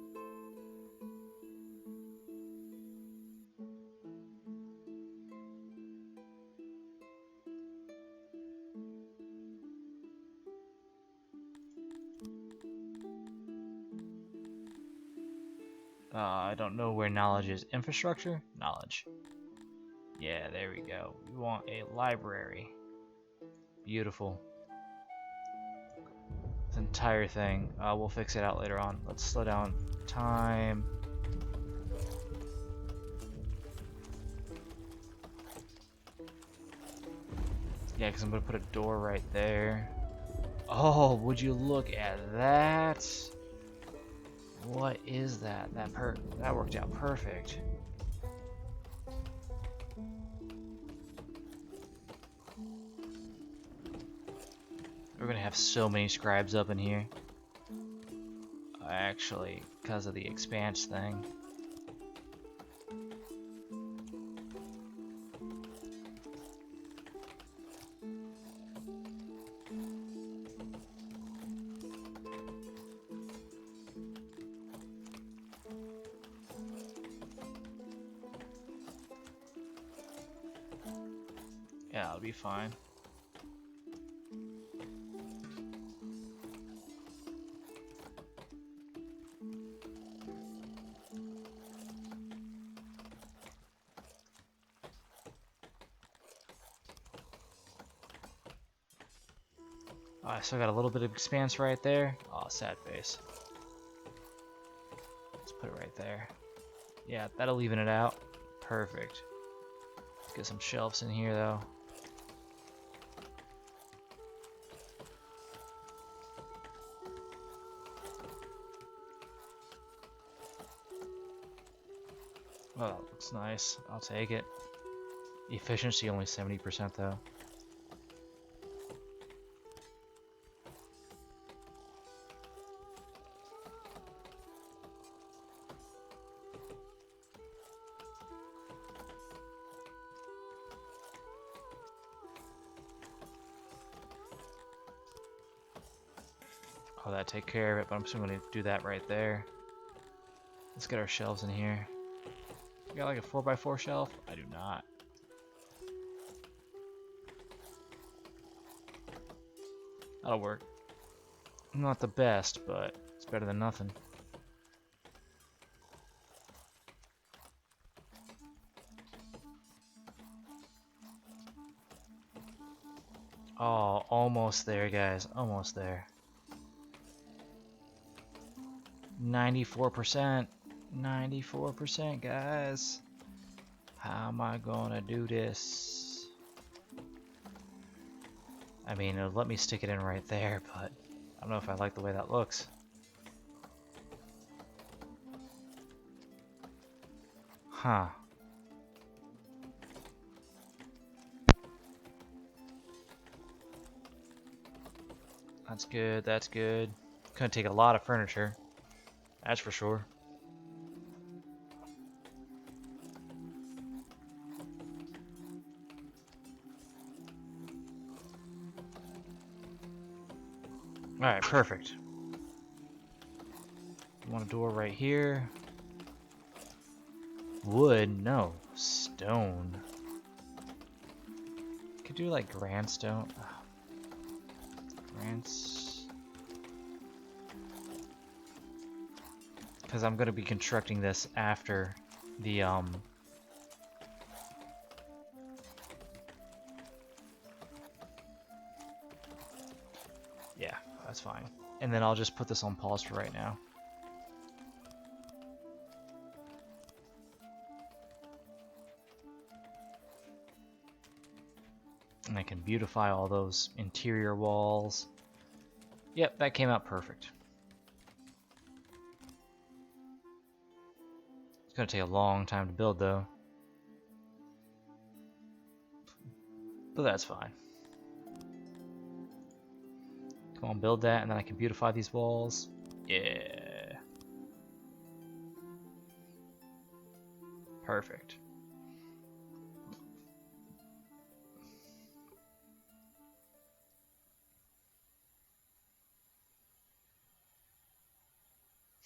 I don't know where knowledge is. Infrastructure? Knowledge. Yeah, there we go. We want a library. Beautiful. This entire thing. We'll fix it out later on. Let's slow down time. Yeah, because I'm going to put a door right there. Oh, would you look at that? What is that? That worked out perfect. We're gonna have so many scribes up in here. Actually, because of the expanse thing. Yeah, it'll be fine. I still got a little bit of expanse right there. Oh, sad face. Let's put it right there. Yeah, that'll even it out. Perfect. Let's get some shelves in here though. Oh, that looks nice. I'll take it. Efficiency only 70% though. Oh, that take care of it, but I'm just going to do that right there. Let's get our shelves in here. You got like a 4x4 shelf? I do not. That'll work. Not the best, but it's better than nothing. Oh, almost there, guys. Almost there. 94%. 94%, guys. How am I gonna do this? I mean, it'll let me stick it in right there, but I don't know if I like the way that looks. Huh. That's good, that's good. Gonna take a lot of furniture. That's for sure. Alright, perfect. Want a door right here. Wood? No. Stone. Could do like grandstone. Because I'm going to be constructing this after the yeah, that's fine. And then I'll just put this on pause for right now. And I can beautify all those interior walls. Yep, that came out perfect. It's gonna take a long time to build though. But that's fine. Come on, build that, and then I can beautify these walls. Yeah. Perfect.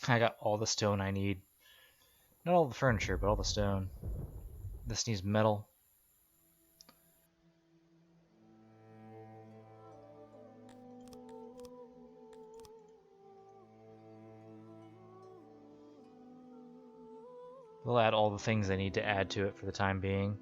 I got all the stone I need. Not all the furniture, but all the stone. This needs metal. We'll add all the things I need to add to it for the time being.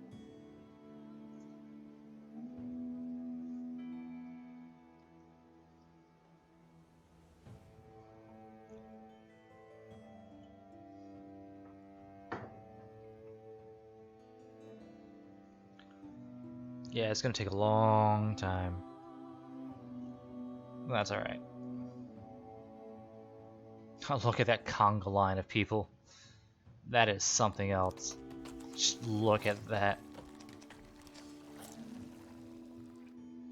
Yeah, it's gonna take a long time. That's alright. Oh, look at that conga line of people. That is something else. Just look at that.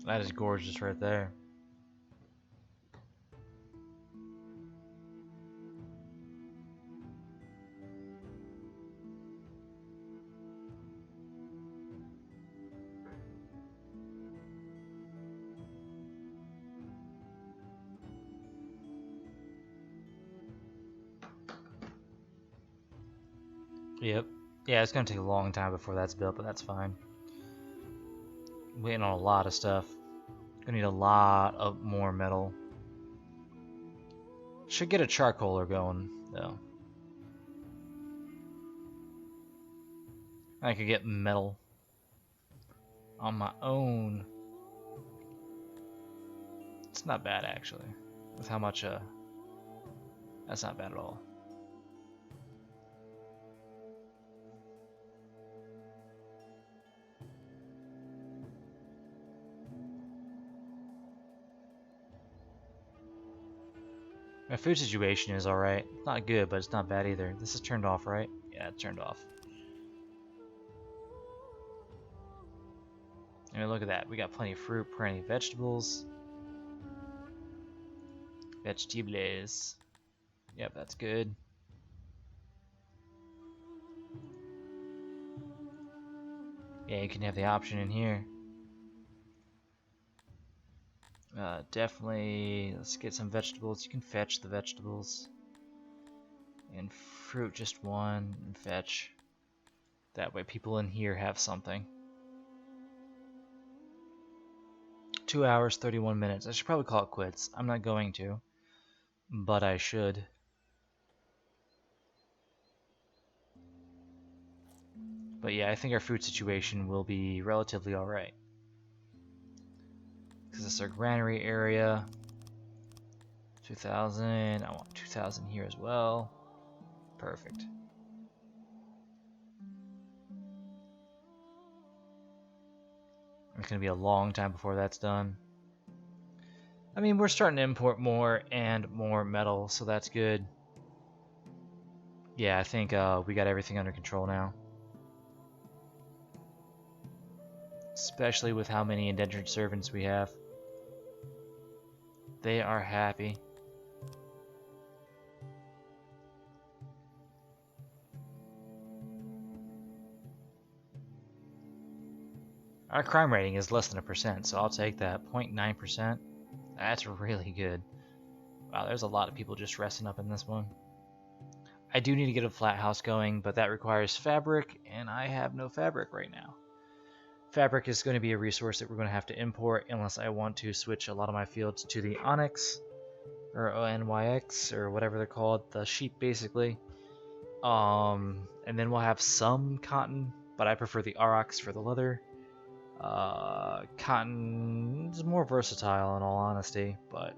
That is gorgeous right there. Yep. Yeah, it's gonna take a long time before that's built, but that's fine. Waiting on a lot of stuff. Gonna need a lot of more metal. Should get a charcoaler going, though. I could get metal on my own. It's not bad, actually. With how much, that's not bad at all. My food situation is alright. It's not good, but it's not bad either. This is turned off, right? Yeah, it's turned off. I mean, look at that. We got plenty of fruit, plenty of vegetables. Vegetables. Yep, that's good. Yeah, you can have the option in here. Definitely, let's get some vegetables. You can fetch the vegetables. And fruit, just one, and fetch. That way people in here have something. 2 hours, 31 minutes. I should probably call it quits. I'm not going to, but I should. But yeah, I think our food situation will be relatively alright. Because it's our granary area. 2,000. I want 2,000 here as well. Perfect. It's going to be a long time before that's done. I mean, we're starting to import more and more metal, so that's good. Yeah, I think we got everything under control now. Especially with how many indentured servants we have. They are happy. Our crime rating is less than 1%, so I'll take that. 0.9%. That's really good. Wow, there's a lot of people just resting up in this one. I do need to get a flat house going, but that requires fabric, and I have no fabric right now. Fabric is going to be a resource that we're going to have to import unless I want to switch a lot of my fields to the Onyx, or ONYX, or whatever they're called, the sheep basically. And then we'll have some cotton, but I prefer the Aurochs for the leather. Cotton is more versatile in all honesty, but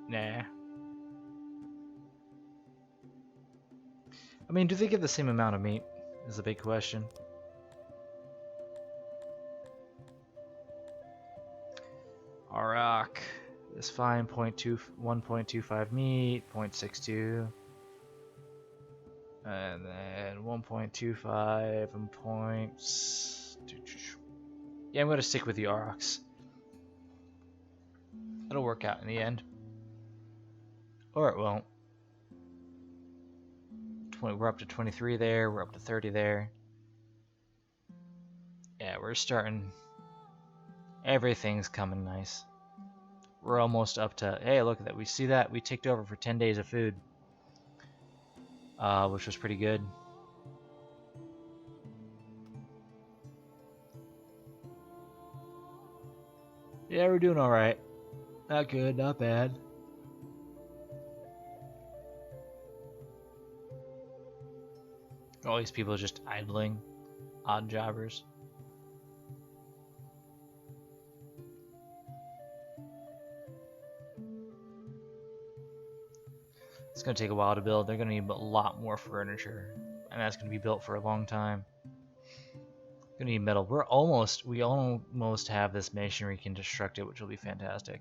nah. I mean, do they give the same amount of meat? Is a big question. Auroch is fine. 1.25 meat, 0.62, and then 1.25 and points. Yeah, I'm gonna stick with the Aurochs. It'll work out in the end, or it won't. We're up to 23 there. We're up to 30 there. Yeah, we're starting. Everything's coming nice. We're almost up to. Hey, look at that. We see that we ticked over for 10 days of food, which was pretty good. Yeah, we're doing all right. Not good, not bad. All these people just idling, odd jobbers. It's going to take a while to build. They're going to need a lot more furniture, and that's going to be built for a long time. Going to need metal. We almost have this masonry constructed, which will be fantastic.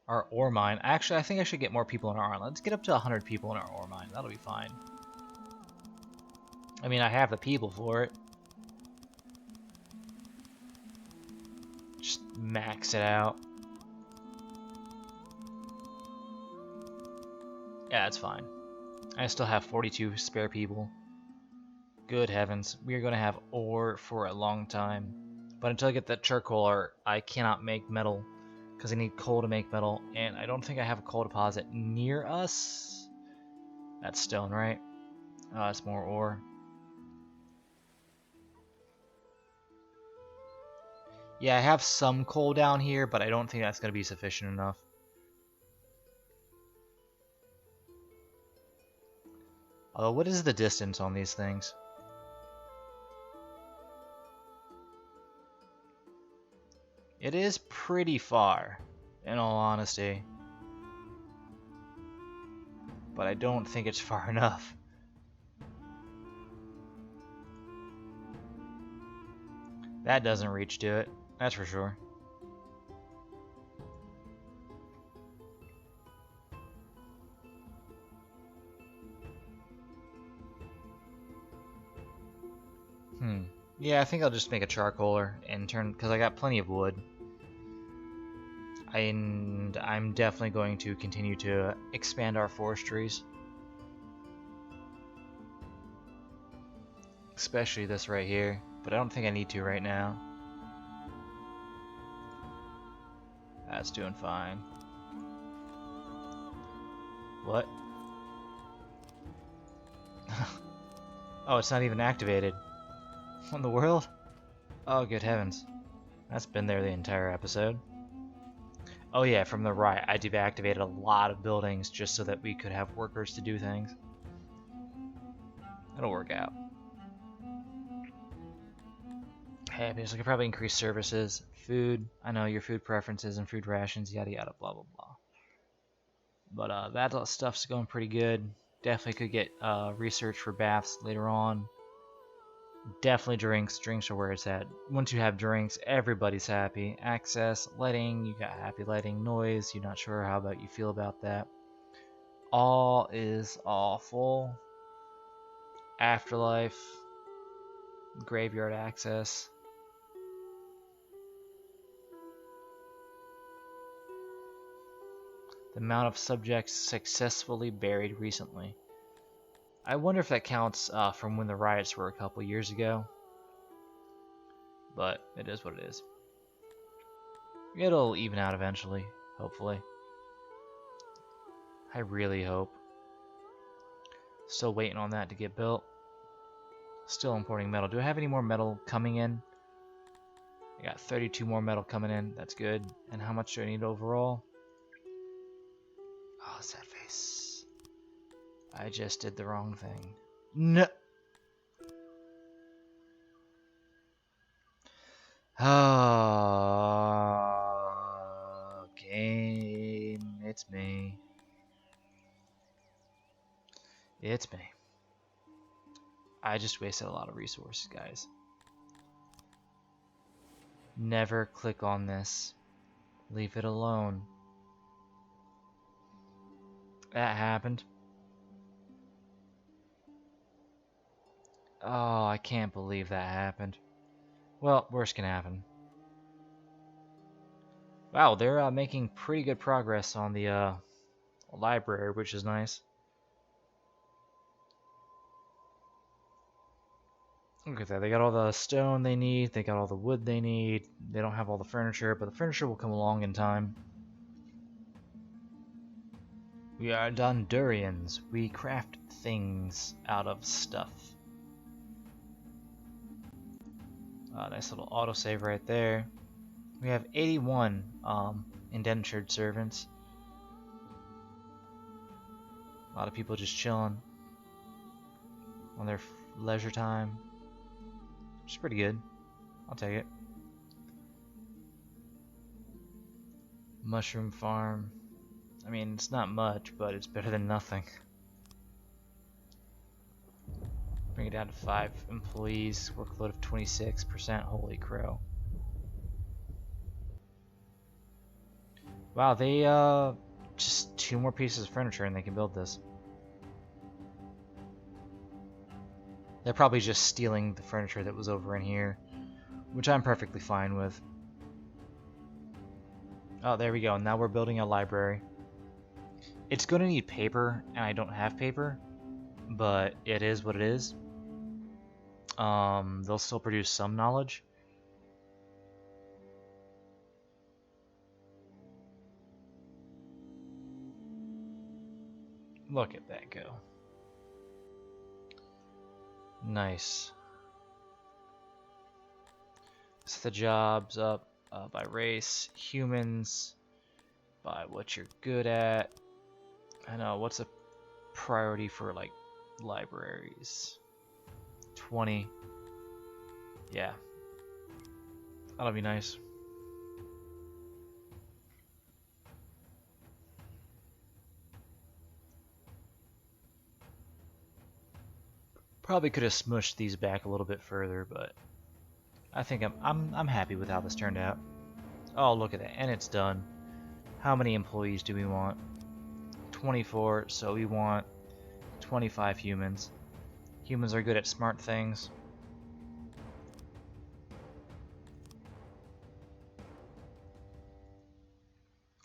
Our ore mine. Actually, I think I should get more people in our ore. Let's get up to 100 people in our ore mine. That'll be fine. I mean, I have the people for it. Just max it out. Yeah, that's fine. I still have 42 spare people. Good heavens. We are going to have ore for a long time. But until I get that charcoal ore, I cannot make metal. Because I need coal to make metal. And I don't think I have a coal deposit near us. That's stone, right? Oh, it's more ore. Yeah, I have some coal down here, but I don't think that's going to be sufficient enough. Although, what is the distance on these things? It is pretty far, in all honesty. But I don't think it's far enough. That doesn't reach to it, that's for sure. Yeah, I think I'll just make a charcoaler and turn, because I got plenty of wood. And I'm definitely going to continue to expand our forestries. Especially this right here, but I don't think I need to right now. That's doing fine. What? Oh, it's not even activated. What in the world? Oh, good heavens. That's been there the entire episode. Oh yeah, from the right, I deactivated a lot of buildings just so that we could have workers to do things. It'll work out. Hey, because I could probably increase services, food. I know your food preferences and food rations, yada yada, blah blah blah. But that stuff's going pretty good. Definitely could get research for baths later on. Definitely drinks. Drinks are where it's at. Once you have drinks, everybody's happy. Access, lighting, you got happy lighting. Noise, you're not sure how about you feel about that. All is awful. Afterlife, graveyard access. The amount of subjects successfully buried recently. I wonder if that counts from when the riots were a couple years ago. But it is what it is. It'll even out eventually, hopefully. I really hope. Still waiting on that to get built. Still importing metal. Do I have any more metal coming in? I got 32 more metal coming in. That's good. And how much do I need overall? Oh, sad face. I just did the wrong thing. No. Oh, game. It's me. It's me. I just wasted a lot of resources, guys. Never click on this. Leave it alone. That happened. Oh, I can't believe that happened. Well, worse can happen. Wow, they're making pretty good progress on the library, which is nice. Look at that, they got all the stone they need, they got all the wood they need, they don't have all the furniture, but the furniture will come along in time. We are Dondorians. We craft things out of stuff. Nice little autosave right there. We have 81 indentured servants. A lot of people just chilling on their leisure time. Which is pretty good. I'll take it. Mushroom farm. I mean, it's not much, but it's better than nothing. Bring it down to 5 employees. Workload of 26%. Holy crow. Wow, they just 2 more pieces of furniture and they can build this. They're probably just stealing the furniture that was over in here, which I'm perfectly fine with. Oh, there we go. Now we're building a library. It's going to need paper, and I don't have paper, but it is what it is. They'll still produce some knowledge. Look at that go. Nice. Set the jobs up by race, humans, by what you're good at. I know, what's a priority for like libraries? 20. Yeah. That'll be nice. Probably could have smushed these back a little bit further, but I think I'm happy with how this turned out. Oh, look at that, and it's done. How many employees do we want? 24, so we want 25 humans. Humans are good at smart things.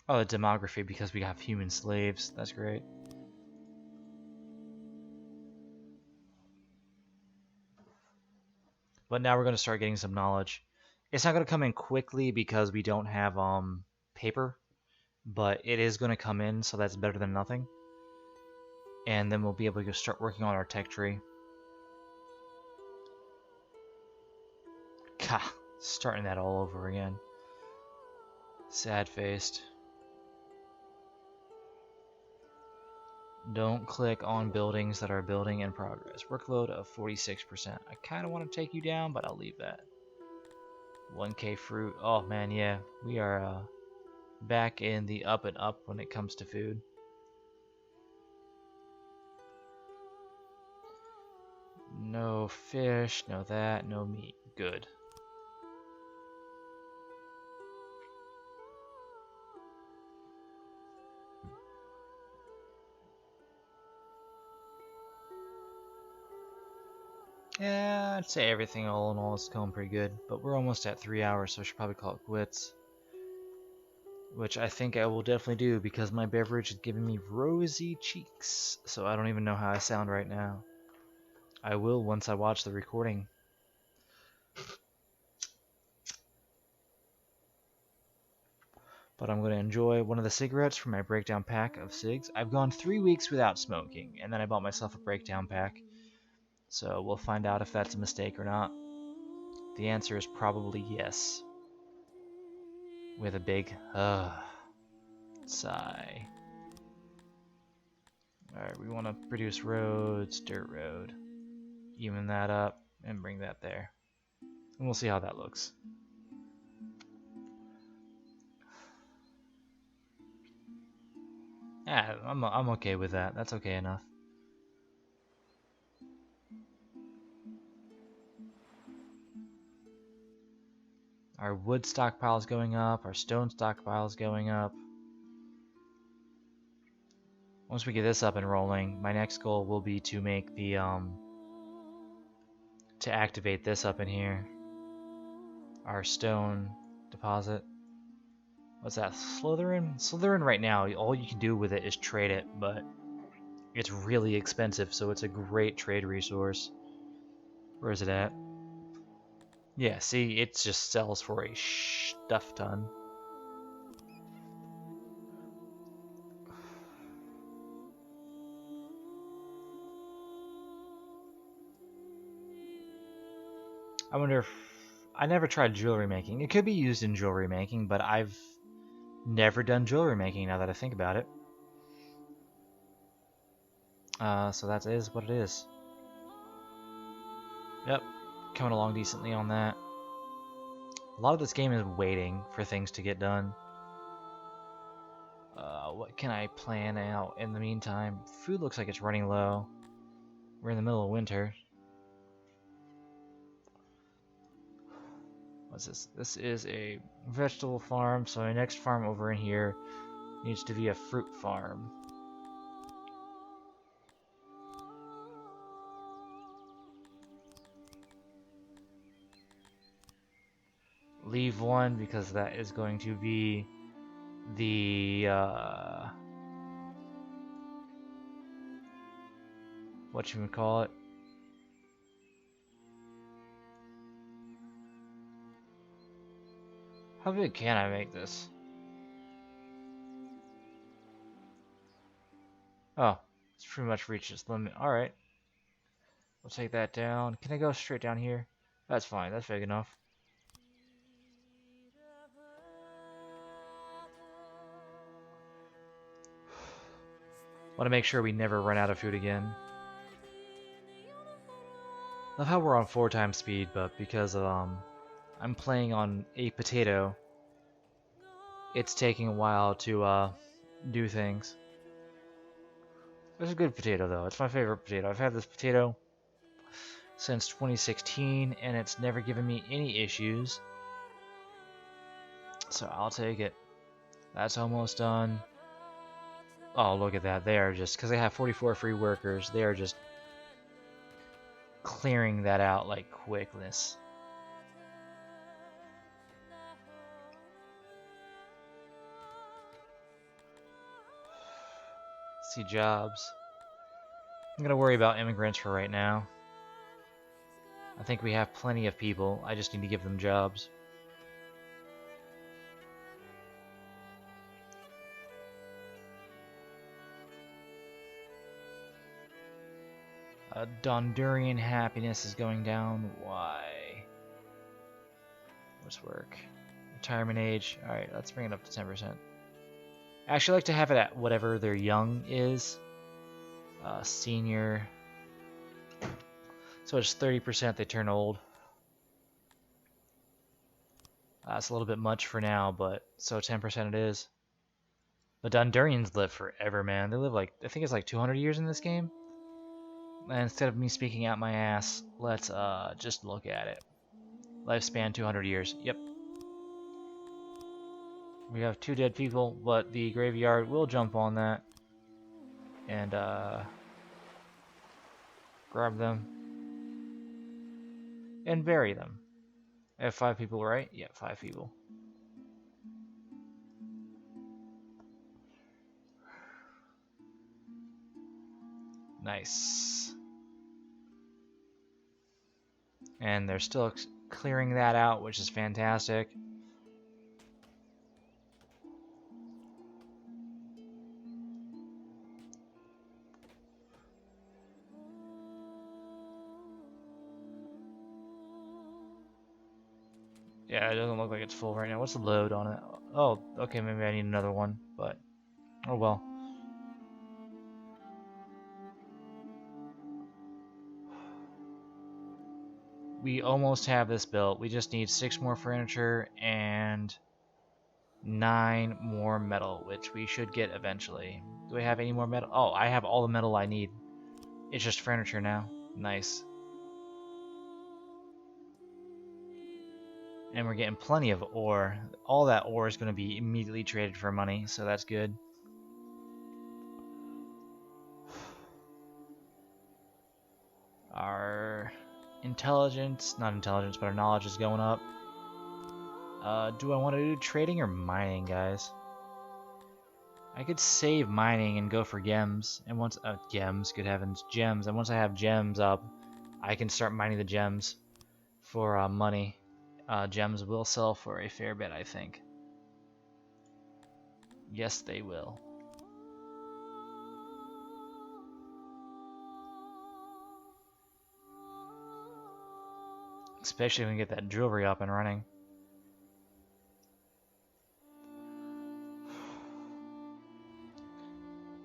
Oh, the demography, because we have human slaves. That's great. But now we're going to start getting some knowledge. It's not going to come in quickly because we don't have paper, but it is going to come in, so that's better than nothing. And then we'll be able to start working on our tech tree. Gah, starting that all over again. Sad-faced. Don't click on buildings that are building in progress. Workload of 46%. I kind of want to take you down, but I'll leave that. 1K fruit. Oh man, yeah. We are back in the up and up when it comes to food. No fish, no that, no meat. Good. Yeah, I'd say everything all in all is going pretty good, but we're almost at 3 hours, so I should probably call it quits. Which I think I will definitely do because my beverage is giving me rosy cheeks, so I don't even know how I sound right now. I will once I watch the recording. But I'm going to enjoy one of the cigarettes from my breakdown pack of cigs. I've gone 3 weeks without smoking, and then I bought myself a breakdown pack. So we'll find out if that's a mistake or not. The answer is probably yes. With a big sigh. Alright, we want to produce roads, dirt road. Even that up and bring that there. And we'll see how that looks. Yeah, I'm okay with that. That's okay enough. Our wood stockpile is going up. Our stone stockpile is going up. Once we get this up and rolling, my next goal will be to make the to activate this up in here. Our stone deposit. What's that? Slytherin? Slytherin right now, all you can do with it is trade it, but it's really expensive, so it's a great trade resource. Where is it at? Yeah, see, it just sells for a stuff ton. I wonder if... I never tried jewelry making. It could be used in jewelry making, but I've never done jewelry making now that I think about it. So that is what it is. Yep, coming along decently on that. A lot of this game is waiting for things to get done. What can I plan out in the meantime? Food looks like it's running low. We're in the middle of winter. What's this? This is a vegetable farm, so my next farm over in here needs to be a fruit farm. Leave one because that is going to be the whatchamacallit. How big can I make this? Oh, it's pretty much reached its limit. Alright. We'll take that down. Can I go straight down here? That's fine, that's big enough. Want to make sure we never run out of food again. Love how we're on 4 times speed, but because of, I'm playing on a potato, it's taking a while to do things. It's a good potato though. It's my favorite potato. I've had this potato since 2016 and it's never given me any issues. So I'll take it. That's almost done. Oh, look at that. They are just, because they have 44 free workers, they are just clearing that out like quickness. See jobs. I'm gonna worry about immigrants for right now. I think we have plenty of people. I just need to give them jobs. Dondorian happiness is going down. Why? What's work? Retirement age. Alright, let's bring it up to 10%. I actually like to have it at whatever their young is. Senior. So it's 30% they turn old. That's a little bit much for now, but so 10% it is. The Dondorians live forever, man. They live like, I think it's like 200 years in this game. And instead of me speaking out my ass, let's just look at it. Lifespan 200 years. Yep. We have 2 dead people, but the graveyard will jump on that and grab them and bury them. I have 5 people, right? Yeah, 5 people. Nice. And they're still clearing that out, which is fantastic. Yeah, it doesn't look like it's full right now. What's the load on it? Oh, okay, maybe I need another one, but oh well. We almost have this built. We just need 6 more furniture and 9 more metal, which we should get eventually. Do I have any more metal? Oh, I have all the metal I need. It's just furniture now. Nice. And we're getting plenty of ore. All that ore is going to be immediately traded for money, so that's good. Our intelligence, not intelligence, but our knowledge is going up. Do I want to do trading or mining, guys? I could save mining and go for gems, and once gems, good heavens, gems, and once I have gems up, I can start mining the gems for money. Gems will sell for a fair bit, I think. Yes, they will. Especially when we get that jewelry up and running.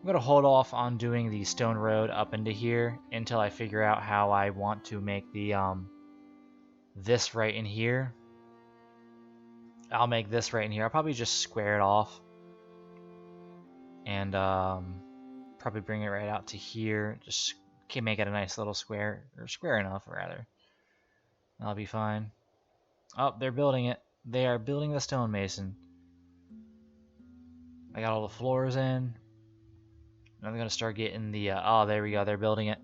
I'm going to hold off on doing the stone road up into here until I figure out how I want to make the this right in here. I'll make this right in here. I'll probably just square it off and probably bring it right out to here. Just make it a nice little square, or square enough rather. That'll be fine. Oh, they're building it. They are building the stonemason. I got all the floors in. I'm gonna start getting the oh, there we go, they're building it.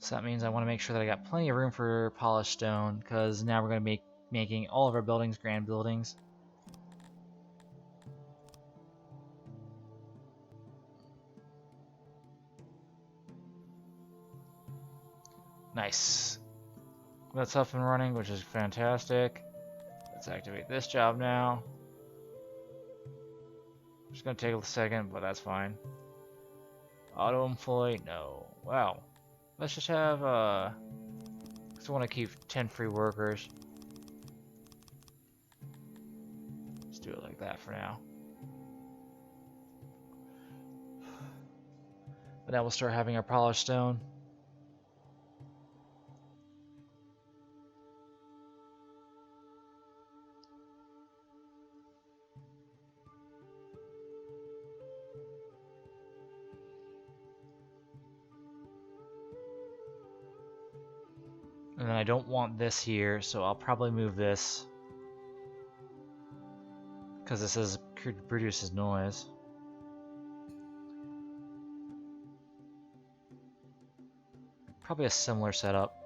So that means I want to make sure that I got plenty of room for polished stone, because now we're gonna be making all of our buildings grand buildings. Nice. That's up and running, which is fantastic. Let's activate this job now. It's gonna take a second, but that's fine. Auto employ, no. Wow. Let's just have I just want to keep 10 free workers. Let's do it like that for now. But now we'll start having our polished stone. And then I don't want this here, so I'll probably move this. Because this produces noise. Probably a similar setup.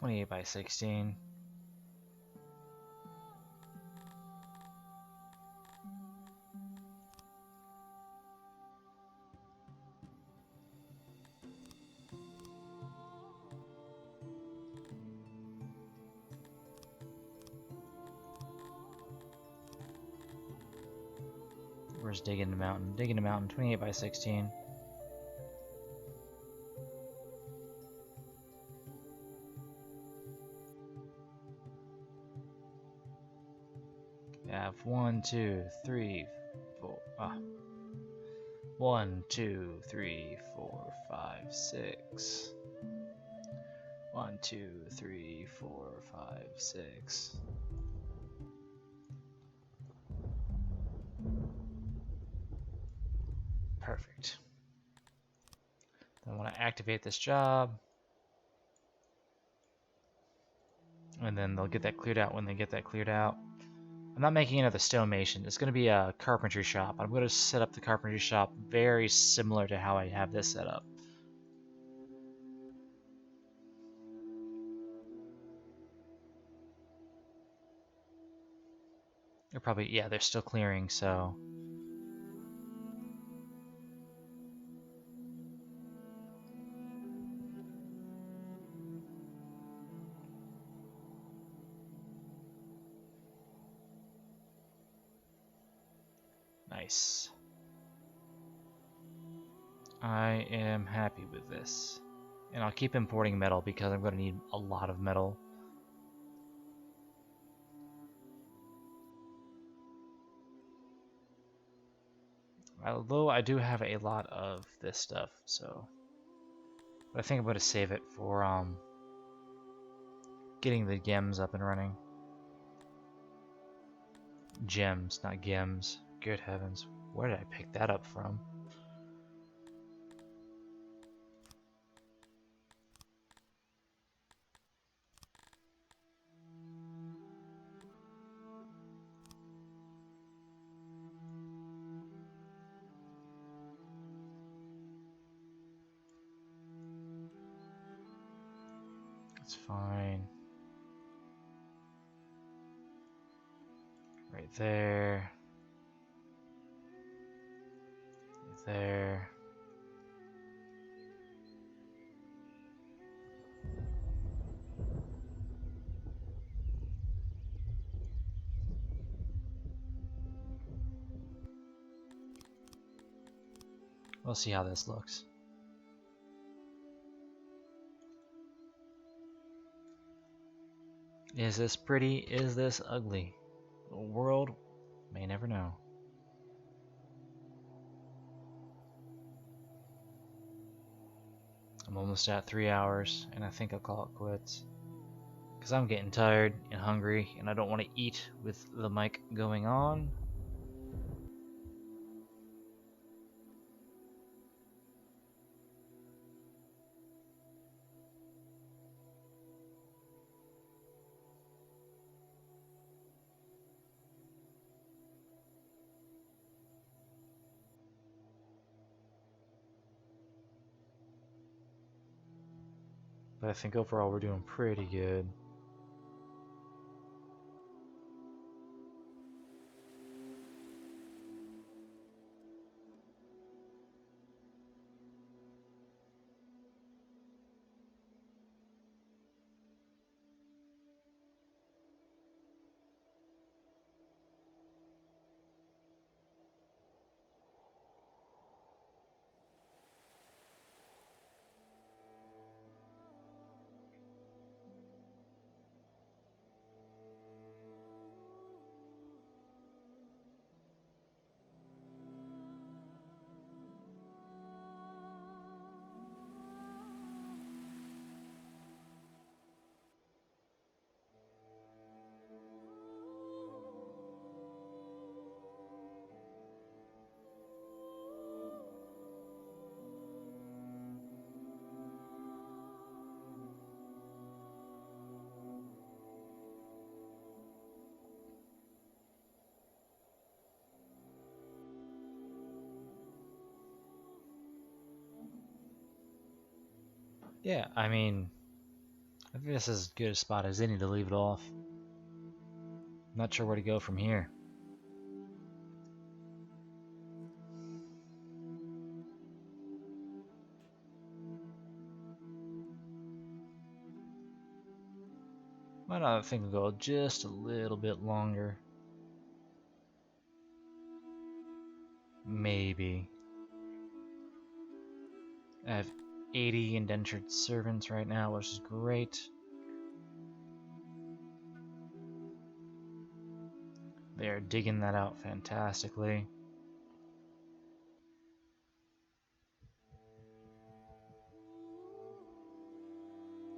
28 by 16. Where's digging the mountain? Digging the mountain, 28 by 16. I have 1, 2, 3, 4. 1, 2, 3, 4, 5, 6. 1, 2, 3, 4, 5, 6. Perfect. Then I want to activate this job. And then they'll get that cleared out when they get that cleared out. I'm not making another stonemason. It's going to be a carpentry shop. I'm going to set up the carpentry shop very similar to how I have this set up. They're probably, yeah, they're still clearing, so. Nice. I am happy with this. And I'll keep importing metal because I'm going to need a lot of metal. Although I do have a lot of this stuff, so. But I think I'm going to save it for getting the gems up and running. Gems, not gems. Good heavens. Where did I pick that up from? It's fine. Right there. Right there. We'll see how this looks. Is this pretty? Is this ugly? The world may never know. I'm almost at 3 hours, and I think I'll call it quits. Because I'm getting tired and hungry, and I don't want to eat with the mic going on. But I think overall we're doing pretty good. Yeah, I mean, I think this is as good a spot as any to leave it off. I'm not sure where to go from here. Why not? I think we'll go just a little bit longer. Maybe. I have 80 indentured servants right now, which is great. They are digging that out fantastically.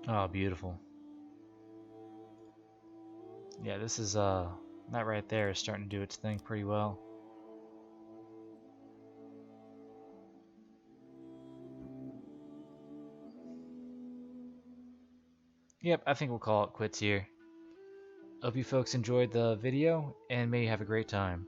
Oh, beautiful. Yeah, this is, that right there is starting to do its thing pretty well. Yep, I think we'll call it quits here. Hope you folks enjoyed the video, and may you have a great time.